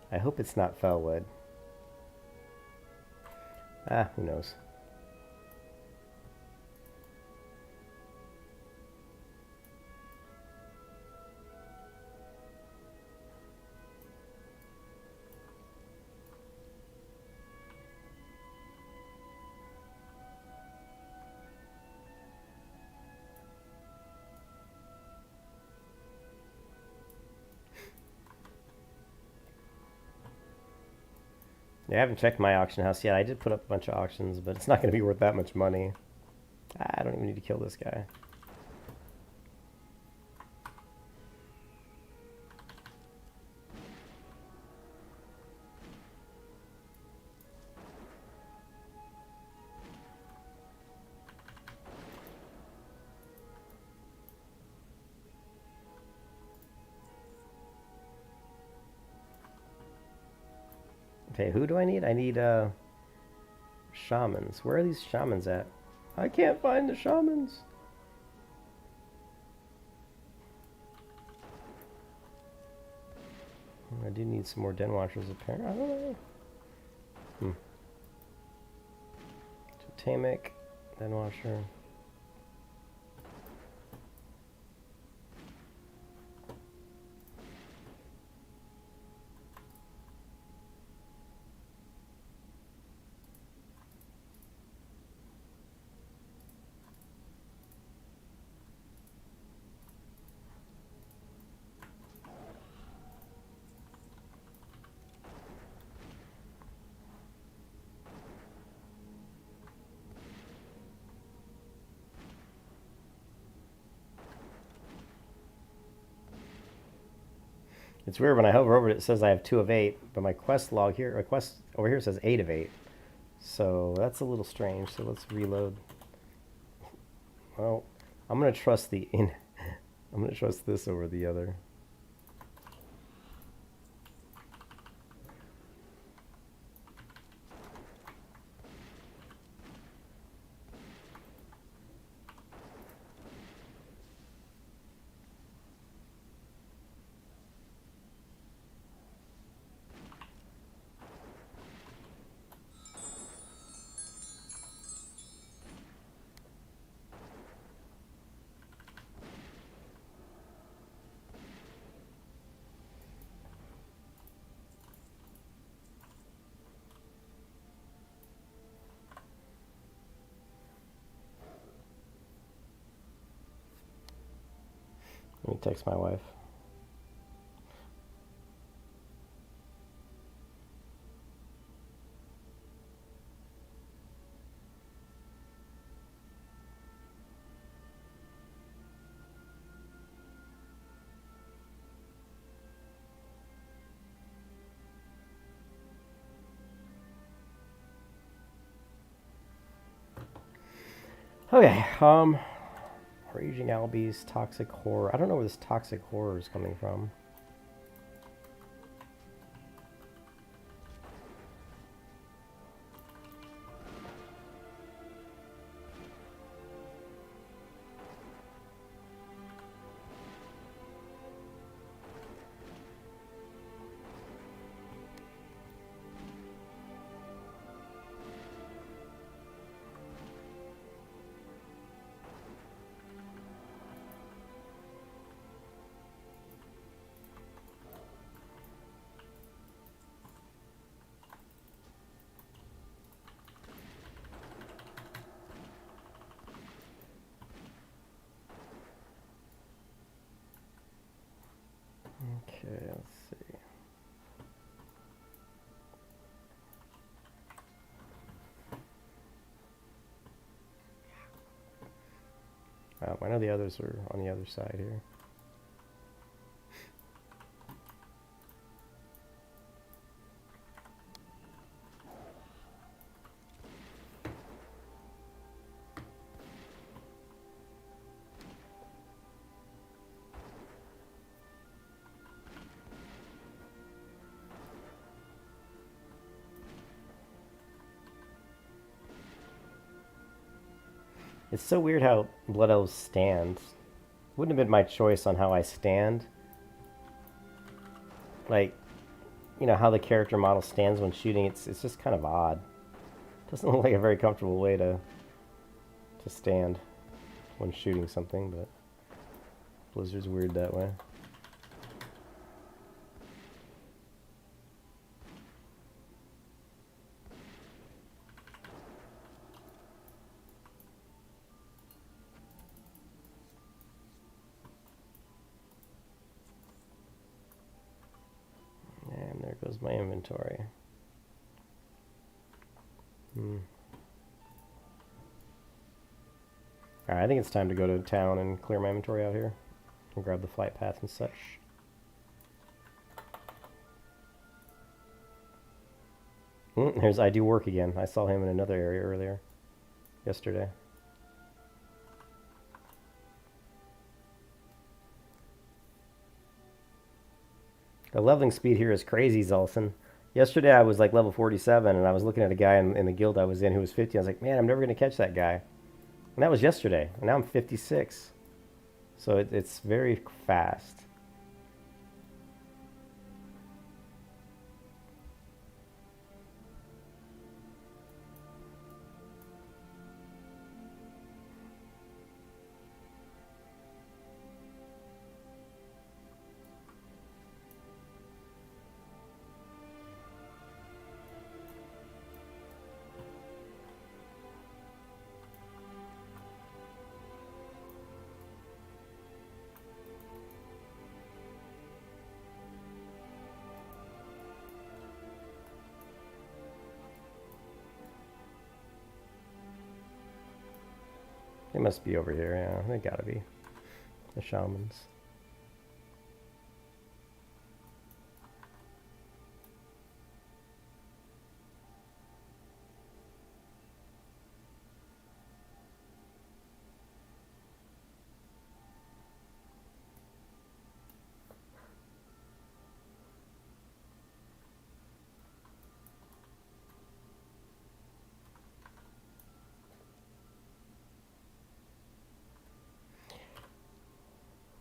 I hope it's not Felwood. Ah, who knows? Yeah, I haven't checked my auction house yet. I did put up a bunch of auctions, but it's not going to be worth that much money. I don't even need to kill this guy. Okay, who do I need? I need shamans. Where are these shamans at? I can't find the shamans. I do need some more den watchers apparently. I don't know. Totemic, den watcher. It's weird when I hover over it, it says I have 2 of 8, but my quest log here, my quest over here says 8 of 8. So that's a little strange. So let's reload. Well, I'm gonna trust I'm gonna trust this over the other. Let me text my wife. Okay, Raging Albies, Toxic Horror. I don't know where this Toxic Horror is coming from. Okay, let's see. I know the others are on the other side here. It's so weird how Blood Elves stand. Wouldn't have been my choice on how I stand. Like, you know, how the character model stands when shooting, it's just kind of odd. Doesn't look like a very comfortable way to stand when shooting something, but Blizzard's weird that way. And there goes my inventory. Alright, I think it's time to go to town and clear my inventory out here. And grab the flight path and such. There's I Do Work again. I saw him in another area earlier. Yesterday. The leveling speed here is crazy, Zolson. Yesterday I was like level 47, and I was looking at a guy in the guild I was in who was 50. I was like, man, I'm never going to catch that guy. And that was yesterday. And now I'm 56. So it's very fast. They must be over here, yeah. They gotta be. The shamans.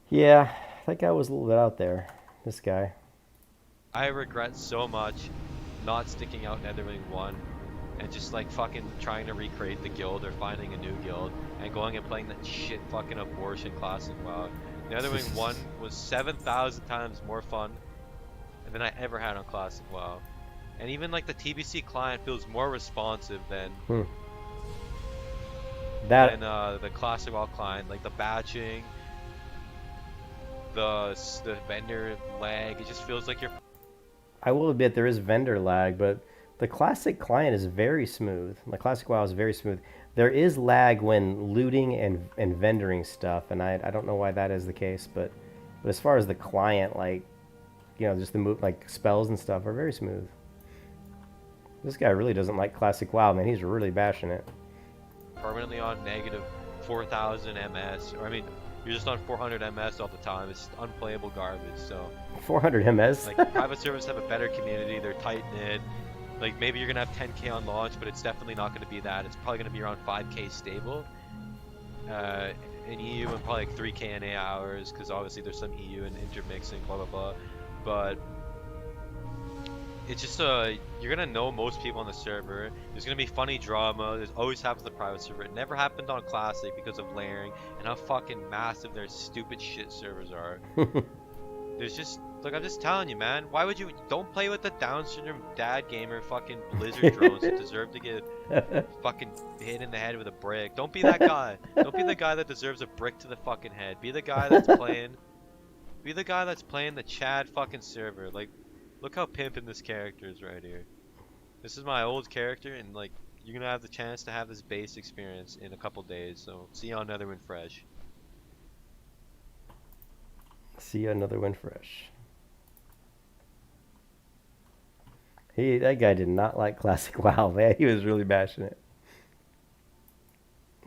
Yeah, that guy was a little bit out there. This guy. I regret so much not sticking out Netherwing 1 and just like fucking trying to recreate the guild or finding a new guild and going and playing that shit fucking abortion classic WoW. Netherwing 1 was 7,000 times more fun than I ever had on classic WoW. And even like the TBC client feels more responsive than the classic WoW client, like the batching, the vendor lag. It just feels like you're. I will admit there is vendor lag, but the classic client is very smooth. The classic WoW is very smooth. There is lag when looting and vendoring stuff, and I don't know why that is the case, but as far as the client, like, you know, just the move, like spells and stuff are very smooth. This guy really doesn't like classic WoW, man. He's really bashing it. Permanently on negative 4,000 MS, or I mean, you're just on 400 MS all the time. It's unplayable garbage. So 400 MS. Like private servers have a better community. They're tight knit. Like maybe you're gonna have 10k on launch, but it's definitely not gonna be that. It's probably gonna be around 5k stable. In EU and probably like 3k NA hours, because obviously there's some EU and intermixing, blah blah blah. But it's just you're gonna know most people on the server. There's gonna be funny drama. There's always happens on the private server. It never happened on classic because of layering and how fucking massive their stupid shit servers are. There's just look, I'm just telling you, man. Why would you don't play with the Down syndrome dad gamer fucking Blizzard drones that deserve to get fucking hit in the head with a brick? Don't be that guy. Don't be the guy that deserves a brick to the fucking head. Be the guy that's playing. Be the guy that's playing the Chad fucking server. Like, look how pimpin' this character is right here. This is my old character, and like, you're gonna have the chance to have this base experience in a couple days. So see you on Netherwind Fresh. See you on Netherwind Fresh. That guy did not like classic WoW, man. He was really bashing it.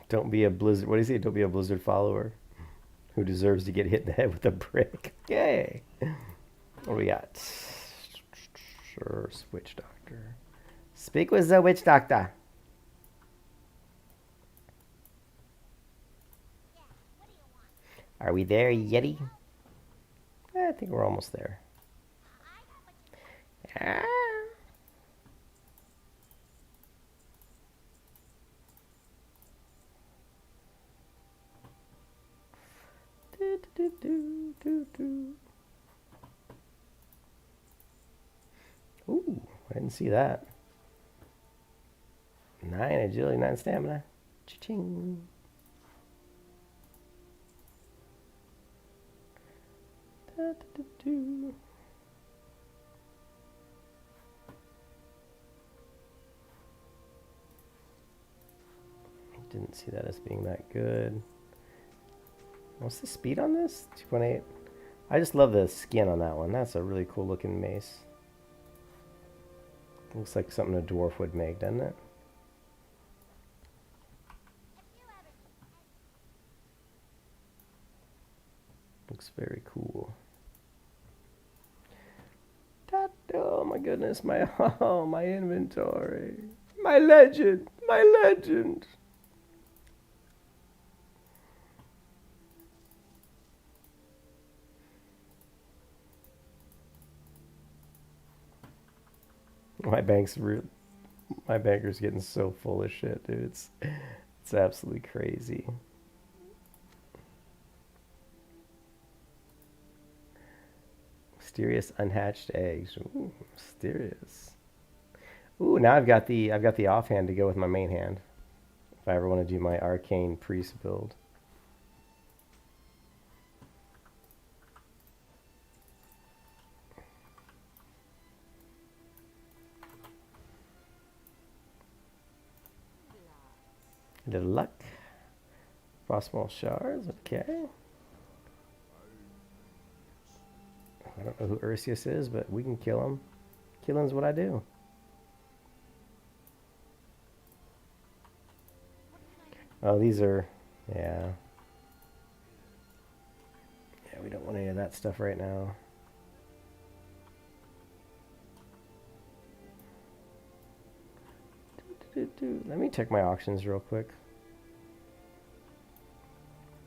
Don't be a Blizzard. What do you say? Don't be a Blizzard follower who deserves to get hit in the head with a brick. Yay! What do we got? Sure, Witch Doctor. Speak with the Witch Doctor. Are we there, Yeti? I think we're almost there. Ah. Ooh, I didn't see that. 9 agility, 9 stamina. Cha-ching. Didn't see that as being that good. What's the speed on this? 2.8. I just love the skin on that one. That's a really cool looking mace. Looks like something a dwarf would make, doesn't it? Looks very cool. Oh my god. goodness, my oh, my inventory. My legend, my legend. My banker's getting so full of shit, dude. It's absolutely crazy. Mysterious unhatched eggs. Ooh, mysterious. Ooh, now I've got the offhand to go with my main hand. If I ever want to do my arcane priest build. A little luck. Frostmaw shards, okay. I don't know who Ursius is, but we can kill him. Killing's what I do. Oh, these are, yeah. Yeah, we don't want any of that stuff right now. Let me check my auctions real quick.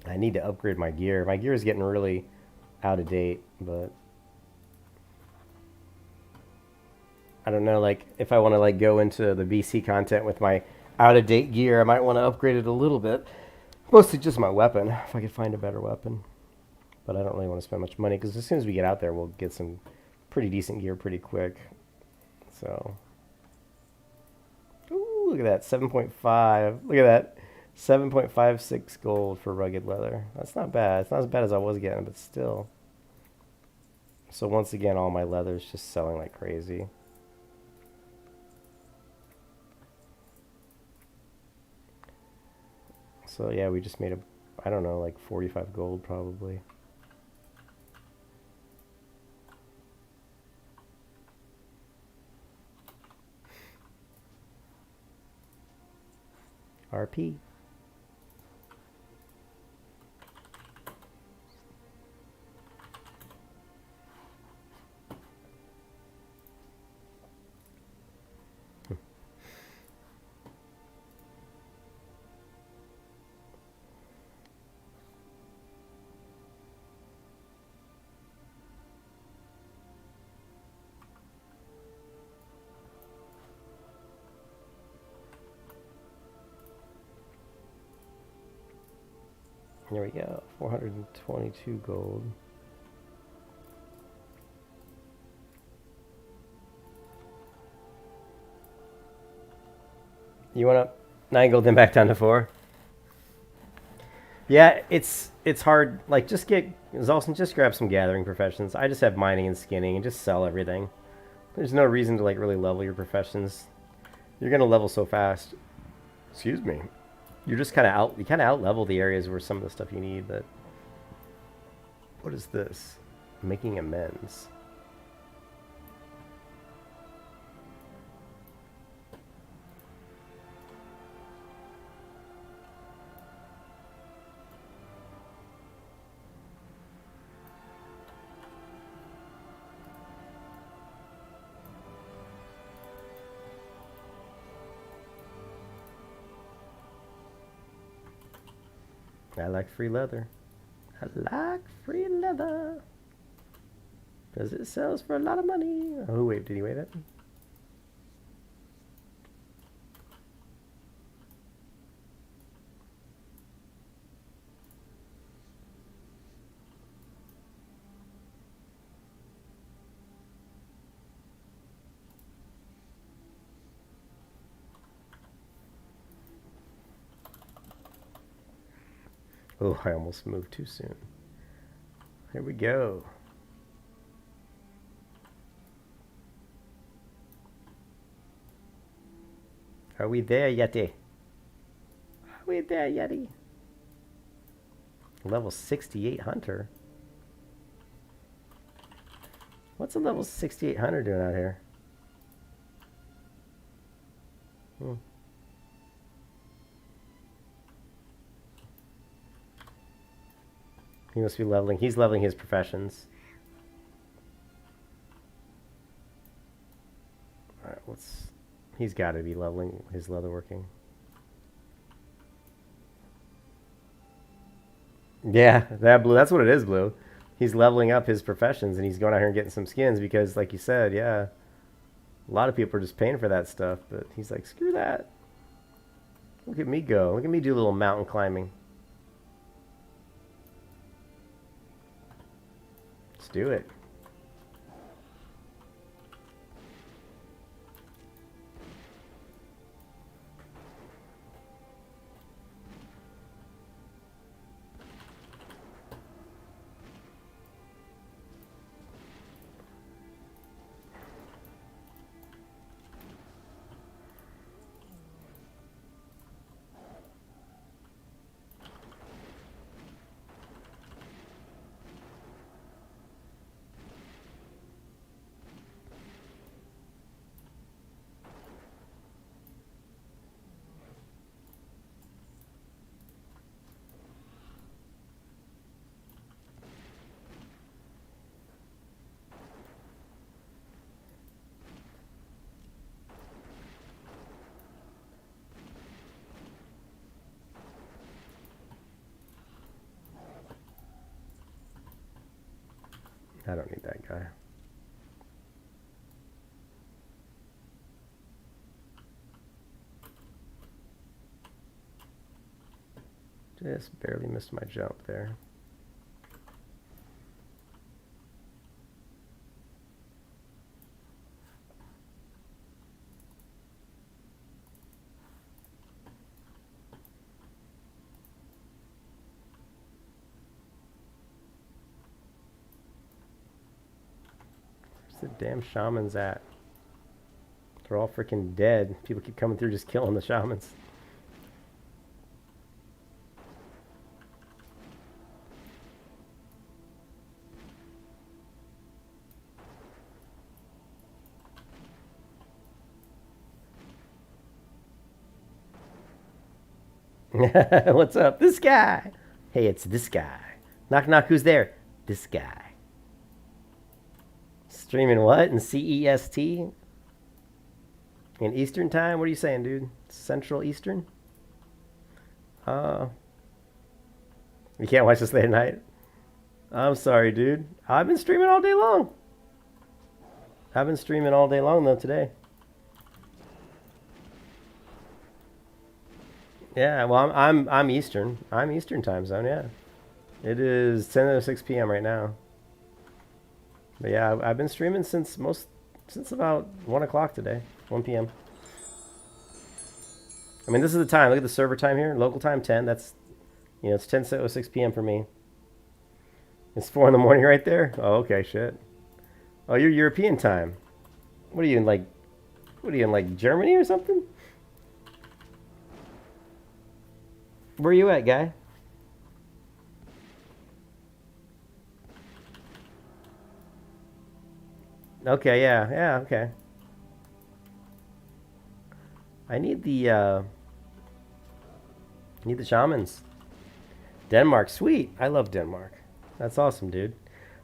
I need to upgrade my gear. My gear is getting really out of date, but I don't know, like, if I want to, like, go into the BC content with my out-of-date gear, I might want to upgrade it a little bit. Mostly just my weapon, if I could find a better weapon. But I don't really want to spend much money, because as soon as we get out there, we'll get some pretty decent gear pretty quick. So, ooh, look at that, 7.5. Look at that, 7.56 gold for rugged leather. That's not bad. It's not as bad as I was getting, but still. So once again, all my leather is just selling like crazy. So yeah, we just made I don't know, like 45 gold probably. RP. There we go, 422 gold. You want up 9 gold, then back down to 4? Yeah, it's hard. Like, just grab some gathering professions. I just have mining and skinning and just sell everything. There's no reason to, like, really level your professions. You're gonna level so fast. Excuse me. You're just kind of out level the areas where some of the stuff you need, but what is this? Making amends. I like free leather. I like free leather. Because it sells for a lot of money. Oh, wait, did he wait it? Oh, I almost moved too soon. Here we go. Are we there, Yeti? Are we there, Yeti? Level 68 Hunter? What's a level 68 Hunter doing out here? He must be leveling. He's leveling his professions. He's got to be leveling his leatherworking. Yeah, that Blue. That's what it is, Blue. He's leveling up his professions, and he's going out here and getting some skins because, like you said, yeah, a lot of people are just paying for that stuff. But he's like, screw that. Look at me go. Look at me do a little mountain climbing. Let's do it. I don't need that guy. Just barely missed my jump there. The damn shamans at? They're all freaking dead. People keep coming through just killing the shamans. What's up? This guy. Hey, it's this guy. Knock knock, who's there? This guy. Streaming what? In CEST? In Eastern time? What are you saying, dude? Central Eastern? You can't watch this late at night? I'm sorry, dude. I've been streaming all day long. I've been streaming all day long, though, today. Yeah, well, I'm Eastern. I'm Eastern time zone, yeah. It is 10:06 p.m. right now. But yeah, I've been streaming since about 1 o'clock today, 1 p.m. I mean, this is the time. Look at the server time here. Local time 10. That's, you know, it's 10:06 p.m. for me. It's 4 in the morning right there. Oh, okay, shit. Oh, you're European time. What are you in, like Germany or something? Where are you at, guy? Okay, yeah, okay. I need the shamans. Denmark, sweet. I love Denmark. That's awesome, dude.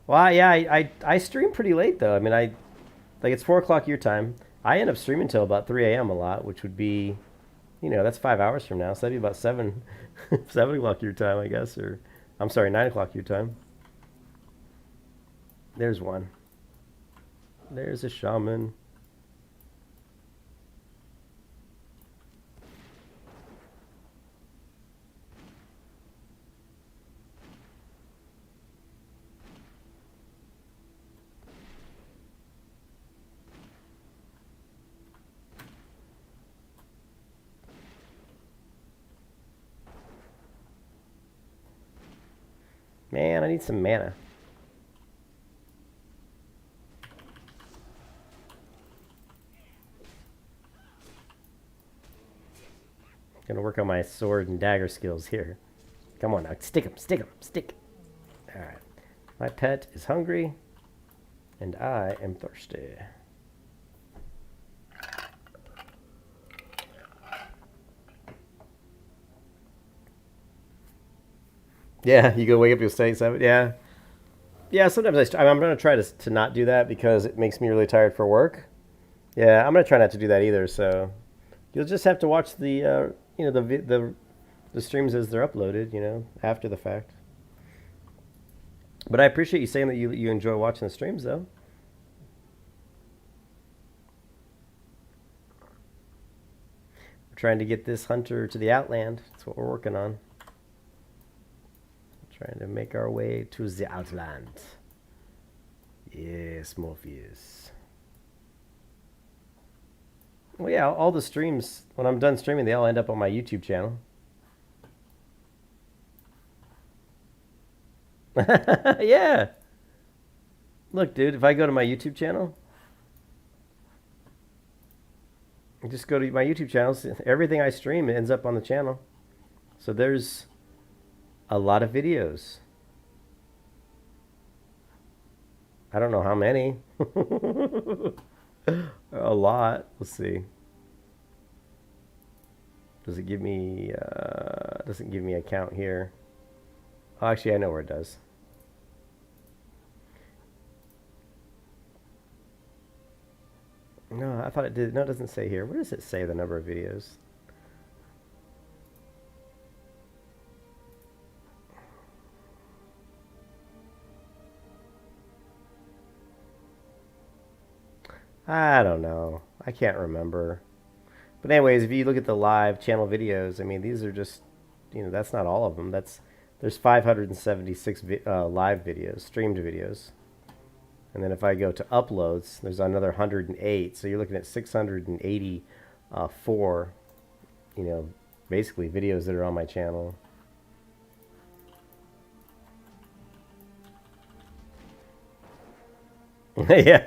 Well, yeah, I stream pretty late though. I mean, like it's 4 o'clock your time. I end up streaming till about 3 a.m. a lot, which would be, you know, that's 5 hours from now. So that'd be about 7 o'clock your time, I guess, or I'm sorry, 9 o'clock your time. There's one. There's a shaman. Man, I need some mana. Gonna work on my sword and dagger skills here. Come on now, stick him, stick him, stick. Alright. My pet is hungry, and I am thirsty. Yeah, you go wake up, you'll stay 7. Yeah. Yeah, sometimes I'm going to try to not do that because it makes me really tired for work. Yeah, I'm gonna try not to do that either. So you'll just have to watch the the streams as they're uploaded, after the fact. But I appreciate you saying that you enjoy watching the streams, though. We're trying to get this hunter to the Outland. That's what we're working on. Trying to make our way to the Outland. Yes, Morpheus. Well, yeah, all the streams, when I'm done streaming, they all end up on my YouTube channel. Yeah. Look, dude, if I go to my YouTube channel, just go to my YouTube channel, everything I stream ends up on the channel. So there's a lot of videos. I don't know how many. A lot. Let's see. Does it give me doesn't give me a count here. Oh, actually, I know where it does. No, I thought it did. No, it doesn't say here. Where does it say the number of videos? I don't know. I can't remember. But anyways, if you look at the live channel videos, I mean, these are just, that's not all of them. There's 576 live videos, streamed videos. And then if I go to uploads, there's another 108. So you're looking at 684, basically videos that are on my channel. Yeah.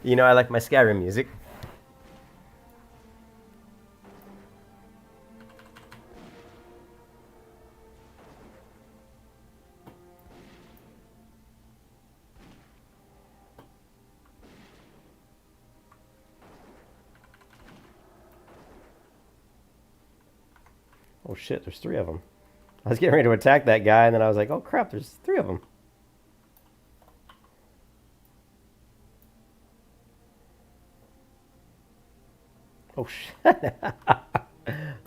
I like my Skyrim music. Oh shit, there's 3 of them. I was getting ready to attack that guy, and then I was like, oh crap, there's 3 of them. Oh shit.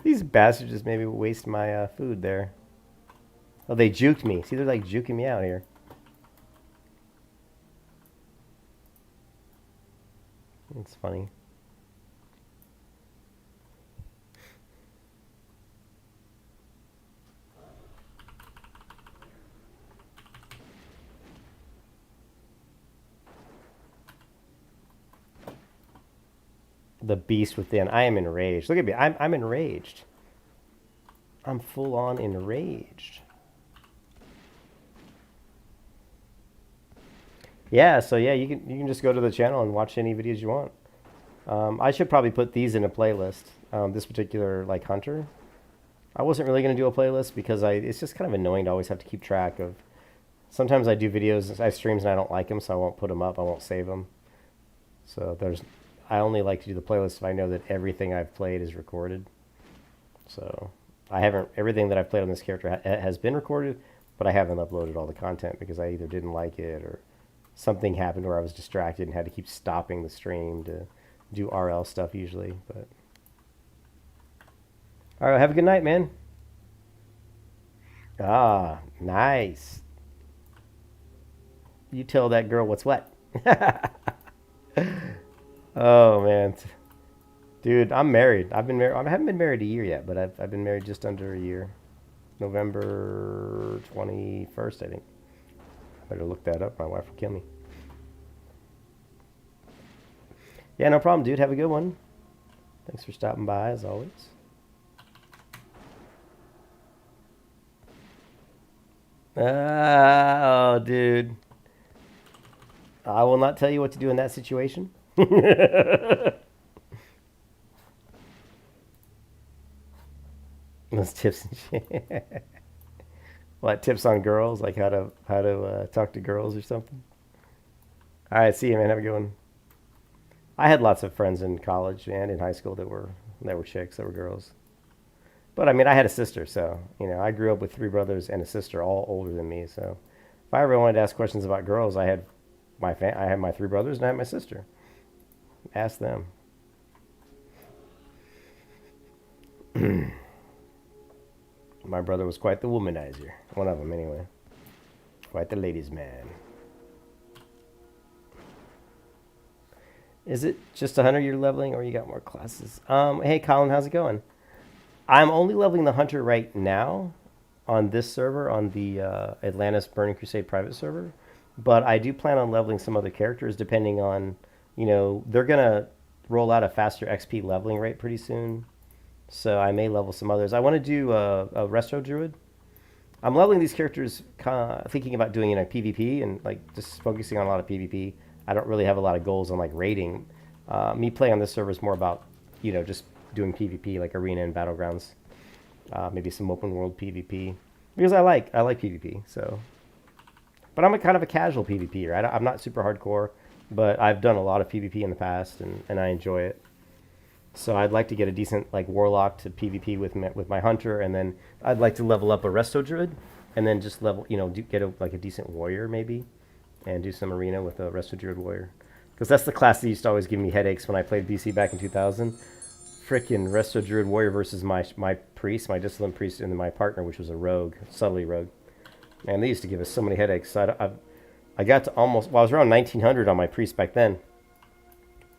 These bastards just made me waste my food there. Oh, they juked me. See, they're like juking me out here. It's funny. The beast within. I am enraged. Look at me. I'm enraged. I'm full on enraged. Yeah, so yeah, you can just go to the channel and watch any videos you want. I should probably put these in a playlist. This particular hunter. I wasn't really going to do a playlist because it's just kind of annoying to always have to keep track of. Sometimes I do videos, I streams and I don't like them, so I won't put them up. I won't save them. So I only like to do the playlist if I know that everything I've played is recorded. So everything that I've played on this character has been recorded, but I haven't uploaded all the content because I either didn't like it or something happened where I was distracted and had to keep stopping the stream to do RL stuff usually. But all right, have a good night, man. Ah, nice. You tell that girl what's what. Oh man, dude, I'm married. I've been married. I haven't been married a year yet, but I've been married just under a year. November 21st, I think. I better look that up. My wife will kill me. Yeah, no problem, dude. Have a good one. Thanks for stopping by, as always. Oh, dude. I will not tell you what to do in that situation. Those tips and shit. What, tips on girls, like how to talk to girls or something? All right, see you, man. Have a good one. I had lots of friends in college and in high school that were chicks, that were girls. But I mean, I had a sister, so I grew up with 3 brothers and a sister, all older than me. So if I ever wanted to ask questions about girls, I had my 3 brothers and I had my sister. Ask them. My brother was quite the womanizer. One of them, anyway. Quite the ladies' man. Is it just 100 you're leveling, or you got more classes? Hey, Colin, how's it going? I'm only leveling the Hunter right now on this server, on the Atlantiss Burning Crusade private server. But I do plan on leveling some other characters depending on, you know, they're going to roll out a faster XP leveling rate pretty soon. So I may level some others. I want to do a Resto Druid. I'm leveling these characters thinking about doing, you know, PvP and like just focusing on a lot of PvP. I don't really have a lot of goals on like raiding. Me playing on this server is more about, you know, just doing PvP like arena and battlegrounds. Maybe some open world PvP because I like PvP. So, but I'm a kind of a casual PvPer. I'm not super hardcore, but I've done a lot of PvP in the past and I enjoy it. So I'd like to get a decent like warlock to PvP with my hunter, and then I'd like to level up a Resto Druid, and then just level, you know, get a decent warrior maybe, and do some arena with a Resto Druid warrior, because that's the class that used to always give me headaches when I played BC back in 2000. Frickin' Resto Druid warrior versus my priest, my discipline priest, and then my partner, which was a rogue, subtly rogue. Man, they used to give us so many headaches. So I got to almost, well, I was around 1900 on my priest back then.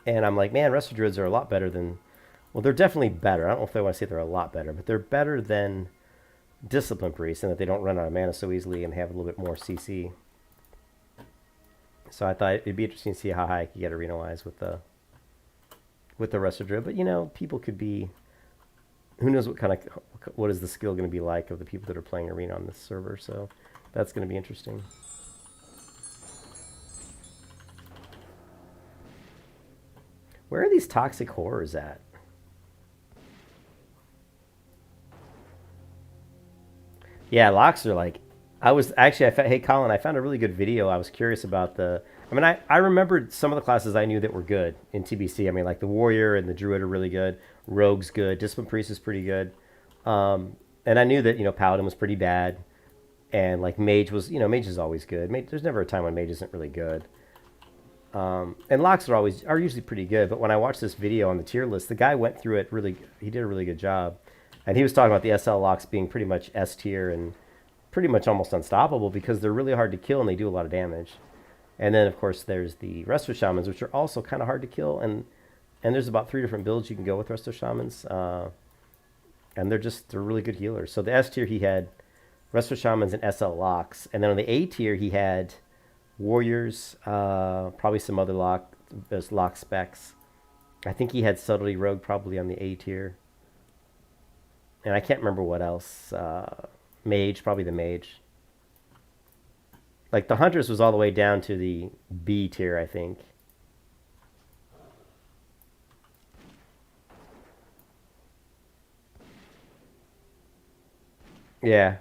And I'm like, man, Resto Druids are a lot better than... Well, they're definitely better. I don't know if I want to say they're a lot better, but they're better than Discipline Priests in that they don't run out of mana so easily and have a little bit more CC. So I thought it'd be interesting to see how high I could get arena-wise with the Resto Druid. But, you know, people could be... Who knows what is the skill going to be like of the people that are playing arena on this server. So that's going to be interesting. Where are these toxic horrors at? Yeah, locks are like... hey, Colin, I found a really good video. I was curious about the... I mean, I remembered some of the classes I knew that were good in TBC. I mean, like the Warrior and the Druid are really good. Rogue's good. Discipline Priest is pretty good. And I knew that, you know, Paladin was pretty bad. And like Mage was... You know, Mage is always good. There's never a time when Mage isn't really good. And locks are usually pretty good, but when I watched this video on the tier list, the guy went through it he did a really good job. And he was talking about the SL locks being pretty much S tier and pretty much almost unstoppable because they're really hard to kill and they do a lot of damage. And then of course there's the Resto Shamans, which are also kind of hard to kill, and there's about 3 different builds you can go with Resto Shamans. And they're really good healers. So the S tier he had Resto Shamans and SL locks, and then on the A tier he had Warriors, probably some other lock specs. I think he had Subtlety Rogue probably on the A tier. And I can't remember what else. Mage, probably the Mage. Like the Huntress was all the way down to the B tier, I think. Yeah.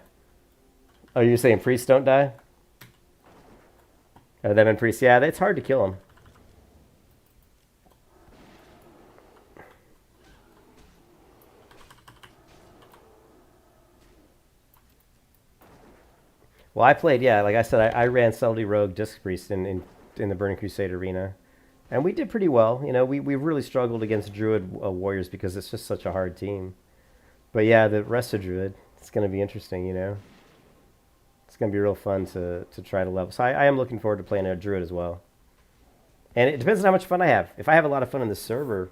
Oh, you're saying priests don't die? Them and priests, yeah, it's hard to kill them. Well, I played, yeah, like I said, I ran Subtlety Rogue Disc Priest in the Burning Crusade arena. And we did pretty well. You know, we really struggled against Druid Warriors because it's just such a hard team. But yeah, the rest of Druid, it's going to be interesting, you know. It's going to be real fun to try to level. So I am looking forward to playing a Druid as well. And it depends on how much fun I have. If I have a lot of fun in this server,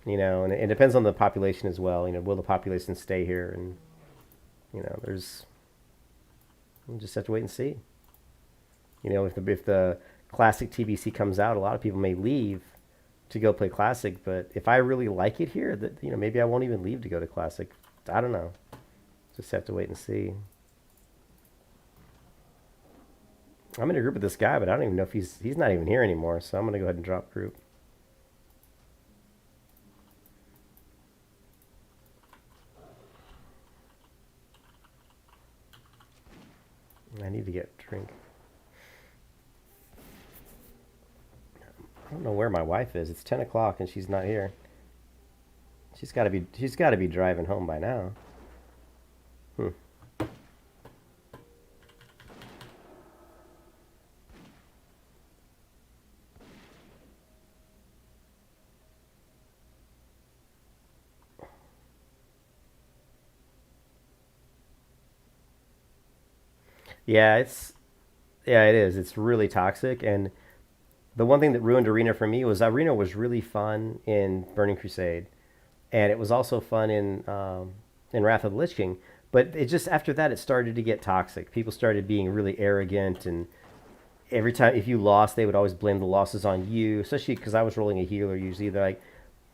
you know, and it depends on the population as well. You know, will the population stay here? And, you know, we'll just have to wait and see. You know, if the Classic TBC comes out, a lot of people may leave to go play Classic. But if I really like it here, you know, maybe I won't even leave to go to Classic. I don't know. Just have to wait and see. I'm in a group with this guy, but I don't even know if he's not even here anymore, so I'm going to go ahead and drop group. I need to get a drink. I don't know where my wife is. It's 10 o'clock and she's not here. She's got to be driving home by now. Yeah, it is. It's really toxic. And the one thing that ruined Arena for me was Arena was really fun in Burning Crusade, and it was also fun in Wrath of the Lich King. But it just after that it started to get toxic. People started being really arrogant, and every time if you lost, they would always blame the losses on you. Especially because I was rolling a healer usually. They're like,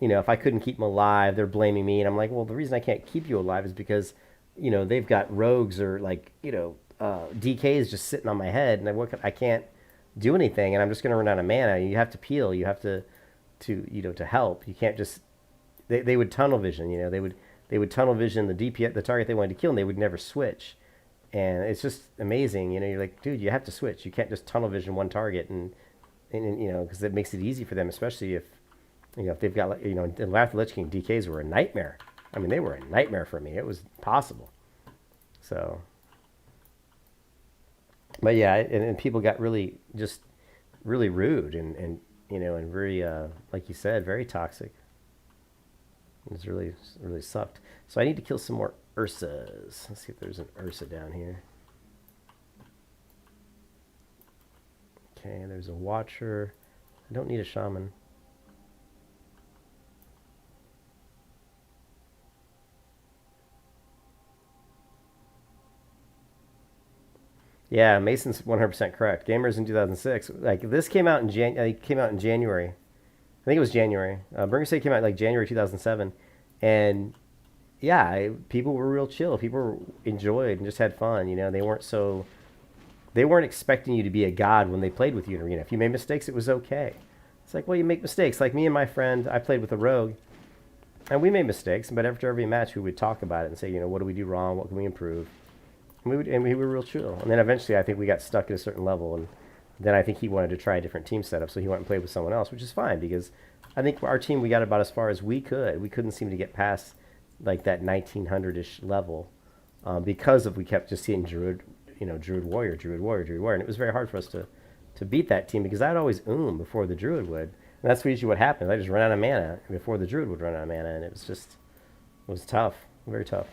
if I couldn't keep them alive, they're blaming me, and I'm like, well, the reason I can't keep you alive is because they've got rogues or like DKs just sitting on my head, and I can't do anything, and I'm just going to run out of mana. You have to peel. You have to to help. You can't just. They would tunnel vision. They would tunnel vision the DP the target they wanted to kill, and they would never switch. And it's just amazing. You're like, dude, you have to switch. You can't just tunnel vision one target, and because it makes it easy for them, especially if they've got in Wrath of the Lich King, DKs were a nightmare. I mean, they were a nightmare for me. It was impossible. So. But yeah, and people got really rude and very like you said, very toxic. It was really sucked. So I need to kill some more Ursas. Let's see if there's an Ursa down here. Okay, there's a Watcher. I don't need a Shaman. Yeah, Mason's 100% correct. Gamers in 2006, like this came out in January. I think it was January. Burning State came out like January 2007, and yeah, people were real chill. People enjoyed and just had fun. They weren't expecting you to be a god when they played with you in Arena. If you made mistakes, it was okay. It's like, well, you make mistakes. Like me and my friend, I played with a rogue, and we made mistakes. But after every match, we would talk about it and say, what do we do wrong? What can we improve? And we were real chill. And then eventually I think we got stuck at a certain level. And then I think he wanted to try a different team setup. So he went and played with someone else, which is fine because I think our team, we got about as far as we could. We couldn't seem to get past like that 1900-ish level because we kept just seeing Druid Warrior. And it was very hard for us to beat that team because I'd always before the Druid would. And that's usually what happened. I just ran out of mana before the Druid would run out of mana. And it was tough, very tough.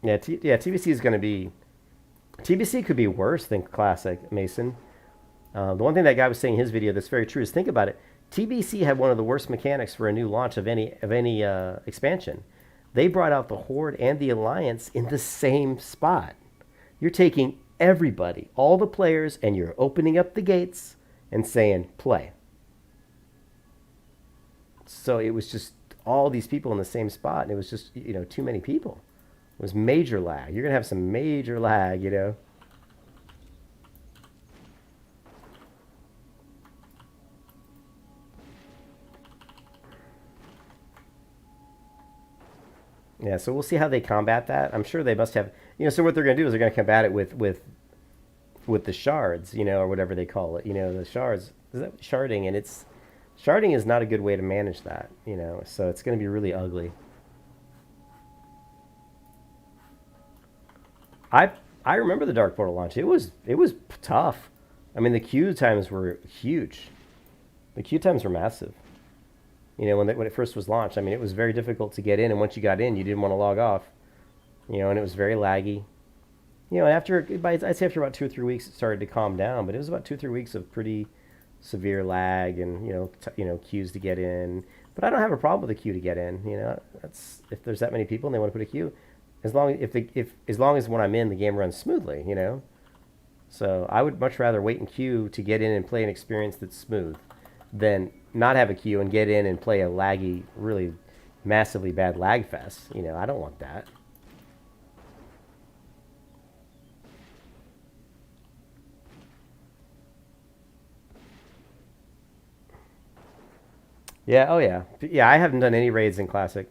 Yeah, TBC is going to be... TBC could be worse than Classic, Mason. The one thing that guy was saying in his video that's very true is think about it. TBC had one of the worst mechanics for a new launch of any expansion. They brought out the Horde and the Alliance in the same spot. You're taking everybody, all the players, and you're opening up the gates and saying, play. So it was just all these people in the same spot, and it was just, too many people. It was major lag. You're going to have some major lag, Yeah, so we'll see how they combat that. I'm sure they must have, so what they're going to do is they're going to combat it with the shards, or whatever they call it, the shards. Is that sharding? And sharding is not a good way to manage that, so it's going to be really ugly. I remember the Dark Portal launch. It was tough. I mean, the queue times were huge. The queue times were massive. When it first was launched, I mean, it was very difficult to get in, and once you got in, you didn't want to log off. And it was very laggy. I'd say after about 2 or 3 weeks, it started to calm down, but it was about 2 or 3 weeks of pretty severe lag and queues to get in. But I don't have a problem with a queue to get in. That's if there's that many people and they want to put a queue. As long as when I'm in, the game runs smoothly, So I would much rather wait in queue to get in and play an experience that's smooth than not have a queue and get in and play a laggy, really massively bad lag fest. I don't want that. Yeah, oh yeah. Yeah, I haven't done any raids in Classic.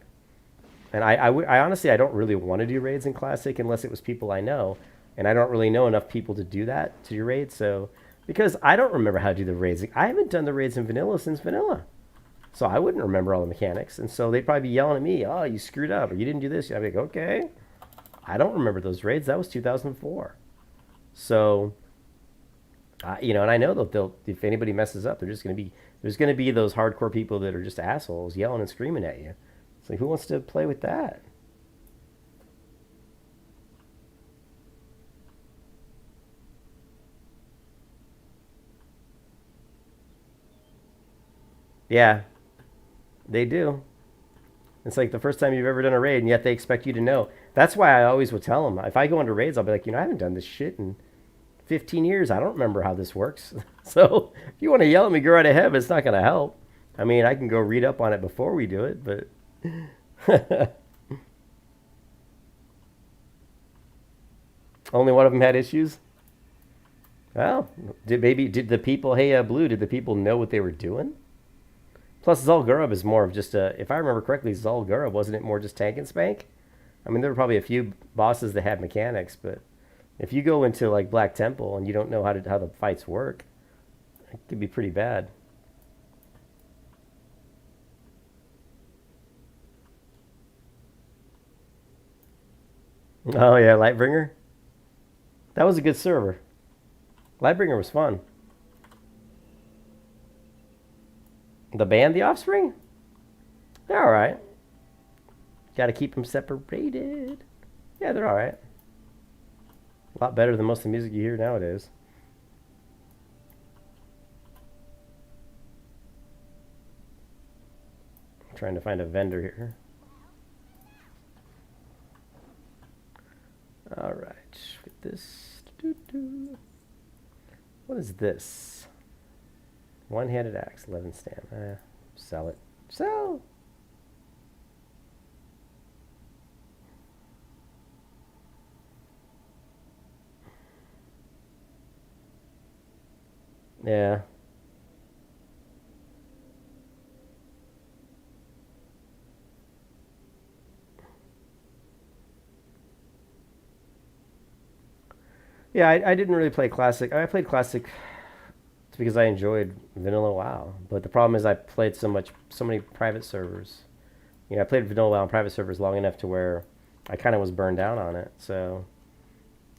And I honestly, I don't really want to do raids in Classic unless it was people I know. And I don't really know enough people to do that, to do raids. So, because I don't remember how to do the raids. I haven't done the raids in Vanilla since Vanilla. So I wouldn't remember all the mechanics. And so they'd probably be yelling at me, oh, you screwed up, or you didn't do this. I'd be like, okay. I don't remember those raids. That was 2004. So, and I know that if anybody messes up, there's going to be those hardcore people that are just assholes yelling and screaming at you. So who wants to play with that? Yeah, they do. It's like the first time you've ever done a raid, and yet they expect you to know. That's why I always would tell them. If I go into raids, I'll be like, I haven't done this shit in 15 years. I don't remember how this works. So if you want to yell at me, go right ahead, but it's not going to help. I mean, I can go read up on it before we do it, but... Only one of them had issues? Well, did the people, hey, Blue, did the people know what they were doing? Plus, Zul'Gurub is more of just a... If I remember correctly, Zul'Gurub, wasn't it more just tank and spank? I mean, there were probably a few bosses that had mechanics, but if you go into, like, Black Temple and you don't know how the fights work, it could be pretty bad. Oh, yeah, Lightbringer? That was a good server. Lightbringer was fun. The band, The Offspring? They're alright. Got to keep them separated. Yeah, they're alright. A lot better than most of the music you hear nowadays. I'm trying to find a vendor here. Alright, get this. What is this? One-handed axe, 11 stam. Sell it. Sell! Yeah. Yeah, I didn't really play Classic. I played Classic because I enjoyed Vanilla WoW. But the problem is I played so many private servers. I played Vanilla WoW on private servers long enough to where I kind of was burned out on it. So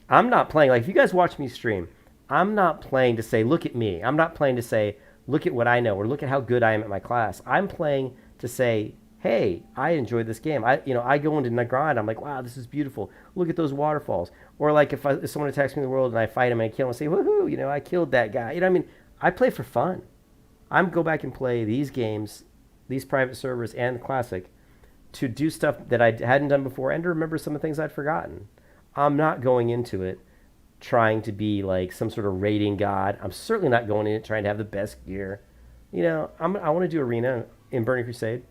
I'm not playing, like, if you guys watch me stream, I'm not playing to say, look at me. I'm not playing to say, look at what I know, or look at how good I am at my class. I'm playing to say, hey, I enjoyed this game. I go into the grind. I'm like, wow, this is beautiful. Look at those waterfalls. Or like if someone attacks me in the world and I fight him and I kill him, I say, woohoo, I killed that guy. I mean, I play for fun. I'm go back and play these games, these private servers and the Classic, to do stuff that I hadn't done before and to remember some of the things I'd forgotten. I'm not going into it trying to be like some sort of raiding god. I'm certainly not going in it trying to have the best gear. I want to do arena in Burning Crusade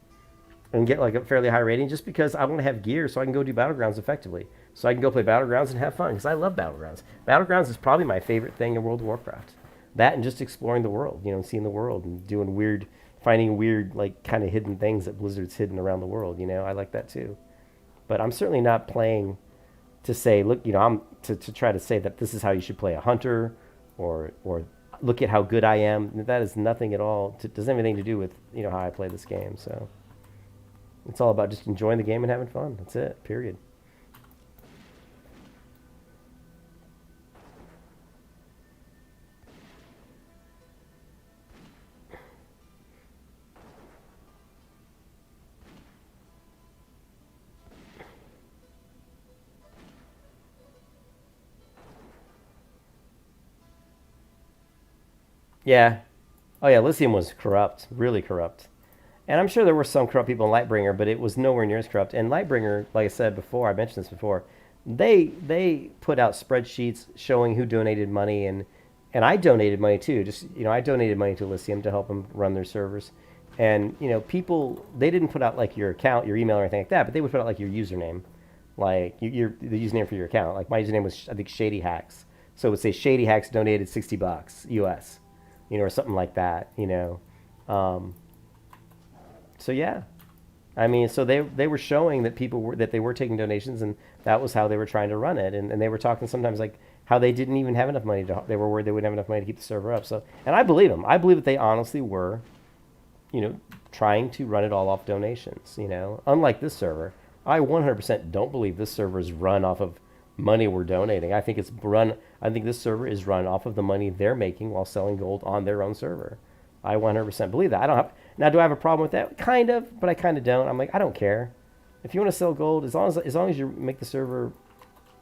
and get like a fairly high rating just because I want to have gear so I can go do Battlegrounds effectively. So I can go play Battlegrounds and have fun because I love Battlegrounds. Battlegrounds is probably my favorite thing in World of Warcraft. That and just exploring the world, seeing the world and finding weird, like kind of hidden things that Blizzard's hidden around the world. I like that too. But I'm certainly not playing to say, look, I'm to try to say that this is how you should play a hunter or look at how good I am. That is nothing at all. Doesn't have anything to do with, how I play this game. So it's all about just enjoying the game and having fun. That's it, period. Yeah. Oh yeah, Lithium was corrupt, really corrupt. And I'm sure there were some corrupt people in Lightbringer, but it was nowhere near as corrupt. And Lightbringer, like I said before, I mentioned this before, they put out spreadsheets showing who donated money, and I donated money too. Just I donated money to Lithium to help them run their servers. And people, they didn't put out like your account, your email, or anything like that, but they would put out like your username, like the username for your account. Like my username was, I think, Shady Hacks. So it would say Shady Hacks donated $60 US. Or something like that, So yeah, I mean, so they were showing that that they were taking donations, and that was how they were trying to run it, and they were talking sometimes like how they didn't even have enough money they were worried they wouldn't have enough money to keep the server up. So, and I believe them. I believe that they honestly were, trying to run it all off donations. Unlike this server, I 100% don't believe this server is run off of money we're donating. I think this server is run off of the money they're making while selling gold on their own server. I 100% believe that. I don't have now. Do I have a problem with that? Kind of, but I kind of don't. I'm like, I don't care. If you want to sell gold, as long as you make the server,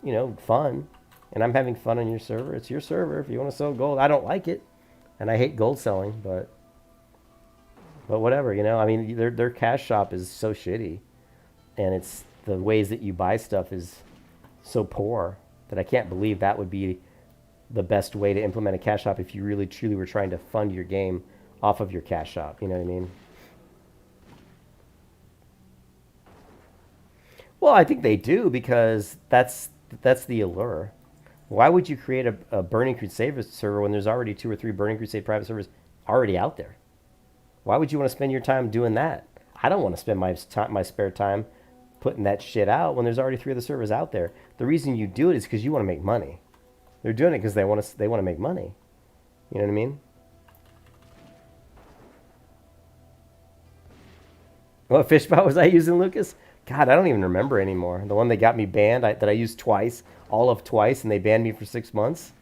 you know, fun, and I'm having fun on your server, it's your server. If you want to sell gold, I don't like it, and I hate gold selling, but whatever, you know. I mean, their cash shop is so shitty, and it's the ways that you buy stuff is so poor that I can't believe that would be the best way to implement a cash shop if you really truly were trying to fund your game off of your cash shop. You know what I mean? Well, I think they do, because that's the allure. Why would you create a Burning Crusade server when there's already 2 or 3 Burning Crusade private servers already out there? Why would you want to spend your time doing that? I don't want to spend my spare time putting that shit out when there's already 3 other servers out there. The reason you do it is because you want to make money. They're doing it because they want to make money. You know what I mean? What fish spot was I using, Lucas? God, I don't even remember anymore. The one that got me banned, that I used twice, all of twice, and they banned me for 6 months.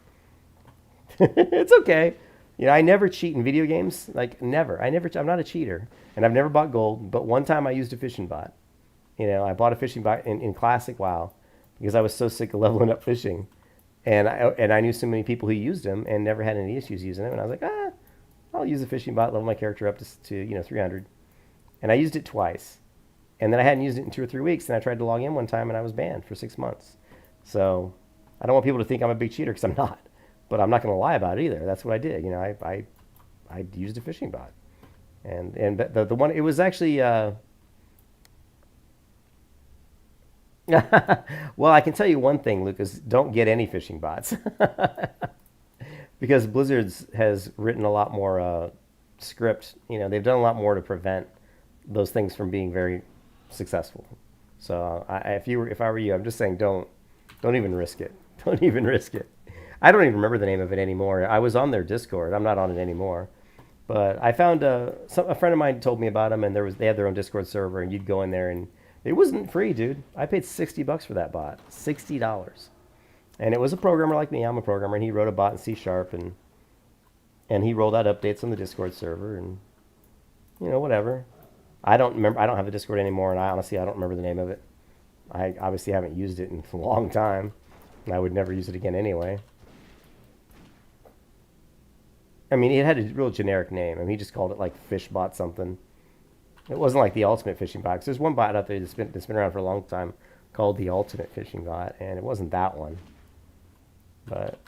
It's okay. You know, I never cheat in video games. Like, never. I'm not a cheater. And I've never bought gold, but one time I used a fishing bot. You know, I bought a fishing bot in Classic WoW because I was so sick of leveling up fishing. And I knew so many people who used them and never had any issues using them. And I was like, I'll use a fishing bot, level my character up to you know, 300. And I used it twice. And then I hadn't used it in 2 or 3 weeks. And I tried to log in one time and I was banned for 6 months. So I don't want people to think I'm a big cheater, because I'm not. But I'm not going to lie about it either. That's what I did. You know, I used a fishing bot. And the one, it was actually... well, I can tell you one thing, Lucas. Don't get any fishing bots. Because Blizzard's has written a lot more script. You know, they've done a lot more to prevent those things from being very successful. So if I were you, I'm just saying don't even risk it. Don't even risk it. I don't even remember the name of it anymore. I was on their Discord. I'm not on it anymore. But I found a friend of mine told me about them, and they had their own Discord server, and you'd go in there, and it wasn't free, dude. I paid $60 for that bot. $60. And it was a programmer like me. I'm a programmer, and he wrote a bot in C#, and he rolled out updates on the Discord server, and you know, whatever. I don't remember. I don't have a Discord anymore, and I don't remember the name of it. I obviously haven't used it in a long time, and I would never use it again anyway. I mean, it had a real generic name. I mean, he just called it like Fishbot something. It wasn't like the Ultimate Fishing Bot. 'Cause there's one bot out there that's been around for a long time called the Ultimate Fishing Bot, and it wasn't that one. But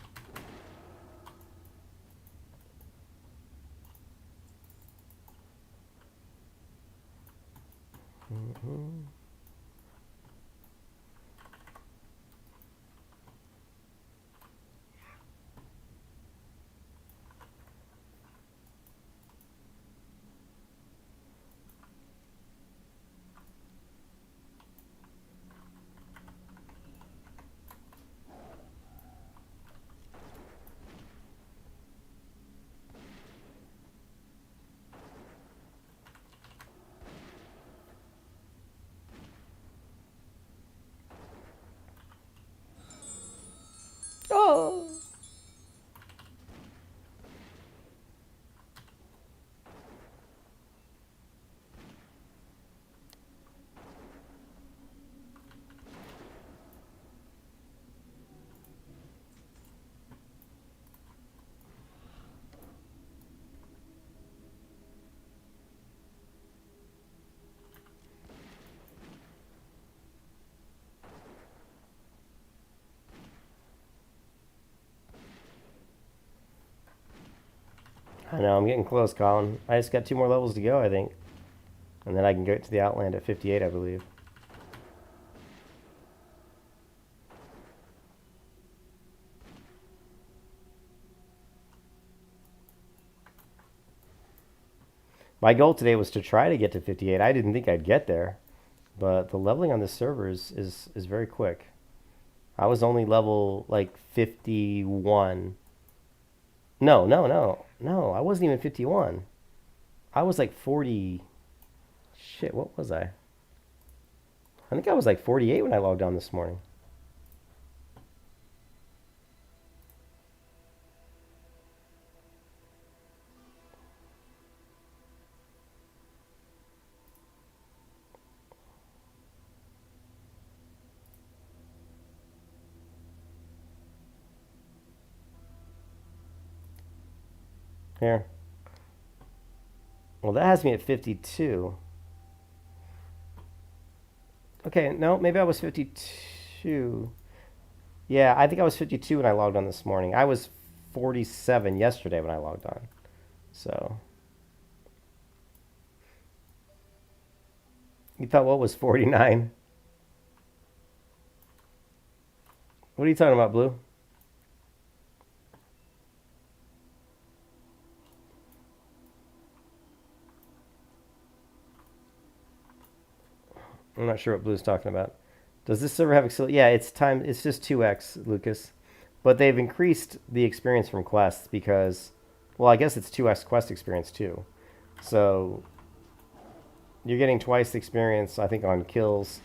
oh. I know, I'm getting close, Colin. I just got 2 more levels to go, I think. And then I can get to the Outland at 58, I believe. My goal today was to try to get to 58. I didn't think I'd get there. But the leveling on this server is very quick. I was only level, like, 51. No, I wasn't even 51. I was like 40. Shit, what was I? I think I was like 48 when I logged on this morning. Here. Well, that has me at 52. Okay, no, maybe I was 52. Yeah, I think I was 52 when I logged on this morning. I was 47 yesterday when I logged on. So. You thought what was 49? What are you talking about, Blue? I'm not sure what Blue's talking about. Does this server have acceleration? Yeah, it's time. It's just 2x, Lucas. But they've increased the experience from quests because, well, I guess it's 2x quest experience too. So you're getting twice the experience, I think, on kills,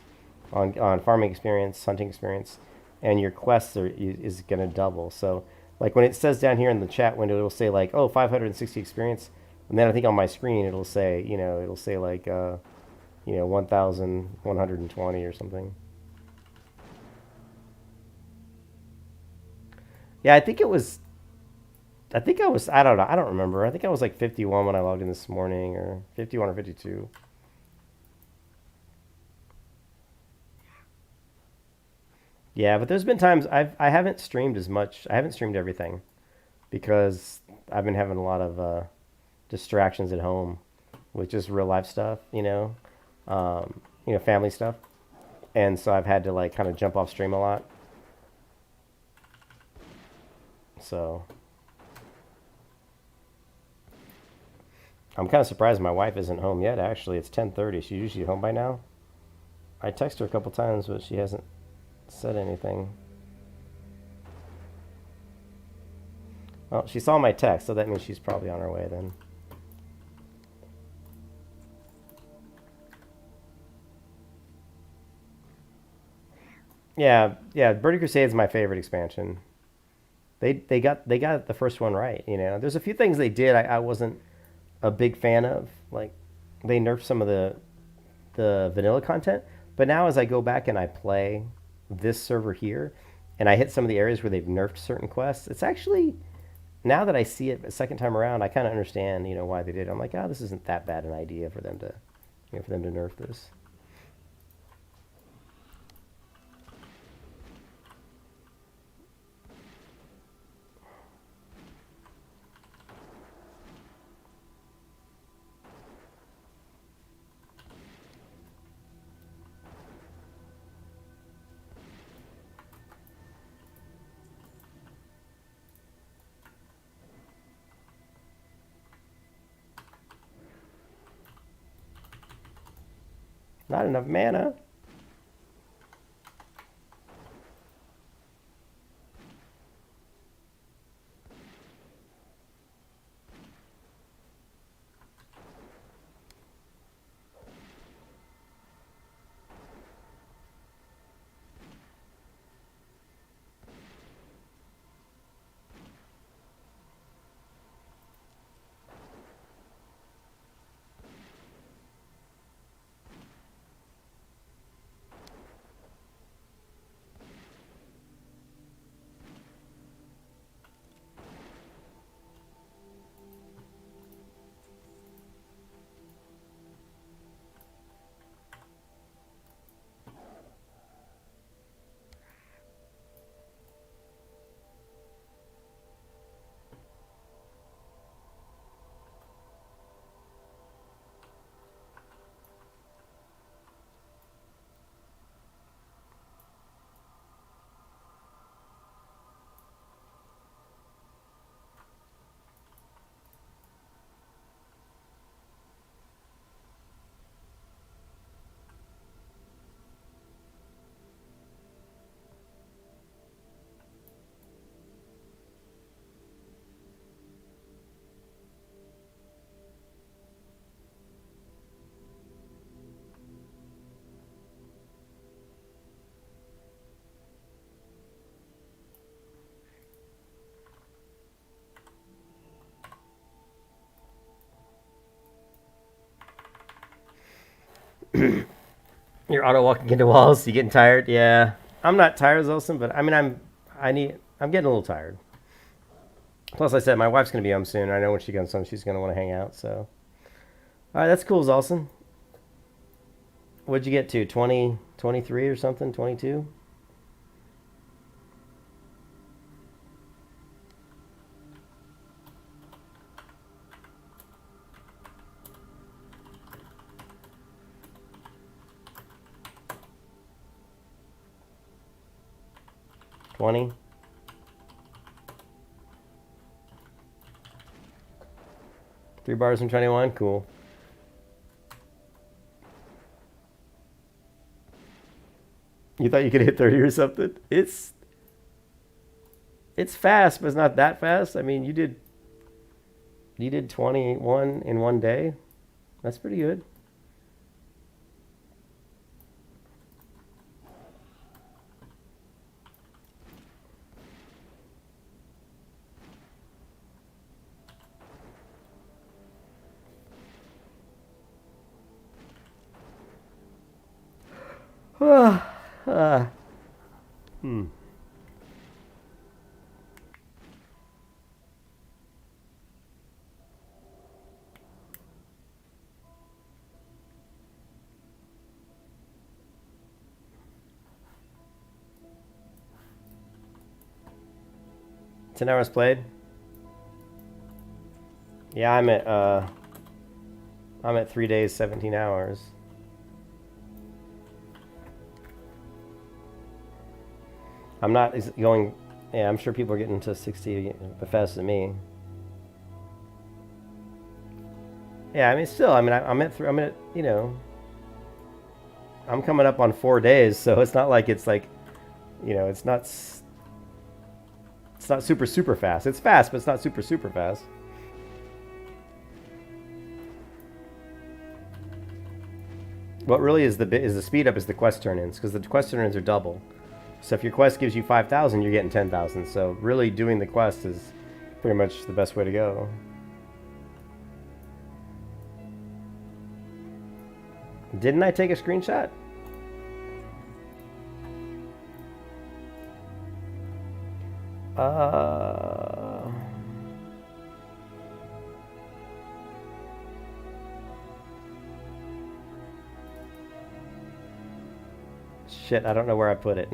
on farming experience, hunting experience, and your quests is going to double. So, like when it says down here in the chat window, it'll say like, oh, 560 experience, and then I think on my screen it'll say, it'll say like, 1,120 or something. Yeah, I think I was, I don't know, I don't remember. I think I was like 51 when I logged in this morning, or 51 or 52. Yeah, but there's been times I haven't streamed as much. I haven't streamed everything because I've been having a lot of distractions at home with just real life stuff, family stuff, and so I've had to like kind of jump off stream a lot. So I'm kind of surprised my wife isn't home yet. Actually, it's 10:30. She's usually home by now. I texted her a couple times, but she hasn't said anything. Well, she saw my text, so that means she's probably on her way then. Yeah, Birdie Crusade is my favorite expansion. They got the first one right, There's a few things they did I wasn't a big fan of. Like they nerfed some of the vanilla content, but now as I go back and I play this server here and I hit some of the areas where they've nerfed certain quests, it's actually, now that I see it a second time around, I kind of understand, why they did it. I'm like, this isn't that bad an idea for them to nerf this. Not enough mana. You're auto walking into walls. You getting tired? Yeah, I'm not tired, Zolson, but I mean, I'm getting a little tired. Plus, I said my wife's gonna be home soon. I know when she comes home, she's gonna want to hang out. So, all right, that's cool, Zolson. What'd you get to? 20, 23 or something? 22? $20? Three bars from 21? Cool. You thought you could hit 30 or something? It's fast, but it's not that fast. I mean, you did 21 in one day. That's pretty good. Hmm. Ten hours played. Yeah, I'm at 3 days, 17 hours. I'm not going. Yeah, I'm sure people are getting to 60 faster than me. Yeah, I mean, still, I mean, I'm at, you know, I'm coming up on 4 days, so it's not like it's like, you know, it's not super fast. It's fast, but it's not super fast. What really is the speed up is the quest turn-ins, because the quest turn-ins are double. So if your quest gives you 5,000, you're getting 10,000. So really doing the quest is pretty much the best way to go. Didn't I take a screenshot? Shit, I don't know where I put it.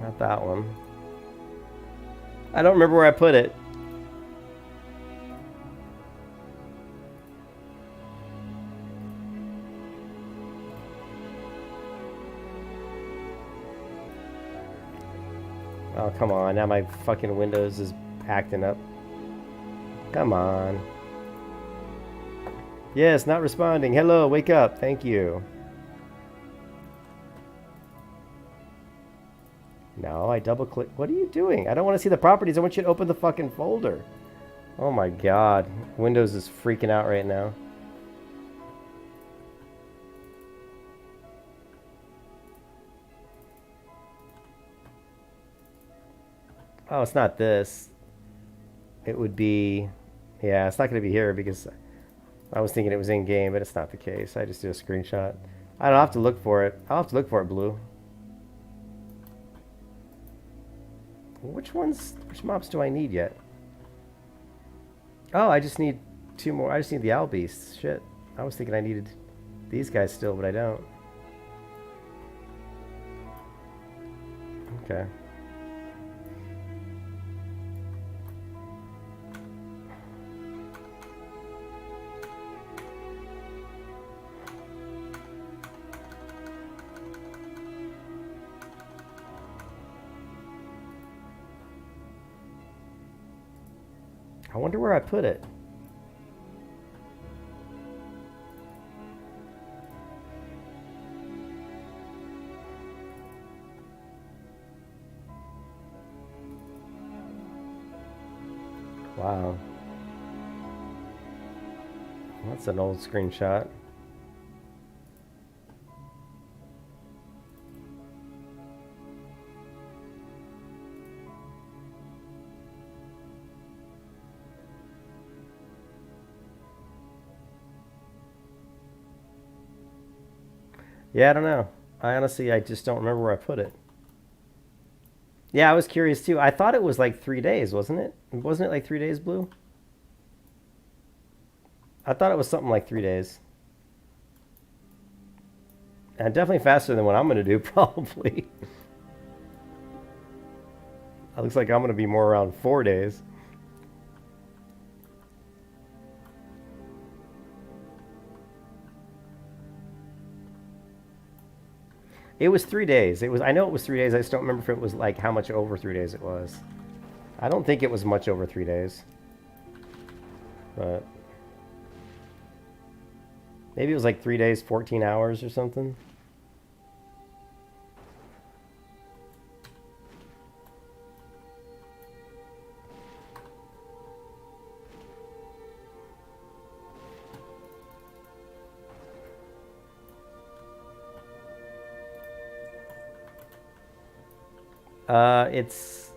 Not that one. I don't remember where I put it. Oh, come on. Now my fucking Windows is acting up. Come on. Yes, not responding. Hello, wake up. Thank you. No, I double click. What are you doing? I don't want to see the properties. I want you to open the fucking folder. Oh my god. Windows is freaking out right now. Oh, it's not this. It would be... Yeah, it's not going to be here because I was thinking it was in-game, but it's not the case. I just do a screenshot. I don't have to look for it. I'll have to look for it, Blue. Which mobs do I need yet? Oh, I just need 2 more. I just need the owl beasts. Shit. I was thinking I needed these guys still, but I don't. Okay. I wonder where I put it. Wow. That's an old screenshot. Yeah, I don't know. I just don't remember where I put it. Yeah, I was curious too. I thought it was like 3 days, wasn't it? Wasn't it like 3 days, Blue? I thought it was something like 3 days. And definitely faster than what I'm going to do, probably. It looks like I'm going to be more around 4 days. It was 3 days. I know it was 3 days. I just don't remember if it was like how much over 3 days it was. I don't think it was much over 3 days. But maybe it was like 3 days, 14 hours or something. It's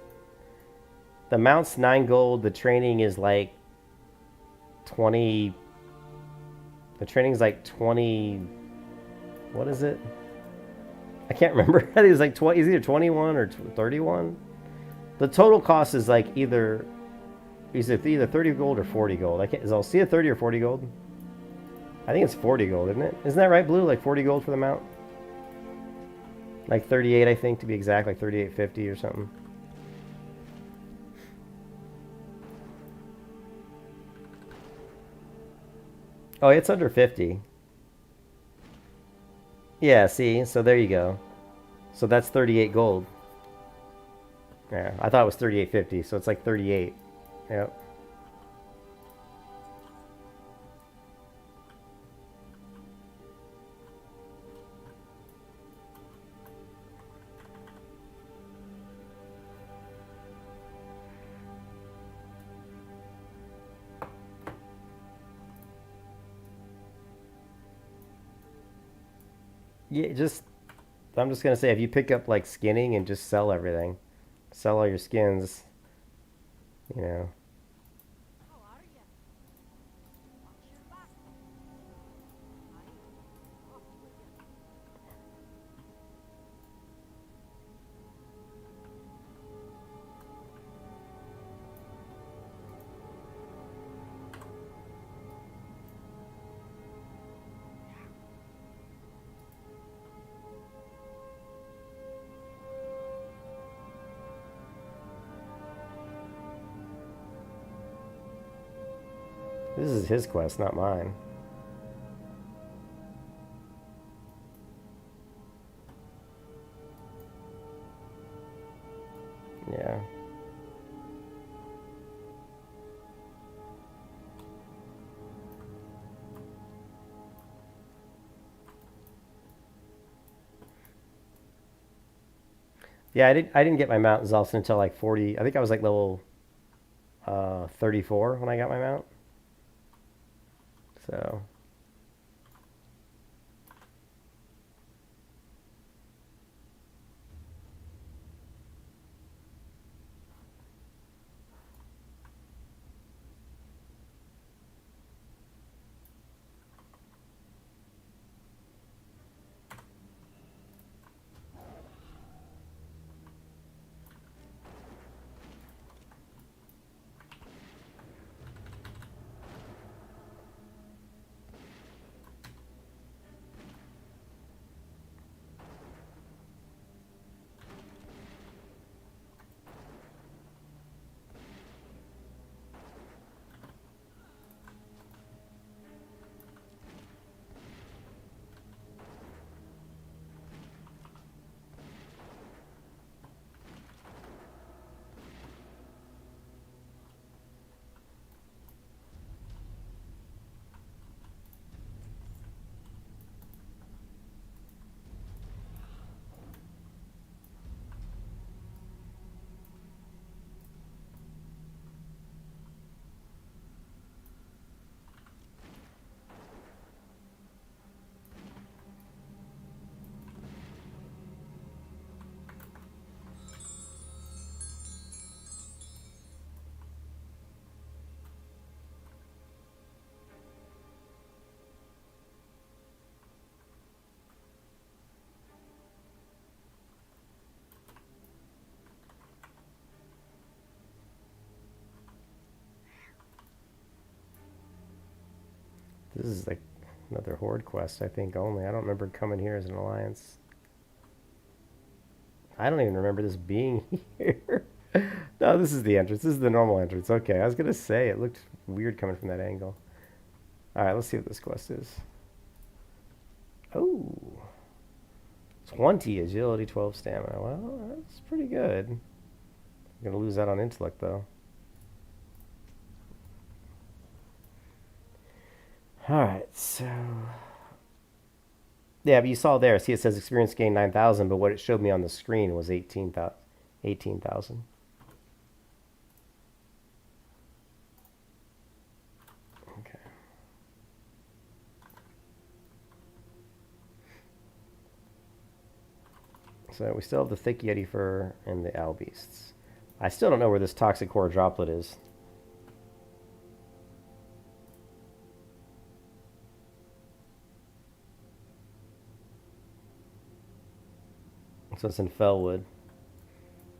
the mount's 9 gold. The training is like 20. The training's like 20. What is it? I can't remember. I think it's like 20. It's either 21 or 31. The total cost is like either 30 gold or 40 gold. I can't. Is I'll see a 30 or 40 gold. I think it's 40 gold, isn't it? Isn't that right, Blue? Like 40 gold for the mount. Like 38, I think, to be exact, like 38.50 or something. Oh, it's under 50. Yeah, see? So there you go. So that's 38 gold. Yeah, I thought it was 38.50, so it's like 38. Yep. Yeah, I'm just gonna say, if you pick up like skinning and just sell everything, sell all your skins, you know. How are you? Watch your back. Aye. Off with you. This is his quest, not mine. Yeah. Yeah, I didn't get my mount Zelson until like 40. I think I was like level 34 when I got my mount. So This is like another Horde quest, I think, only. I don't remember coming here as an Alliance. I don't even remember this being here. No, this is the entrance. This is the normal entrance. Okay, I was going to say, it looked weird coming from that angle. Alright, let's see what this quest is. Oh. 20 agility, 12 stamina. Well, that's pretty good. I'm going to lose that on intellect, though. Alright, so... Yeah, but you saw there, see it says experience gain 9,000, but what it showed me on the screen was 18,000. Okay. So we still have the thick Yeti fur and the owl beasts. I still don't know where this toxic core droplet is. So it's in Fellwood.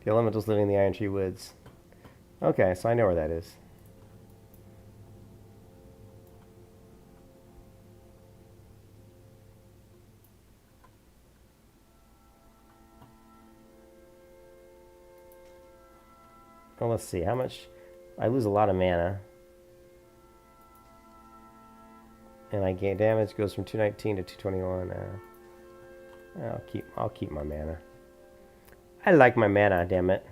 The elementals living in the Iron Tree Woods. Okay, so I know where that is. Well, let's see, how much... I lose a lot of mana. And I gain damage, goes from 219 to 221. I'll keep my mana. I like my mana, damn it.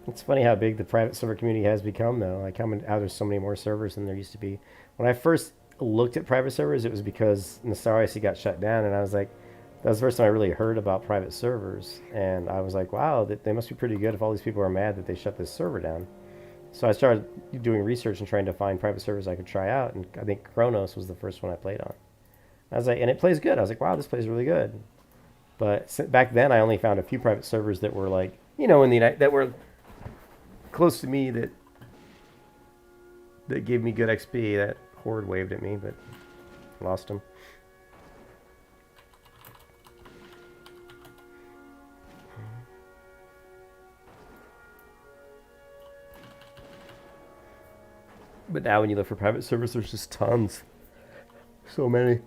It's funny how big the private server community has become, though. Like how there's so many more servers than there used to be. When I first looked at private servers, it was because Nassau got shut down, and I was like, that was the first time I really heard about private servers, and I was like, wow, they must be pretty good if all these people are mad that they shut this server down. So I started doing research and trying to find private servers I could try out, and I think Kronos was the first one I played on. I was like, and it plays good. I was like, wow, this plays really good. But back then, I only found a few private servers that were like, you know, that were close to me that gave me good XP. That Horde waved at me, but lost him. But now when you look for private servers, there's just tons. So many.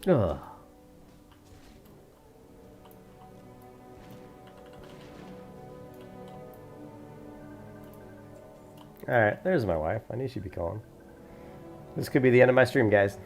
Ugh. Alright, there's my wife. I knew she'd be calling. This could be the end of my stream, guys.